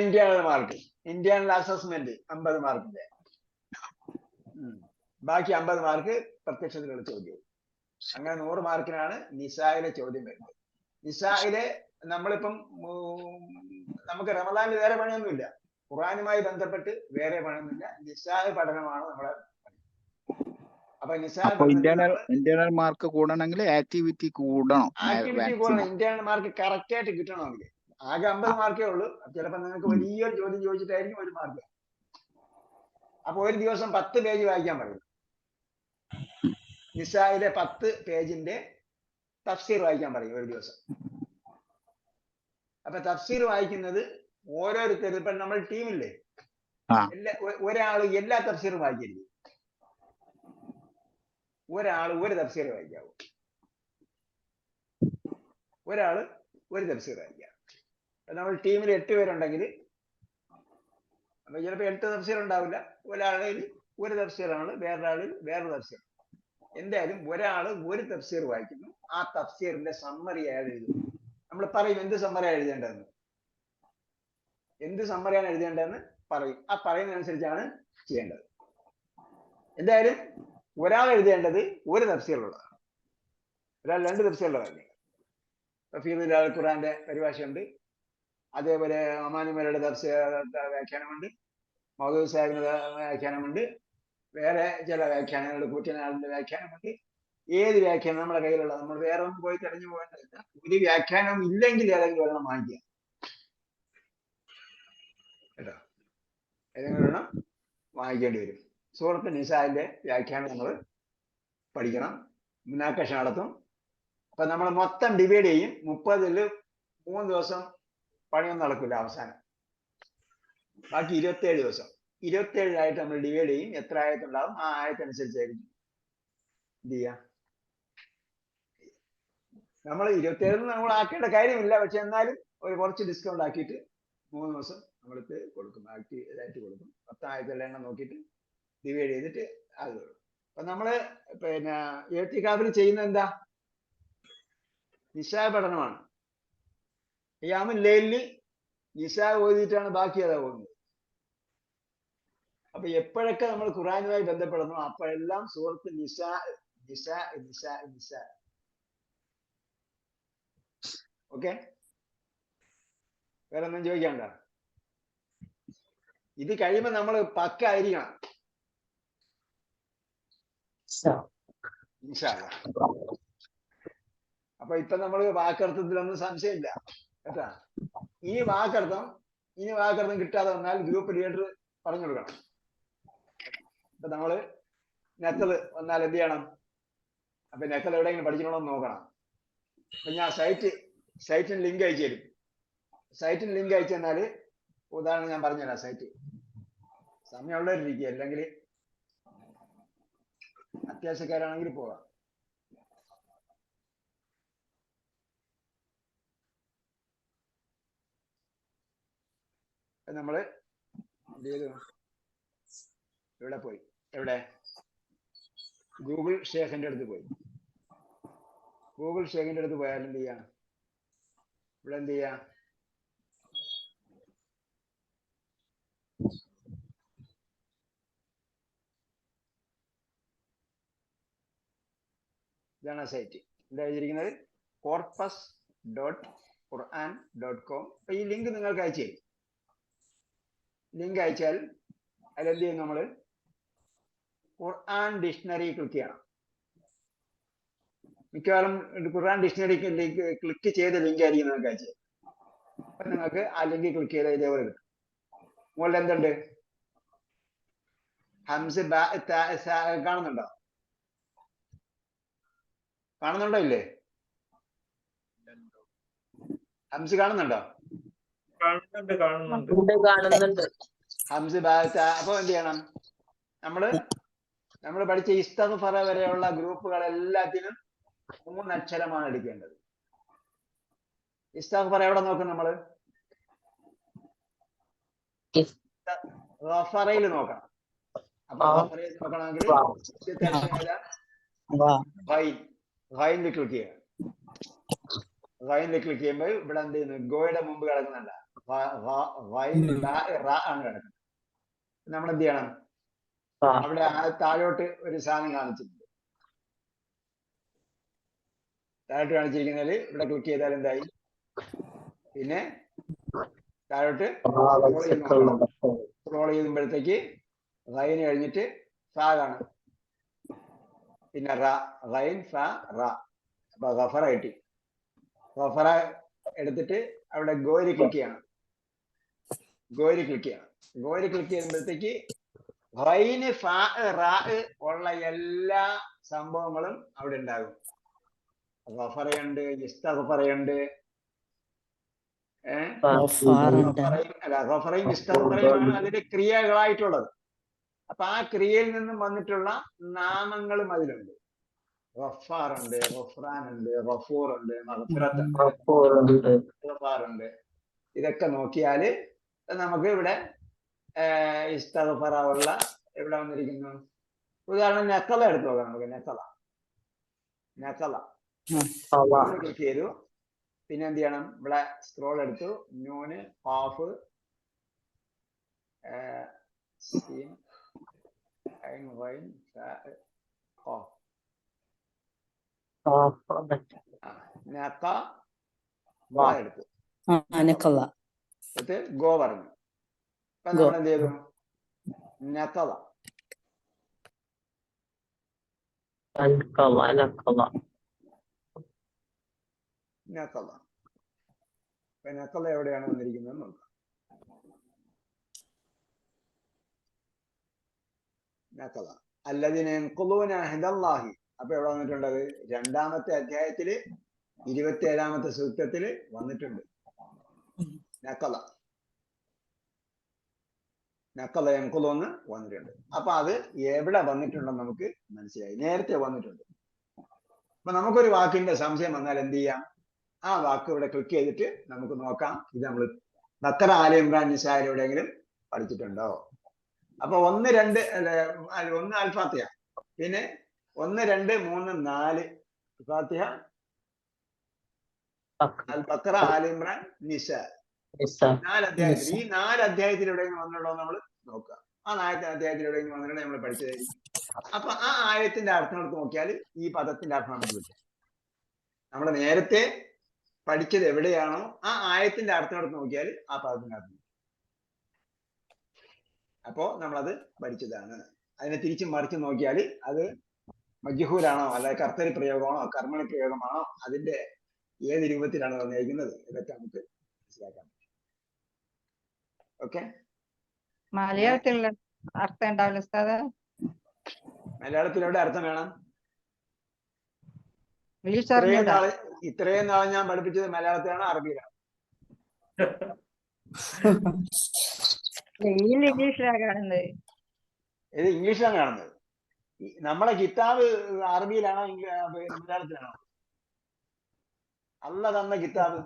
S1: ഇന്റേണൽ മാർക്ക്, ഇന്റേണൽ അസസ്മെന്റ് 50 മാർക്കിന്റെ. ബാക്കി 50 മാർക്ക് പ്രത്യക്ഷത്തിലുള്ള ചോദ്യം. അങ്ങനെ 100 മാർക്കിനാണ് നിസായിലെ ചോദ്യം വരുന്നത്. നിസായിലെ നമ്മളിപ്പം നമുക്ക് റമദാനിൽ വേറെ പണിയൊന്നുമില്ല, ഖുർആനുമായി ബന്ധപ്പെട്ട് വേറെ പണിയൊന്നുമില്ല. നിസായ് പഠനമാണ് നമ്മളെ. അപ്പൊ
S4: ഇന്റേണൽ മാർക്ക് കൂടണമെങ്കിൽ ആക്ടിവിറ്റി കൂടണം.
S1: ഇന്റേണൽ മാർക്ക് കറക്റ്റ് ആയിട്ട് കിട്ടണമെങ്കിൽ ആകെ 50 മാർക്കേ ഉള്ളൂ. ചിലപ്പോൾ നിങ്ങൾക്ക് വലിയൊരു ചോദ്യം ചോദിച്ചിട്ടായിരിക്കും 1 മാർക്ക്. അപ്പൊ ഒരു ദിവസം 10 പേജ് വായിക്കാൻ പറയും. നിസായിലെ 10 പേജിന്റെ തഫ്സീർ വായിക്കാൻ പറയും ഒരു ദിവസം. അപ്പൊ തഫ്സീർ വായിക്കുന്നത് ഓരോരുത്തരും, ഇപ്പൊ നമ്മൾ ടീമില്ലേ, ഒരാൾ എല്ലാ തഫ്സീറും വായിക്കരുത്, ഒരാൾ ഒരു തഫ്സീർ വായിക്കാവൂ, ഒരാള് ഒരു തഫ്സീർ വായിക്കാം. നമ്മൾ ടീമിൽ 8 പേരുണ്ടെങ്കിൽ അപ്പൊ ചിലപ്പോ 8 തഫ്സീർ ഉണ്ടാവില്ല, ഒരാളിൽ ഒരു തഫ്സീറാണ്, വേറൊരാളിൽ വേറൊരു തഫ്സീർ. എന്തായാലും ഒരാള് ഒരു തഫ്സീർ വായിക്കുന്നു, ആ തഫ്സീറിന്റെ സമ്മറി അയാൾ എഴുതുന്നു. നമ്മൾ പറയും എന്ത് സമ്മറിയാണ് എഴുതേണ്ടതെന്ന്, എന്ത് സമ്മറിയാണ് എഴുതേണ്ടതെന്ന് പറയും. ആ പറയുന്നതനുസരിച്ചാണ് ചെയ്യേണ്ടത്. എന്തായാലും ഒരാൾ എഴുതേണ്ടത് ഒരു തഫ്സീറിലുള്ളതാണ്, ഒരാൾ 2 തഫ്സീറിലുള്ളതല്ല. റഫീദുൽ അൽ ഖുർആന്റെ പരിഭാഷയുണ്ട്, അതേപോലെ അമാനുമലയുടെ വ്യാഖ്യാനമുണ്ട്, മൗദൂദ് സാഹിബിന്റെ വ്യാഖ്യാനമുണ്ട്, വേറെ ചില വ്യാഖ്യാനങ്ങളുടെ കൂറ്റനാളിന്റെ വ്യാഖ്യാനമുണ്ട്. ഏത് വ്യാഖ്യാനം നമ്മുടെ കയ്യിലുള്ള, നമ്മൾ വേറെ ഒന്നും പോയി തെരഞ്ഞു പോകേണ്ടതില്ല. ഒരു വ്യാഖ്യാനം ഇല്ലെങ്കിൽ ഏതെങ്കിലും ഒരെണ്ണം വാങ്ങിക്കുക കേട്ടോ, ഏതെങ്കിലും ഒരെണ്ണം വാങ്ങിക്കേണ്ടി വരും. സൂറത്ത് നിസായിന്റെ വ്യാഖ്യാനം നമ്മൾ പഠിക്കണം, മുനാക്കഷ നടത്തും. അപ്പൊ നമ്മൾ മൊത്തം ഡിവൈഡ് ചെയ്യും. 30-ൽ 3 ദിവസം പണിയൊന്നും നടക്കില്ല, അവസാനം ബാക്കി 27 ദിവസം, 27 നമ്മൾ ഡിവൈഡ് ചെയ്യും. എത്ര ആയത്തുണ്ടാവും ആ ആയത്തനുസരിച്ചായിരിക്കും എന്ത് ചെയ്യാ. നമ്മൾ 27 നമ്മൾ ആക്കേണ്ട കാര്യമില്ല, പക്ഷെ എന്നാലും ഒരു കുറച്ച് ഡിസ്കൗണ്ട് ആക്കിയിട്ട് 3 ദിവസം നമ്മൾക്ക് കൊടുക്കും, ആക്റ്റീവായിട്ട് കൊടുക്കും. 10 ആയത്തുള്ള എണ്ണം നോക്കിയിട്ട് ഡിവൈഡ് ചെയ്തിട്ട് അത് കൊടുക്കും. അപ്പൊ നമ്മള് പിന്നെ എഴുത്തിക്കാവിൽ ചെയ്യുന്ന എന്താ, നിശാ പഠനമാണ്. ഖിയാമുൽ ലൈലിൽ നിശാ ഓതിയിട്ടാണ് ബാക്കി അതാ പോകുന്നത്. അപ്പൊ എപ്പോഴൊക്കെ നമ്മൾ ഖുർആനുമായി ബന്ധപ്പെടുന്നു അപ്പോഴെല്ലാം സൂറത്ത് നിസാ നിസാ നിസാ നിസാ. ഓക്കെ, വേറെ ഒന്നും ചോദിക്കണ്ട. ഇത് കഴിയുമ്പോ നമ്മൾ പക്ക ആയിരിക്കണം ഇൻഷാ അല്ലാഹ്. അപ്പൊ ഇപ്പൊ നമ്മൾ വാക്കർത്ഥത്തിലൊന്നും സംശയമില്ല കേട്ടാ. ഇനി വാക്കർത്ഥം കിട്ടാതെ വന്നാൽ ഗ്രൂപ്പ് ലീഡർ പറഞ്ഞു കൊടുക്കണം. അപ്പൊ നമ്മള് നെക്കല് വന്നാൽ എന്ത് ചെയ്യണം, അപ്പൊ നെക്കൽ എവിടെയെങ്കിലും പഠിക്കണമെന്ന് നോക്കണം. അപ്പൊ ഞാൻ സൈറ്റിന് ലിങ്ക് അയച്ചു തരും. സൈറ്റിന് ലിങ്ക് അയച്ചു തന്നാല് ഉദാഹരണം ഞാൻ പറഞ്ഞുതരാം. സൈറ്റ് സമയമുള്ളവരിരിക്കുക, അല്ലെങ്കിൽ അത്യാവശ്യക്കാരാണെങ്കിൽ പോകാം. നമ്മള് എന്ത് ചെയ്തു, എവിടെ പോയി, ഗൂഗിൾ ഷേഖിന്റെ അടുത്ത് പോയി. ഗൂഗിൾ ഷേഖിന്റെ അടുത്ത് പോയാൽ എന്ത് ചെയ്യാം, ഇവിടെ എന്ത് ചെയ്യാം, ഇതാണ് സൈറ്റ്. എന്താ എഴുതിയിരിക്കുന്നത്, corpus.quran.com. അപ്പൊ ഈ ലിങ്ക് നിങ്ങൾക്ക് അയച്ചു തരും. ലിങ്ക് അയച്ചാൽ അതിലെന്ത് ചെയ്യും, നമ്മള് ഖുർആൻ ഡിക്ഷണറി ക്ലിക്ക് ചെയ്യണം. മിക്കവാറും ഖുർആൻ ഡിക്ഷണറി ക്ലിക്ക് ചെയ്ത ലിങ്ക് ആയിരിക്കും നിങ്ങൾക്ക് അയച്ചത്. അപ്പൊ നിങ്ങൾക്ക് ആ ലിങ്ക് ക്ലിക്ക് ചെയ്താൽ ഇതേപോലെ കിട്ടും. മുകളിൽ എന്തുണ്ട്, ഹംസ് കാണുന്നുണ്ടോ ഇല്ലേ, ഹംസ് കാണുന്നുണ്ടോ?
S3: കാണുന്നുണ്ട്.
S1: ഹംസ് അപ്പൊ എന്ത് ചെയ്യണം, നമ്മള് പഠിച്ച ഇസ്തഗ്ഫറ വരെയുള്ള ഗ്രൂപ്പുകൾ എല്ലാത്തിനും 3 അക്ഷരമാണ് എടുക്കേണ്ടത്. ഇസ്തഗ്ഫറ എവിടെ നോക്കും, നമ്മള് ഗഫറയിൽ നോക്കണം. അപ്പൊ ഗഫറയിൽ നോക്കണമെങ്കിൽ ഗൈനിൽ ക്ലിക്ക് ചെയ്യാം. ഗൈനിൽ ക്ലിക്ക് ചെയ്യുമ്പോൾ ഇവിടെ എന്ത് ചെയ്യുന്നു, ഗോയുടെ മുമ്പ് കിടക്കുന്നുണ്ട് ആണ് കിടക്കുന്നത്. നമ്മൾ എന്ത് ചെയ്യണം, അവിടെ താഴോട്ട് ഒരു സാധനം കാണിച്ചിട്ടുണ്ട്. താഴോട്ട് കാണിച്ചിരിക്കുന്നതിൽ ഇവിടെ ക്ലിക്ക് ചെയ്താൽ എന്തായി, പിന്നെ താഴോട്ട് സ്ക്രോൾ ചെയ്യുമ്പോഴത്തേക്ക് റൈന് കഴിഞ്ഞിട്ട് ഫ കാണും, പിന്നെ റൈൻ ഫ റ. അപ്പൊ ഗഫറ കിട്ടി. ഗഫറ എടുത്തിട്ട് അവിടെ ഗോയിൽ ക്ലിക്ക് ചെയ്യണം. ഗോയിൽ ക്ലിക്ക് ചെയ്യുമ്പോഴത്തേക്ക് ഖൈന് ഫാ റാ ഉള്ള എല്ലാ സംഭവങ്ങളും അവിടെ ഉണ്ടാകും. ഗഫറയുണ്ട്, ഇസ്തഗ്ഫറയുണ്ട്, ഗഫറയും ഇസ്തഗ്ഫറയുമാണ് അതിന്റെ ക്രിയകളായിട്ടുള്ളത്. അപ്പൊ ആ ക്രിയയിൽ നിന്നും വന്നിട്ടുള്ള നാമങ്ങളും അതിലുണ്ട്. ഗഫാറുണ്ട്, ഗഫ്രാനുണ്ട്, ഗഫൂറുണ്ട്, മഗ്ഫിറത്തുണ്ട്, ഗഫാറുണ്ട്. ഇതൊക്കെ നോക്കിയാല് നമുക്ക് ഇവിടെ ഇസ്തഗ്ഫറ ഉള്ള എവിടെ വന്നിരിക്കുന്നു? ഉദാഹരണം നഖല എടുത്തു നോക്കാം. നമുക്ക് നഖല ക്ലിക്ക് ചെയ്തു. പിന്നെ എന്ത് ചെയ്യണം? ഇവിടെ സ്ക്രോൾ എടുത്തു, നൂന് ഖാഫ് സീൻ ഐൻ ഗൈൻ ഫാ ഖാഫ് നഖ എടുത്തു എന്നിട്ട് ഗോ പറഞ്ഞു. അപ്പൊ നമ്മൾ എന്ത് ചെയ്തു? നഖല നഖല. അപ്പൊ നഖല എവിടെയാണ് വന്നിരിക്കുന്നത് നോക്കാം. നഖല അല്ലദീന യൻഖുദൂന അഹ്ദല്ലാഹി. അപ്പൊ എവിടെ വന്നിട്ടുണ്ടത്? 2-ാമത്തെ അധ്യായത്തില് 27-ാമത്തെ സൂക്തത്തില് വന്നിട്ടുണ്ട്. നഖല യൻഖുദൂന്ന് വന്നിട്ടുണ്ട്. അപ്പൊ അത് എവിടെ വന്നിട്ടുണ്ടെന്ന് നമുക്ക് മനസ്സിലായി. നേരത്തെ വന്നിട്ടുണ്ട്. അപ്പൊ നമുക്കൊരു വാക്കിന്റെ സംശയം വന്നാൽ എന്ത് ചെയ്യാം? ആ വാക്ക് ഇവിടെ ക്ലിക്ക് ചെയ്തിട്ട് നമുക്ക് നോക്കാം. ഇത് നമ്മൾ ബക്കറ, ആല ഇമ്രാൻ, നിസായിൽ എവിടെയെങ്കിലും പഠിച്ചിട്ടുണ്ടോ? അപ്പൊ 1, 2 1 അൽ ഫാത്തിഹ, പിന്നെ 1, 2, 3, 4 ഫാത്തിഹ, അൽ ബക്കറ, ആല ഇമ്രാൻ, നിസാ 4 അധ്യായത്തിൽ. ഈ 4 അധ്യായത്തിൽ എവിടെയെങ്കിലും വന്നിട്ടുണ്ടോ നമ്മൾ നോക്കുക. ആ 4 അധ്യായത്തിൽ എവിടെയെങ്കിലും വന്നിട്ടുണ്ടോ നമ്മൾ പഠിച്ചതായിരിക്കും. അപ്പൊ ആ ആയത്തിന്റെ അർത്ഥം എടുത്ത് നോക്കിയാൽ ഈ പദത്തിന്റെ അർത്ഥം നമുക്ക് കിട്ടും. നമ്മൾ നേരത്തെ പഠിച്ചത് എവിടെയാണോ ആ ആയത്തിന്റെ അർത്ഥം എടുത്ത് നോക്കിയാൽ ആ പദത്തിന്റെ അർത്ഥം. അപ്പോ നമ്മളത് പഠിച്ചതാണ്. അതിനെ തിരിച്ച് മറിച്ച് നോക്കിയാൽ അത് മജ്ഹൂലാണോ, അല്ലാതെ കർത്തരി പ്രയോഗമാണോ, കർമ്മണി പ്രയോഗമാണോ, അതിന്റെ ഏത് രൂപത്തിലാണ് വന്നിരിക്കുന്നത്, ഇതൊക്കെ നമുക്ക് മനസ്സിലാക്കാൻ പറ്റും. ഓക്കെ.
S7: മലയാളത്തിലുള്ള അർത്ഥം ഉണ്ടാവില്ല ഉസ്താദേ?
S1: മലയാളത്തിൽ എവിടെ അർത്ഥം വേണം?
S7: ഇംഗ്ലീഷ് അറിഞ്ഞൂടാ.
S1: ഇത്രയും നാൾ ഞാൻ പഠിപ്പിച്ചത് മലയാളത്തിലാണ്, അറബിയിലാണ്?
S7: ഇംഗ്ലീഷിലാണ് കാണുന്നത്.
S1: ഇത് ഇംഗ്ലീഷിലാണ് കാണുന്നത്. നമ്മളെ കിതാബ് അറബിയിലാണോ മലയാളത്തിലാണോ? അല്ല തന്ന കിതാബ്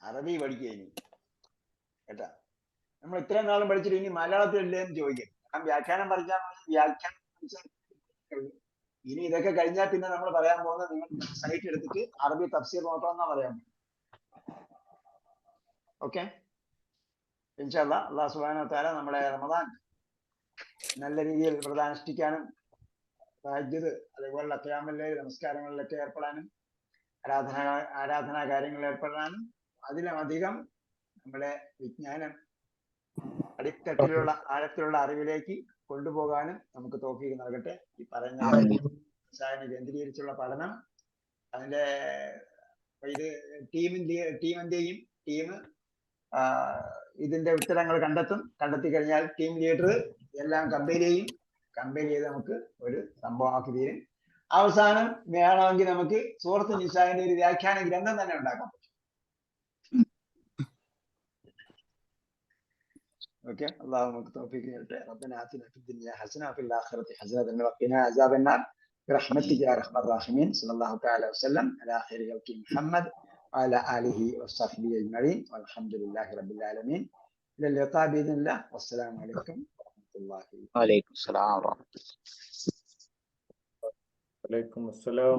S1: അറബി പഠിക്കുക ഇനി കേട്ടാ. നമ്മൾ ഇത്രയും നാളും പഠിച്ചിട്ട് ഇനി മലയാളത്തിലല്ലേ എന്ന് ചോദിക്കും. കാരണം വ്യാഖ്യാനം പഠിച്ചാൽ വ്യാഖ്യാനം ഇനി ഇതൊക്കെ കഴിഞ്ഞാൽ പിന്നെ നമ്മൾ പറയാൻ പോകുന്നത് നിങ്ങൾ സൈറ്റ് എടുത്തിട്ട് അറബി തഫ്സീർ നോക്കാമെന്നാ പറയാൻ പോകുന്നത്. ഓക്കെ. ഇൻഷാ അല്ലാഹ് അല്ലാഹു സുബ്ഹാനഹു വ തആല നമ്മളെ റമദാൻ നല്ല രീതിയിൽ പ്രധാനുഷ്ഠിക്കാനും തഹജ്ജുദ് അതേപോലുള്ള ഖിയാമുൽ ലൈൽ നമസ്കാരങ്ങളിലൊക്കെ ഏർപ്പെടാനും ആരാധനാ കാര്യങ്ങളിൽ ഏർപ്പെടാനും അതിലധികം നമ്മുടെ വിജ്ഞാനം അടിത്തട്ടിലുള്ള ആഴത്തിലുള്ള അറിവിലേക്ക് കൊണ്ടുപോകാനും നമുക്ക് തൗഫീഖ് നൽകട്ടെ. ഈ പറയുന്ന കേന്ദ്രീകരിച്ചുള്ള പഠനം അതിന്റെ ഇത് ടീം ഇതിന്റെ ഉത്തരങ്ങൾ കണ്ടെത്തി കഴിഞ്ഞാൽ ടീം ലീഡർ എല്ലാം കമ്പൈൽ ചെയ്ത് നമുക്ക് ഒരു സംഭവമാക്കി തീരും. അവസാനം വേണമെങ്കിൽ നമുക്ക് സൂറത്ത് നിസാഇന്റെ ഒരു വ്യാഖ്യാന ഗ്രന്ഥം തന്നെ ഉണ്ടാക്കാം. ഓക്കെ. അല്ലാഹു നമുക്ക് തൗഫീഖ് നൽകട്ടെ. റബ്ബനാ ആതിനാ ഫിദ് ദുനിയ ഹസന വഫിൽ ആഖിറതി ഹസനതൻ വഖിനാ അസാബന്നാർ ബിറഹ്മതിക യാ അർഹമർ റഹീമീൻ. സ്വല്ലല്ലാഹു തആല വസല്ലം അലാ ഖൈരി ഖൽഖി മുഹമ്മദ് വഅലാ ആലിഹി വസ്സഹ്ബിഹി അജ്മഈൻ വൽഹംദുലില്ലാഹി റബ്ബിൽ ആലമീൻ. ഇലാ ലിഖാ ബിഇذنില്ലാഹ്. വസ്സലാമു അലൈക്കും വറഹ്മത്തുള്ളാഹി
S4: വഅലൈക്കും അസ്സലാം വറഹ്മത്തുള്ളാഹി.
S3: വലൈക്കും അസ്സലാം.